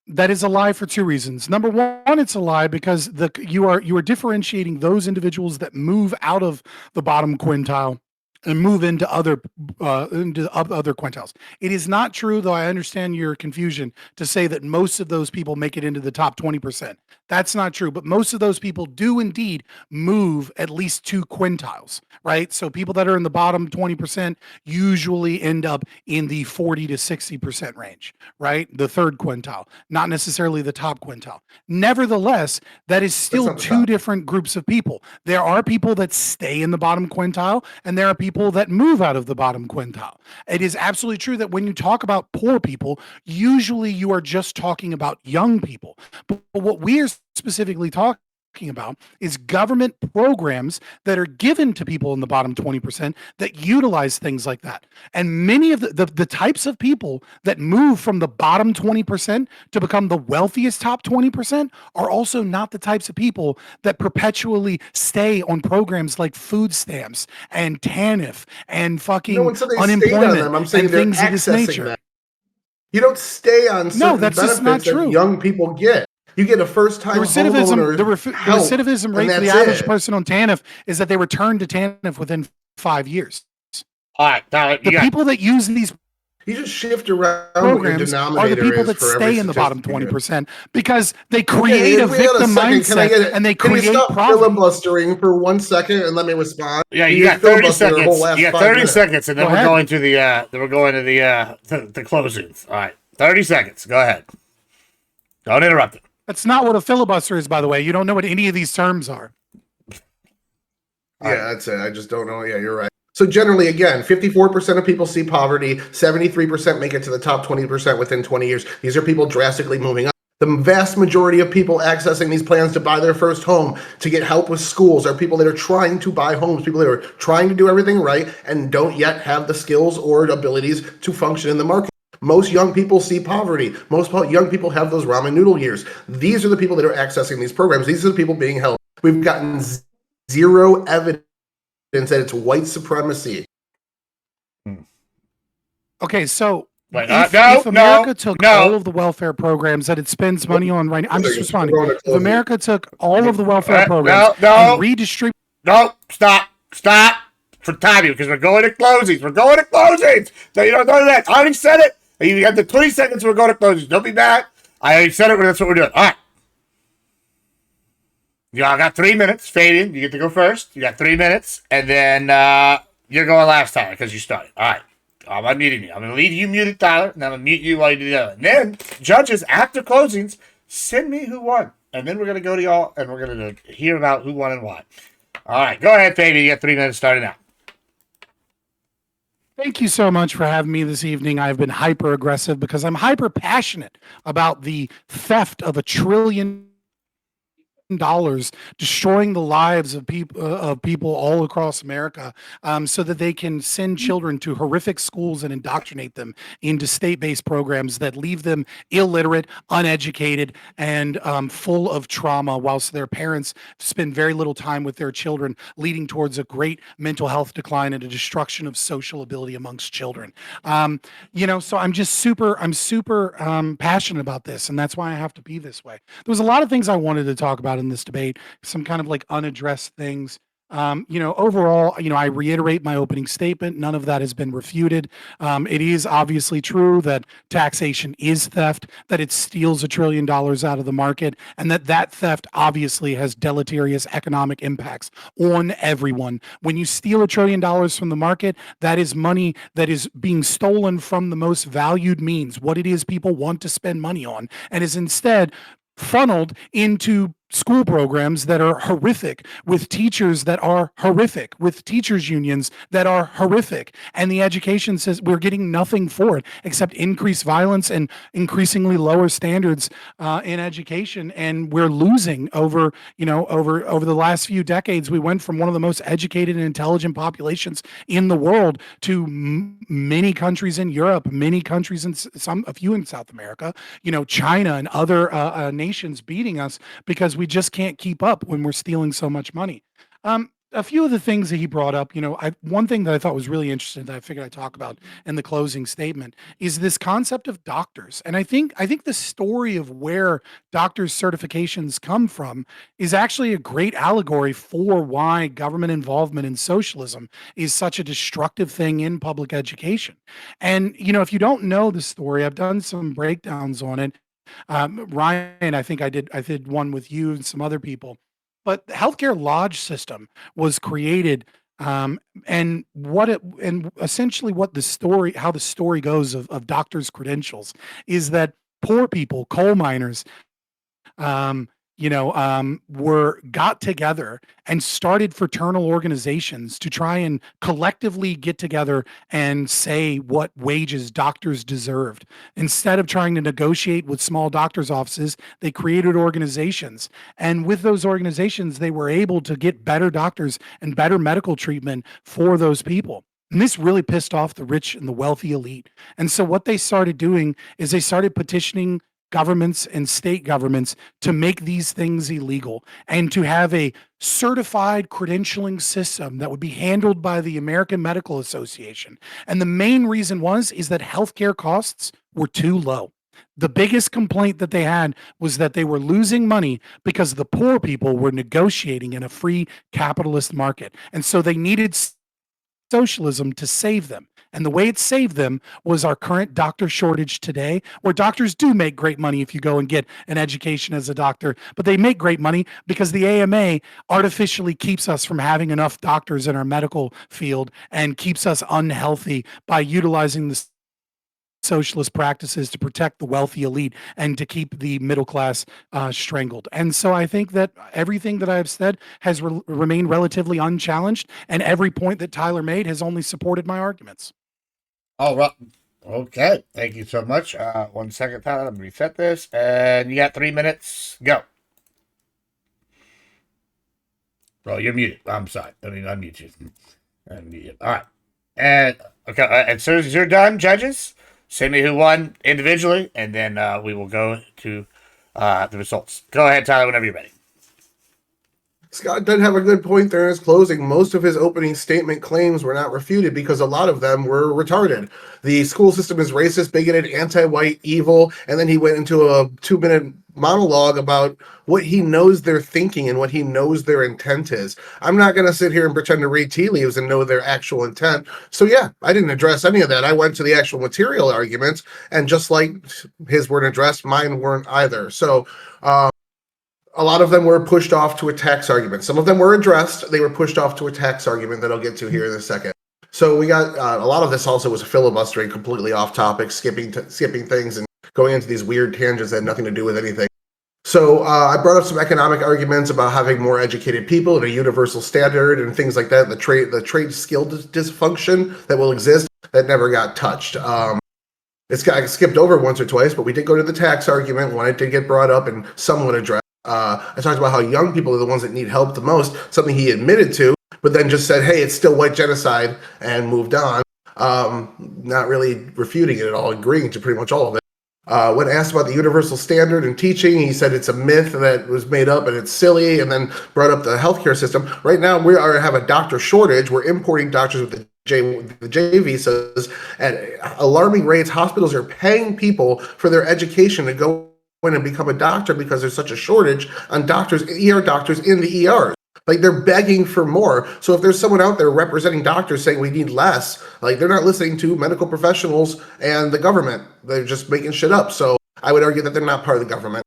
That is a lie for 2 reasons. Number one, it's a lie because you are differentiating those individuals that move out of the bottom quintile and move into other quintiles. It is not true, though I understand your confusion, to say that most of those people make it into the top 20%. That's not true, but most of those people do indeed move at least 2 quintiles, right? So people that are in the bottom 20% usually end up in the 40 to 60% range, right? The third quintile, not necessarily the top quintile. Nevertheless, that is still 2 different groups of people. There are people that stay in the bottom quintile, and there are people that move out of the bottom quintile. It is absolutely true that when you talk about poor people, usually you are just talking about young people. But what we are specifically talking about is government programs that are given to people in the bottom 20% that utilize things like that. And many of the types of people that move from the bottom 20% to become the wealthiest top 20% are also not the types of people that perpetually stay on programs like food stamps and TANF and fucking unemployment them. I'm saying and things of this nature. Them. You don't stay on certain benefits that young people get. You get a first-time homeowner. The recidivism rate for the average person on TANF is that they return to TANF within 5 years. All right, Tyler, the people that use these you just shift around programs are the people that stay in the bottom 20% because they create a victim mindset and they create problems. Filibustering for 1 second and let me respond. Yeah, you got 30 seconds. You got 30 seconds, and then we're going to the closings. All right, 30 seconds. Go ahead. Don't interrupt it. That's not what a filibuster is, by the way. You don't know what any of these terms are. Yeah, that's it. I just don't know. Yeah, you're right. So generally, again, 54% of people see poverty. 73% make it to the top 20% within 20 years. These are people drastically moving up. The vast majority of people accessing these plans to buy their first home, to get help with schools, are people that are trying to buy homes, people that are trying to do everything right and don't yet have the skills or abilities to function in the market. Most young people see poverty. Most young people have those ramen noodle years. These are the people that are accessing these programs. These are the people being helped. We've gotten zero evidence that it's white supremacy. Okay, so if America took all of the welfare programs that it spends money on right now, I'm just responding. If America took all of the welfare programs and redistributed... No, stop for timing because we're going to closings. No, you don't know that. I already said it. You have the 20 seconds. We're going to closings. Don't be mad. I already said it. That's what we're doing. All right. Y'all got 3 minutes. Fabian, you get to go first. You got 3 minutes. And then you're going last time because you started. All right. I'm unmuting you. I'm going to leave you muted, Tyler, and I'm going to mute you while you do the other. And then, judges, after closings, send me who won. And then we're going to go to y'all, and we're going to hear about who won and why. All right. Go ahead, Fabian. You got 3 minutes starting now. Thank you so much for having me this evening. I've been hyper aggressive because I'm hyper passionate about the theft of $1 trillion destroying the lives of people all across America, so that they can send children to horrific schools and indoctrinate them into state-based programs that leave them illiterate, uneducated, and full of trauma, whilst their parents spend very little time with their children, leading towards a great mental health decline and a destruction of social ability amongst children. So I'm super passionate about this, and that's why I have to be this way. There was a lot of things I wanted to talk about in this debate, some kind of like unaddressed things. Overall, I reiterate my opening statement. None of that has been refuted. It is obviously true that taxation is theft, that it steals $1 trillion out of the market, and that theft obviously has deleterious economic impacts on everyone. When you steal $1 trillion from the market, that is money that is being stolen from the most valued means, what it is people want to spend money on, and is instead funneled into school programs that are horrific, with teachers that are horrific, with teachers unions that are horrific. And the education says we're getting nothing for it except increased violence and increasingly lower standards in education. And we're losing over the last few decades. We went from one of the most educated and intelligent populations in the world to many countries in Europe, many countries in a few in South America, China and other nations beating us because we just can't keep up when we're stealing so much money. a few of the things that he brought up, one thing that I thought was really interesting that I figured I'd talk about in the closing statement is this concept of doctors. And I think the story of where doctors' certifications come from is actually a great allegory for why government involvement in socialism is such a destructive thing in public education. And, if you don't know the story, I've done some breakdowns on it. Ryan, I think I did one with you and some other people. But the healthcare lodge system was created, and essentially how the story goes of doctors' credentials is that poor people, coal miners, um, were got together and started fraternal organizations to try and collectively get together and say what wages doctors deserved. Instead of trying to negotiate with small doctors' offices, they created organizations. And with those organizations, they were able to get better doctors and better medical treatment for those people. And this really pissed off the rich and the wealthy elite. And so what they started doing is they started petitioning governments and state governments to make these things illegal and to have a certified credentialing system that would be handled by the American Medical Association. And the main reason is that healthcare costs were too low. The biggest complaint that they had was that they were losing money because the poor people were negotiating in a free capitalist market. And so they needed socialism to save them. And the way it saved them was our current doctor shortage today, where doctors do make great money if you go and get an education as a doctor, but they make great money because the AMA artificially keeps us from having enough doctors in our medical field and keeps us unhealthy by utilizing the socialist practices to protect the wealthy elite and to keep the middle class strangled. And so I think that everything that I've said has remained relatively unchallenged, and every point that Tyler made has only supported my arguments. All right. Okay. Thank you so much. 1 second, Tyler. Let me reset this. And you got 3 minutes. Go. Bro, you're muted. I'm sorry. I mean, unmute you. Unmute you. All right. And okay. And so as you're done, judges, send me who won individually, and then we will go to the results. Go ahead, Tyler, whenever you're ready. Scott doesn't have a good point there in his closing. Most of his opening statement claims were not refuted because a lot of them were retarded. The school system is racist, bigoted, anti-white, evil, and then he went into a 2-minute monologue about what he knows they're thinking and what he knows their intent is. I'm not going to sit here and pretend to read tea leaves and know their actual intent. So yeah, I didn't address any of that. I went to the actual material arguments, and just like his weren't addressed, mine weren't either. So, a lot of them were pushed off to a tax argument. Some of them were addressed. They were pushed off to a tax argument that I'll get to here in a second. So we got a lot of this also was filibustering, completely off topic, skipping things and going into these weird tangents that had nothing to do with anything. So I brought up some economic arguments about having more educated people and a universal standard and things like that. The trade skill dysfunction that will exist that never got touched. It's got skipped over once or twice, but we did go to the tax argument when it did get brought up and somewhat addressed. I talked about how young people are the ones that need help the most, something he admitted to, but then just said, hey, it's still white genocide, and moved on, not really refuting it at all, agreeing to pretty much all of it. When asked about the universal standard in teaching, he said it's a myth that was made up and it's silly, and then brought up the healthcare system. Right now, we have a doctor shortage. We're importing doctors with the J visas at alarming rates. Hospitals are paying people for their education to go in and become a doctor because there's such a shortage on doctors, ER doctors in the ERs. Like, they're begging for more. So if there's someone out there representing doctors saying we need less, like, they're not listening to medical professionals and the government. They're just making shit up. So I would argue that they're not part of the government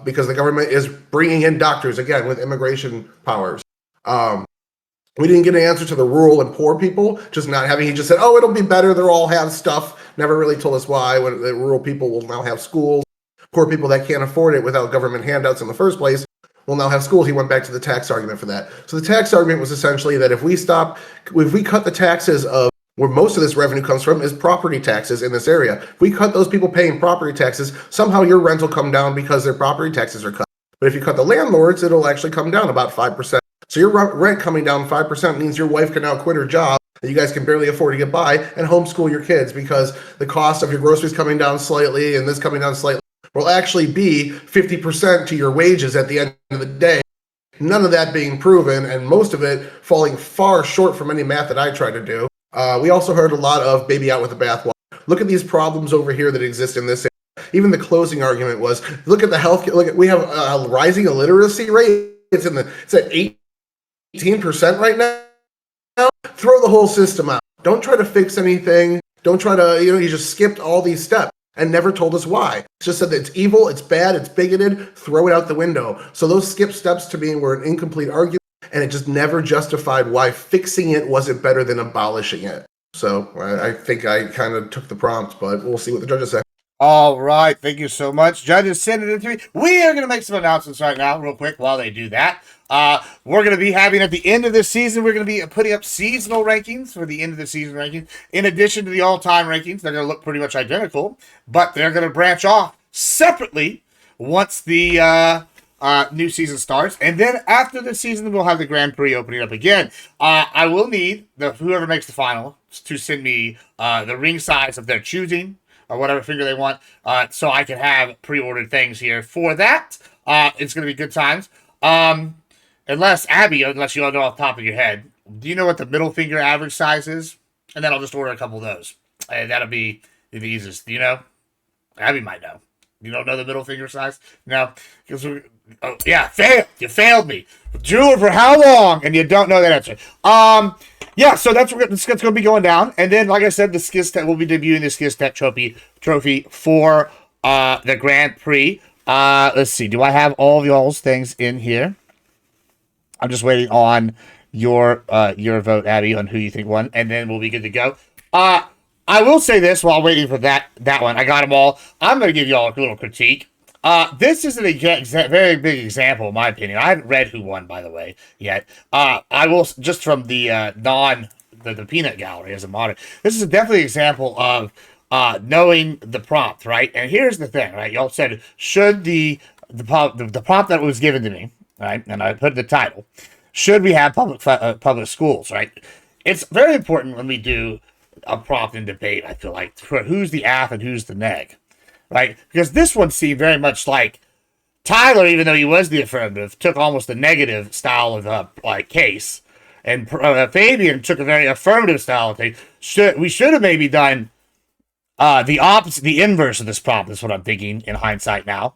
because the government is bringing in doctors, again, with immigration powers. We didn't get an answer to the rural and poor people, just not having, he just said, oh, it'll be better. They'll all have stuff. Never really told us why. When the rural people will now have schools. Poor people that can't afford it without government handouts in the first place will now have schools. He went back to the tax argument for that. So the tax argument was essentially that if we cut the taxes of where most of this revenue comes from is property taxes in this area. If we cut those people paying property taxes, somehow your rent will come down because their property taxes are cut. But if you cut the landlords, it'll actually come down about 5%. So your rent coming down 5% means your wife can now quit her job that you guys can barely afford to get by and homeschool your kids because the cost of your groceries coming down slightly and this coming down slightly will actually be 50% to your wages at the end of the day. None of that being proven, and most of it falling far short from any math that I try to do. We also heard a lot of baby out with the bathwater. Look at these problems over here that exist in this area. Even the closing argument was, look at the health. We have a rising illiteracy rate. It's at 18% right now. Throw the whole system out. Don't try to fix anything. Don't try to, you just skipped all these steps and never told us why. It's just said that it's evil, it's bad, it's bigoted, throw it out the window. So those skip steps to me were an incomplete argument, and it just never justified why fixing it wasn't better than abolishing it. So I think I kind of took the prompt, but we'll see what the judges say. All right, thank you so much. Judges, send it in to me. We are going to make some announcements right now, real quick, while they do that. We're going to be having, at the end of this season, we're going to be putting up seasonal rankings for the end of the season rankings. In addition to the all-time rankings, they're going to look pretty much identical, but they're going to branch off separately once the new season starts. And then after the season, we'll have the Grand Prix opening up again. I will need whoever makes the final to send me the ring size of their choosing, or whatever figure they want, so I can have pre-ordered things here for that. It's going to be good times. Unless you all know off the top of your head, do you know what the middle finger average size is? And then I'll just order a couple of those. And that'll be the easiest. Do you know? Abby might know. You don't know the middle finger size? No? Failed. You failed me. Drew for how long? And you don't know that answer. Yeah, so that's going to be going down. And then, like I said, the Skizz Tech, we'll be debuting the Skizz Tech trophy for the Grand Prix. Let's see. Do I have all of y'all's things in here? I'm just waiting on your vote, Abby, on who you think won, and then we'll be good to go. I will say this while waiting for that one. I got them all. I'm going to give y'all a little critique. This is a very big example, in my opinion. I haven't read who won, by the way, yet. I will, just from the the peanut gallery as a modern. This is definitely an example of knowing the prompt, right? And here's the thing, right? Y'all said, should the prompt that was given to me, right? And I put the title, should we have public schools, right? It's very important when we do a prompt in debate, I feel like, for who's the af and who's the neg, right? Because this one seemed very much like Tyler, even though he was the affirmative, took almost the negative style of case, and Fabian took a very affirmative style of thing. We should have maybe done the opposite, the inverse of this prompt. Is what I'm thinking in hindsight now.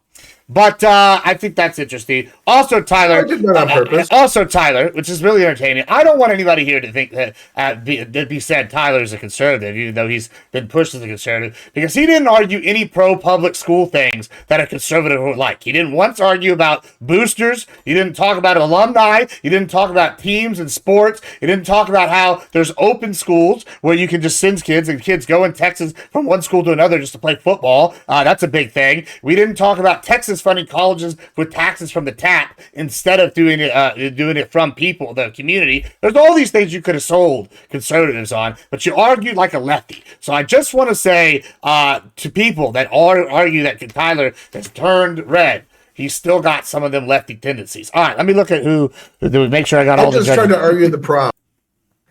But I think that's interesting. Also, Tyler. I did that on purpose. Also, Tyler, which is really entertaining. I don't want anybody here to think that be said Tyler is a conservative, even though he's been pushed as a conservative, because he didn't argue any pro-public school things that a conservative would like. He didn't once argue about boosters. He didn't talk about alumni. He didn't talk about teams and sports. He didn't talk about how there's open schools where you can just send kids, and kids go in Texas from one school to another just to play football. That's a big thing. We didn't talk about Texas funding colleges with taxes from the tap instead of doing it from people, the community. There's all these things you could have sold conservatives on, but you argued like a lefty. So I just want to say to people that argue that Tyler has turned red, he's still got some of them lefty tendencies. All right, let me look at who make sure I got all the judges. I'm just trying to argue the prompt.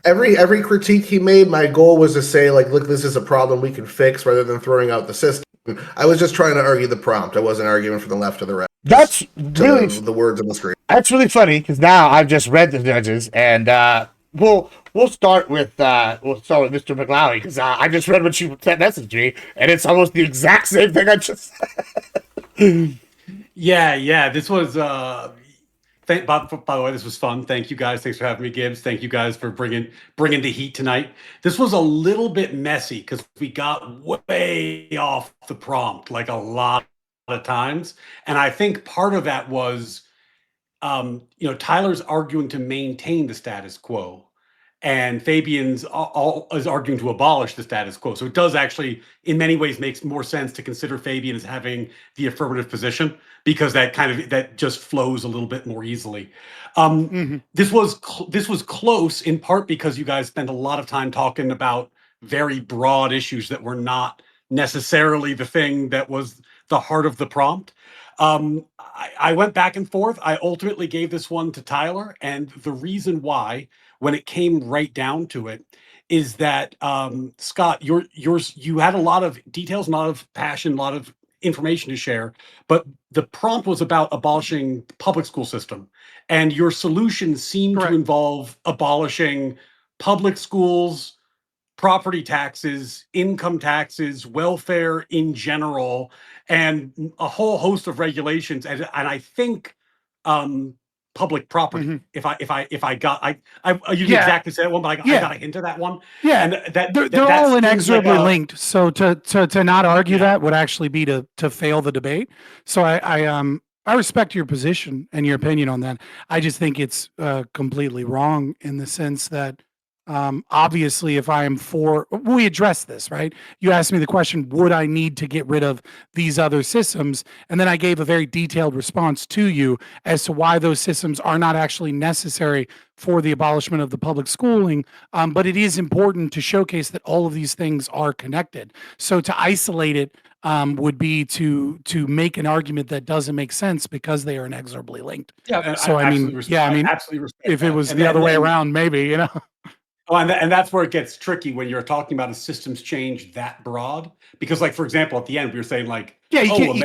Every critique he made, my goal was to say, like, look, this is a problem we can fix, rather than throwing out the system. I was just trying to argue the prompt. I wasn't arguing for the left or the right. That's really the words on the screen. That's really funny, because now I've just read the judges, and we'll start with Mr. McLaughlin, because I just read what you messaged me, and it's almost the exact same thing I just said. Yeah. This was. By the way, this was fun. Thank you guys. Thanks for having me, Gibbs. Thank you guys for bringing the heat tonight. This was a little bit messy because we got way off the prompt, like a lot of times. And I think part of that was, Tyler's arguing to maintain the status quo, and Fabian's is arguing to abolish the status quo. So it does actually, in many ways, makes more sense to consider Fabian as having the affirmative position, because that just flows a little bit more easily. This was close in part because you guys spent a lot of time talking about very broad issues that were not necessarily the thing that was the heart of the prompt. I went back and forth. I ultimately gave this one to Tyler, and the reason why, when it came right down to it, is that Scott, you had a lot of details, a lot of passion, a lot of information to share, but the prompt was about abolishing the public school system. And your solution seemed to involve abolishing public schools, property taxes, income taxes, welfare in general, and a whole host of regulations. And I think public property. If I got you didn't exactly say that one, but I got a hint of that one. Yeah, and that they're all inexorably linked. So to not argue that would actually be to fail the debate. So I respect your position and your opinion on that. I just think it's completely wrong in the sense that obviously if I am for, we addressed this, right? You asked me the question, would I need to get rid of these other systems? And then I gave a very detailed response to you as to why those systems are not actually necessary for the abolishment of the public schooling. But it is important to showcase that all of these things are connected. So to isolate it would be to make an argument that doesn't make sense because they are inexorably linked. Yeah. So I mean, absolutely respect if it was the other way around, maybe, you know. Oh, and that's where it gets tricky when you're talking about a systems change that broad. Because, like, for example, at the end, we were saying, like, yeah, you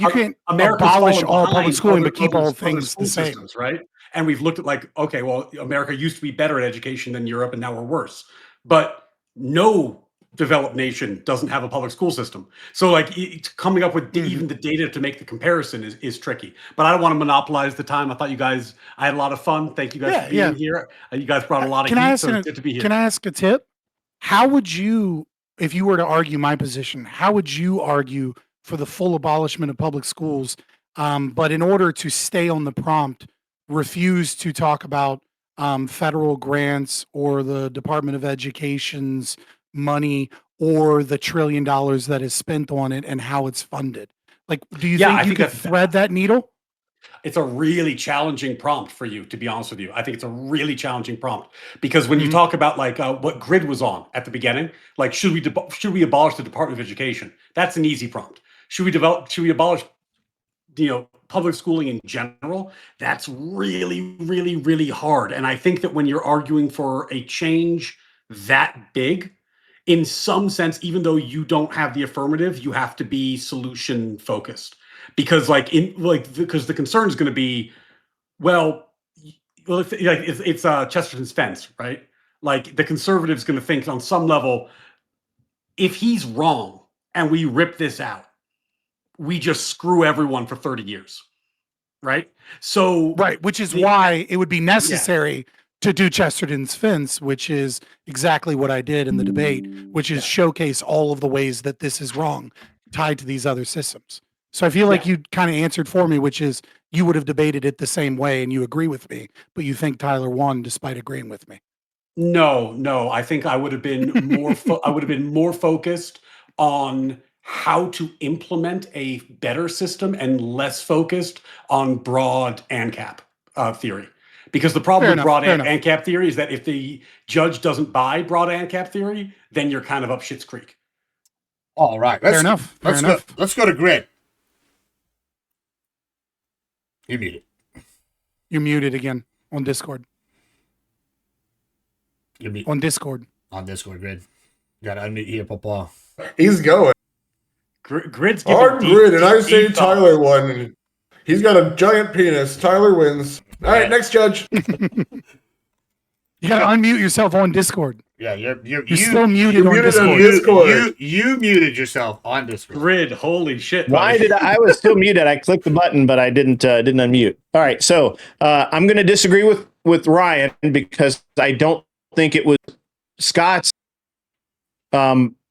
can't abolish all public schooling, but keep all things the same, systems, right? And we've looked at, like, okay, well, America used to be better at education than Europe, and now we're worse. But no developed nation doesn't have a public school system. So, like, coming up with even the data to make the comparison is tricky. But I don't want to monopolize the time. I thought I had a lot of fun. Thank you guys for being here. You guys brought a lot of heat, so it's good to be here. Can I ask a tip? How would you, if you were to argue my position, how would you argue for the full abolishment of public schools, but in order to stay on the prompt, refuse to talk about federal grants or the Department of Education's money or the $1 trillion that is spent on it and how it's funded? Like, do you think you could thread that needle? It's a really challenging prompt for you, to be honest with you. I think it's a really challenging prompt because when you talk about, like, what grid was on at the beginning, like, should we abolish the Department of Education? That's an easy prompt. Should we abolish, public schooling in general? That's really, really, really hard. And I think that when you're arguing for a change that big, in some sense, even though you don't have the affirmative, you have to be solution focused. Because because the concern is going to be, it's Chesterton's fence, right? Like, the conservative's going to think on some level, if he's wrong and we rip this out, we just screw everyone for 30 years, right? So which is why it would be necessary to do Chesterton's fence, which is exactly what I did in the debate, which is showcase all of the ways that this is wrong tied to these other systems. So I feel like you kind of answered for me, which is you would have debated it the same way and you agree with me, but you think Tyler won despite agreeing with me. No. I think I would have been more focused on how to implement a better system and less focused on broad ANCAP theory. Because the problem with broad ANCAP theory is that if the judge doesn't buy broad ANCAP theory, then you're kind of up Schitt's Creek. All right. Fair enough. Let's go to Grid. You're muted. You're muted again on Discord. You're muted. On Discord. On Discord, Grid. You got to unmute here, Papa. He's going. Grid's hard Grid, and I say Tyler won. He's got a giant penis. Tyler wins. All right, next judge. You got to unmute yourself on Discord. Yeah, you're still muted on Discord. You muted yourself on Discord. Grid, holy shit! Why did I was still muted? I clicked the button, but I didn't unmute. All right, so I'm going to disagree with Ryan because I don't think it was Scott's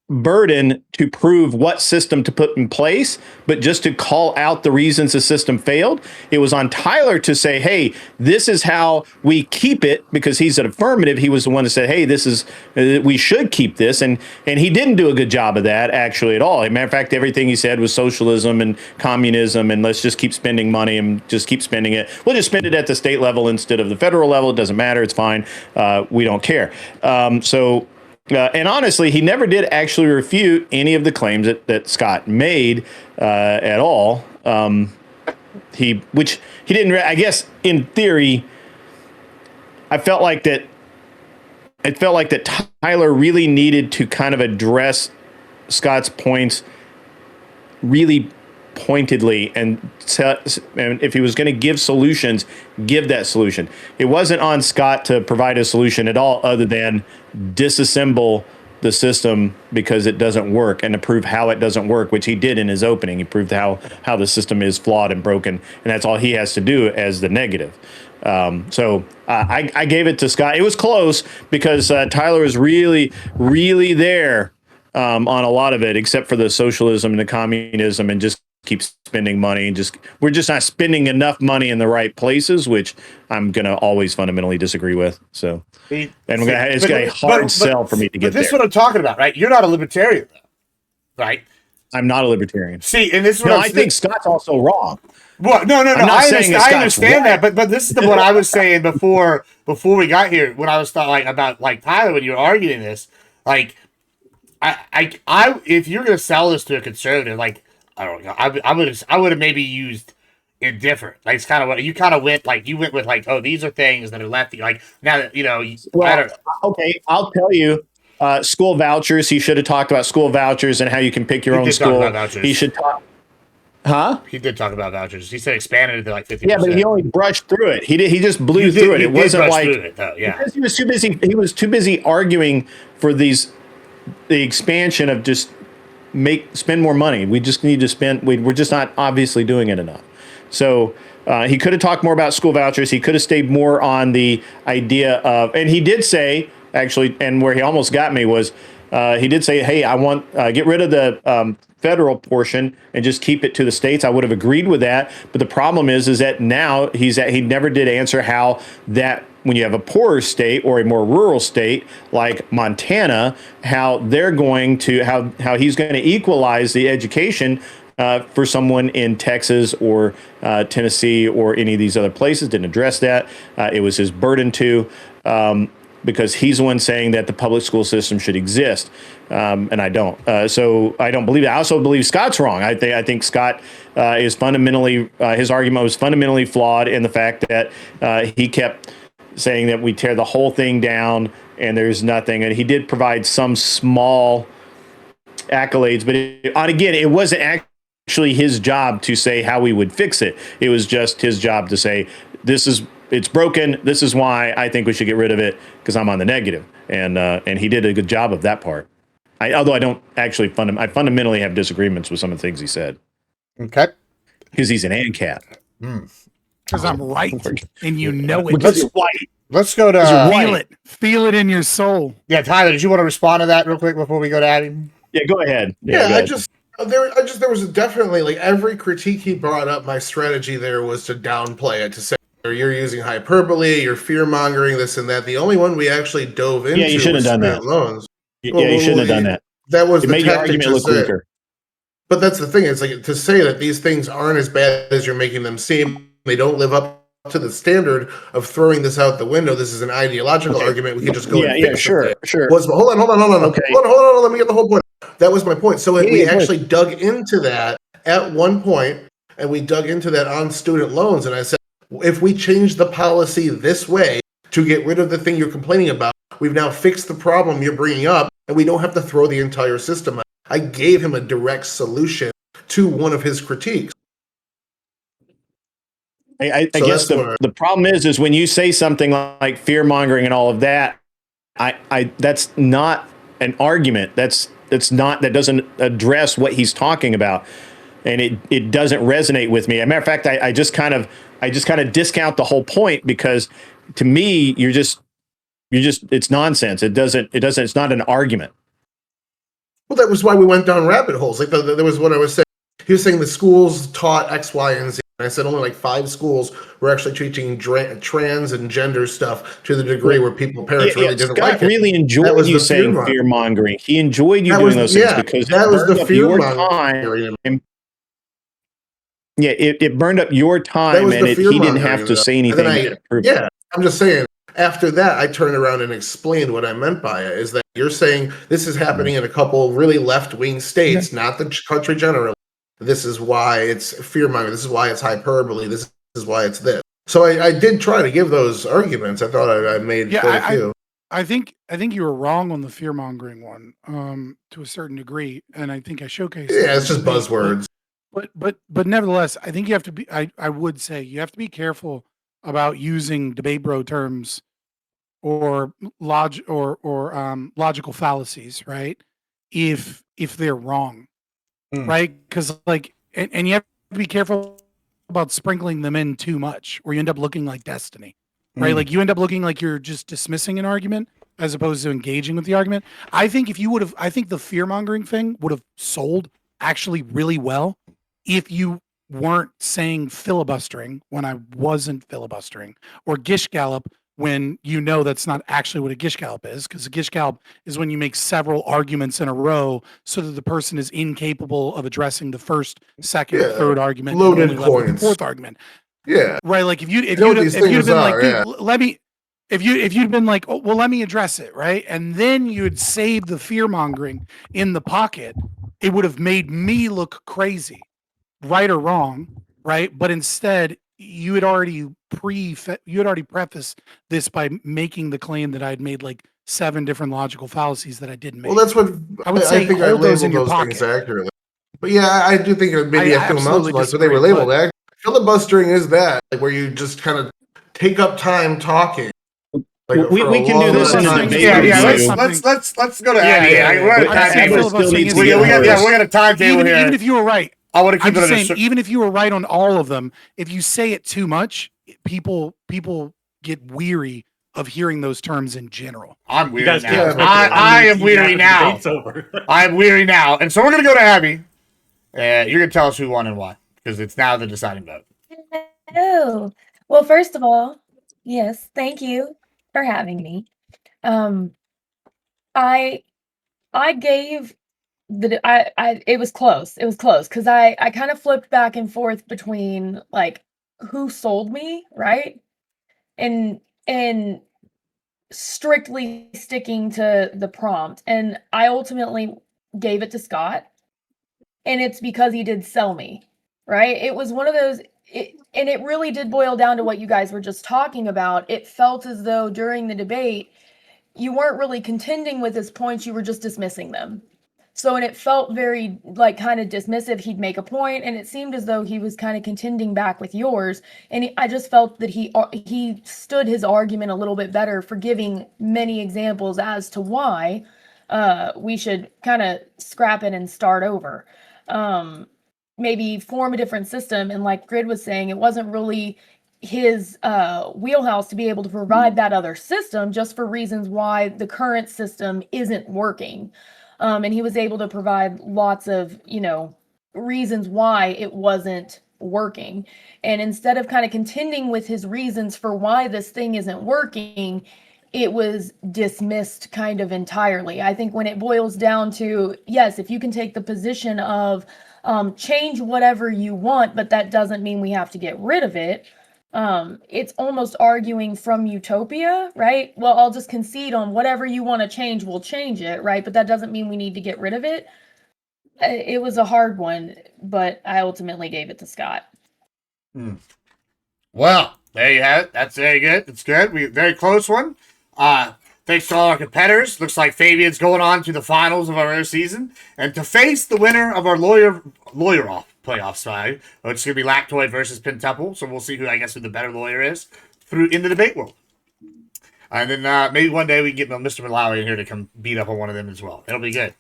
burden to prove what system to put in place, but just to call out the reasons the system failed. It was on Tyler to say, hey, this is how we keep it, because he's an affirmative. He was the one that said, hey, this is we should keep this. And he didn't do a good job of that actually at all. As a matter of fact, everything he said was socialism and communism and let's just keep spending money and just keep spending it. We'll just spend it at the state level instead of the federal level. It doesn't matter. It's fine. We don't care. And honestly, he never did actually refute any of the claims that Scott made at all. Which he didn't. I guess in theory, I felt like that Tyler really needed to kind of address Scott's points really pointedly and if he was going to give solutions, give that solution. It wasn't on Scott to provide a solution at all other than disassemble the system because it doesn't work and to prove how it doesn't work, which he did in his opening. He proved how the system is flawed and broken, and that's all he has to do as the negative. So I gave it to Scott. It was close because Tyler was really, really there on a lot of it, except for the socialism and the communism, and just keep spending money and we're just not spending enough money in the right places, which I'm gonna always fundamentally disagree with. So, and it's gonna hard sell for me to get but this is there. what I'm talking about, right? You're not a libertarian, though, right? I'm not a libertarian. See, and this is what I think Scott's also wrong. Well, no. not saying I understand right. that, but this is what I was saying before we got here. When I was about Tyler, when you were arguing this, like, I if you're gonna sell this to a conservative, like, I don't know, I would have maybe used indifferent. Like, it's kind of what you kind of went with, like, oh, these are things that are lefty. Like, now that okay, I'll tell you. School vouchers. He should have talked about school vouchers and how you can pick your own school. He should talk. Huh? He did talk about vouchers. He said expanded it to like 50%. Yeah, but he only brushed through it. He just blew through it. It wasn't like it, though, yeah. Because he was too busy. He was too busy arguing for the expansion of just spend more money. We just need to spend. We're just not obviously doing it enough. So he could have talked more about school vouchers. He could have stayed more on the idea of, and he did say actually, and where he almost got me was he did say, "Hey, I want get rid of the federal portion and just keep it to the states." I would have agreed with that, but the problem is that now he never did answer how that when you have a poorer state or a more rural state like Montana, how they're going to how he's going to equalize the education for someone in Texas or Tennessee or any of these other places. Didn't address that. It was his burden to. Because he's the one saying that the public school system should exist, and I don't. So I don't believe that. I also believe Scott's wrong. I think Scott is fundamentally his argument was fundamentally flawed in the fact that he kept saying that we tear the whole thing down and there's nothing. And he did provide some small accolades, but again, it wasn't actually his job to say how we would fix it. It was just his job to say it's broken. This is why I think we should get rid of it because I'm on the negative. And he did a good job of that part. Although I don't actually I fundamentally have disagreements with some of the things he said. Okay. Because he's an ANCAP. Because I'm right, and you know it. Let's go to Feel it in your soul. Yeah, Tyler, did you want to respond to that real quick before we go to Addy? Yeah, go ahead. Yeah, go ahead. there was definitely, like, every critique he brought up, my strategy there was to downplay it, to say, you're using hyperbole, you're fear mongering, this and that. The only one we actually dove into you shouldn't have done that. Loans. You shouldn't have done that. That was it the made your tactic argument look weaker. But that's the thing. It's like to say that these things aren't as bad as you're making them seem. They don't live up to the standard of throwing this out the window. This is an ideological argument. We can just go. Sure. Hold on. Okay. Hold on. Let me get the whole point. That was my point. So we actually dug into that at one point, and we dug into that on student loans. And I said, if we change the policy this way to get rid of the thing you're complaining about, we've now fixed the problem you're bringing up, and we don't have to throw the entire system out. I gave him a direct solution to one of his critiques. I guess the problem is when you say something like fear mongering and all of that, that's not an argument. That doesn't address what he's talking about, and it doesn't resonate with me. As a matter of fact, I just kind of discount the whole point because to me it's nonsense. It's not an argument. Well, that was why we went down rabbit holes. Like there was what I was saying. He was saying the schools taught X, Y, and Z. And I said only like 5 schools were actually teaching trans and gender stuff to the degree where parents really didn't Scott like it. really enjoyed you saying fear mongering. He enjoyed you doing those things because that was the fear mongering. Yeah, it burned up your time, and he didn't have to say anything. I'm just saying. After that, I turned around and explained what I meant by it. Is that you're saying this is happening in a couple really left-wing states, not the country generally. This is why it's fear-mongering. This is why it's hyperbole. This is why it's this. So I did try to give those arguments. I thought I made quite a few. I think you were wrong on the fear-mongering one to a certain degree, and I think I showcased. Yeah, it's just buzzwords. But nevertheless, I think you have to be. I would say you have to be careful about using debate bro terms or logical fallacies, right? If they're wrong, right? Because and you have to be careful about sprinkling them in too much, or you end up looking like Destiny, right? Like you end up looking like you're just dismissing an argument as opposed to engaging with the argument. I think I think the fear mongering thing would have sold actually really well if you weren't saying filibustering when I wasn't filibustering, or gish gallop when that's not actually what a gish gallop is, because a gish gallop is when you make several arguments in a row so that the person is incapable of addressing the first, second, third argument, loaded and only left with the points. fourth argument. Yeah, right. Like if you'd these been things like, are, dude, let me. If you'd been like, oh, well, let me address it, right? And then you had saved the fear mongering in the pocket, it would have made me look crazy, right or wrong, right? But instead, you had already prefaced this by making the claim that I'd made like 7 different logical fallacies that I didn't make. well, that's what I would say. I think I Hold those in labeled your those things pocket. accurately. But yeah, I do think maybe a few amounts absolutely of like, but they were disagree, labeled accurate. Filibustering is that, like, where you just kind of take up time talking. Like, we can do this in a debate. Let's go to Abby. We're at a time table here. Even if you were right, I want to keep I'm it just saying, even if you were right on all of them, if you say it too much, people get weary of hearing those terms in general. I'm weary now. I am weary now. I'm weary now. And so we're going to go to Abby. You're going to tell us who won and why, because it's now the deciding vote. Oh, well, first of all, yes, thank you for having me. I gave it was close. It was close because I kind of flipped back and forth between like who sold me, right? And strictly sticking to the prompt. And I ultimately gave it to Scott. And it's because he did sell me, right? It was one of those and it really did boil down to what you guys were just talking about. It felt as though during the debate, you weren't really contending with his points, you were just dismissing them. So, and it felt very like kind of dismissive. He'd make a point, and it seemed as though he was kind of contending back with yours. And I just felt that he stood his argument a little bit better for giving many examples as to why we should kind of scrap it and start over. Maybe form a different system. And like Grid was saying, it wasn't really his wheelhouse to be able to provide that other system, just for reasons why the current system isn't working. And he was able to provide lots of, reasons why it wasn't working. And instead of kind of contending with his reasons for why this thing isn't working, it was dismissed kind of entirely. I think when it boils down to, yes, if you can take the position of change whatever you want, but that doesn't mean we have to get rid of it. It's almost arguing from utopia, right? Well, I'll just concede on whatever you want to change, we'll change it, right? But that doesn't mean we need to get rid of it. It was a hard one, but I ultimately gave it to Scott. Well, there you have it. That's very good. It's good. Very close one. Thanks to all our competitors. Looks like Fabian's going on to the finals of our season. And to face the winner of our lawyer off playoff side, it's going to be Lactoid versus Pentuple. So we'll see who the better lawyer is in the debate world. And then maybe one day we can get Mr. Malawi in here to come beat up on one of them as well. It'll be good.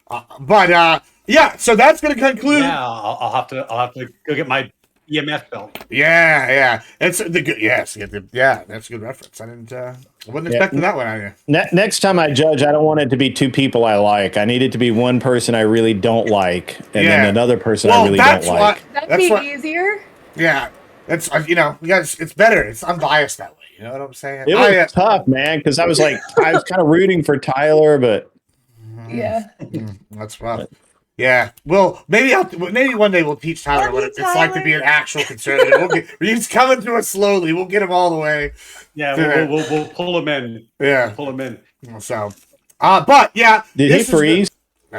So that's going to conclude. Yeah, I'll have to go get my EMF belt. Yeah. It's the good. Yes, that's a good reference. I wasn't expecting that one out of you. Next time I judge, I don't want it to be 2 people I like. I need it to be one person I really don't like, and then another person I really don't like. That'd be easier. Yeah, it's it's better. It's unbiased that way. You know what I'm saying? It was tough, man, because I was kind of rooting for Tyler, but yeah, that's rough. Yeah, well, maybe one day we'll teach Tyler what it's like to be an actual conservative. He's coming to us slowly. We'll get him all the way. Yeah, we'll pull him in. Yeah, pull him in. So, but yeah, did he freeze?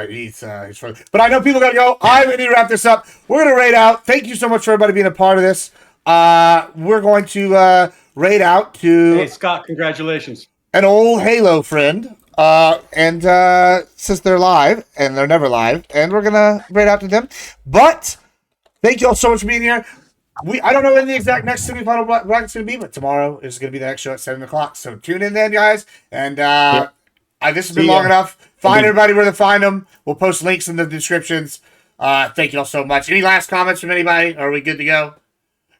He's frozen. But I know people gotta go. I need to wrap this up. We're gonna raid out. Thank you so much for everybody being a part of this. We're going to raid out to. Hey Scott, congratulations. An old Halo friend. And since they're live, and they're never live, and we're gonna raid out to them. But Thank you all so much for being here. I don't know when the exact next semifinal bracket's going to be, but tomorrow is going to be the next show at 7 o'clock. So tune in then, guys. And this has been long enough. Find everybody where to find them. We'll post links in the descriptions. Thank you all so much. Any last comments from anybody? Are we good to go?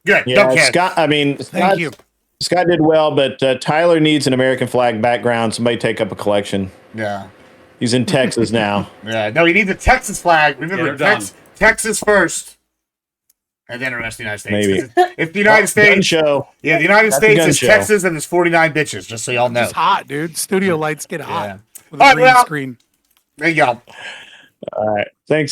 Good. Yeah, Don't care. Scott. I mean, Thank you. Scott did well, but Tyler needs an American flag background. Somebody take up a collection. Yeah. He's in Texas now. Yeah. No, he needs a Texas flag. Remember, Texas first. And then the rest of the United States. Maybe. If the United States. Show. Yeah, the United States is show. Texas and there's 49 bitches, just so y'all know. It's hot, dude. Studio lights get hot. Yeah. With a All right, green well, screen. there you go. All right. Thanks, guys.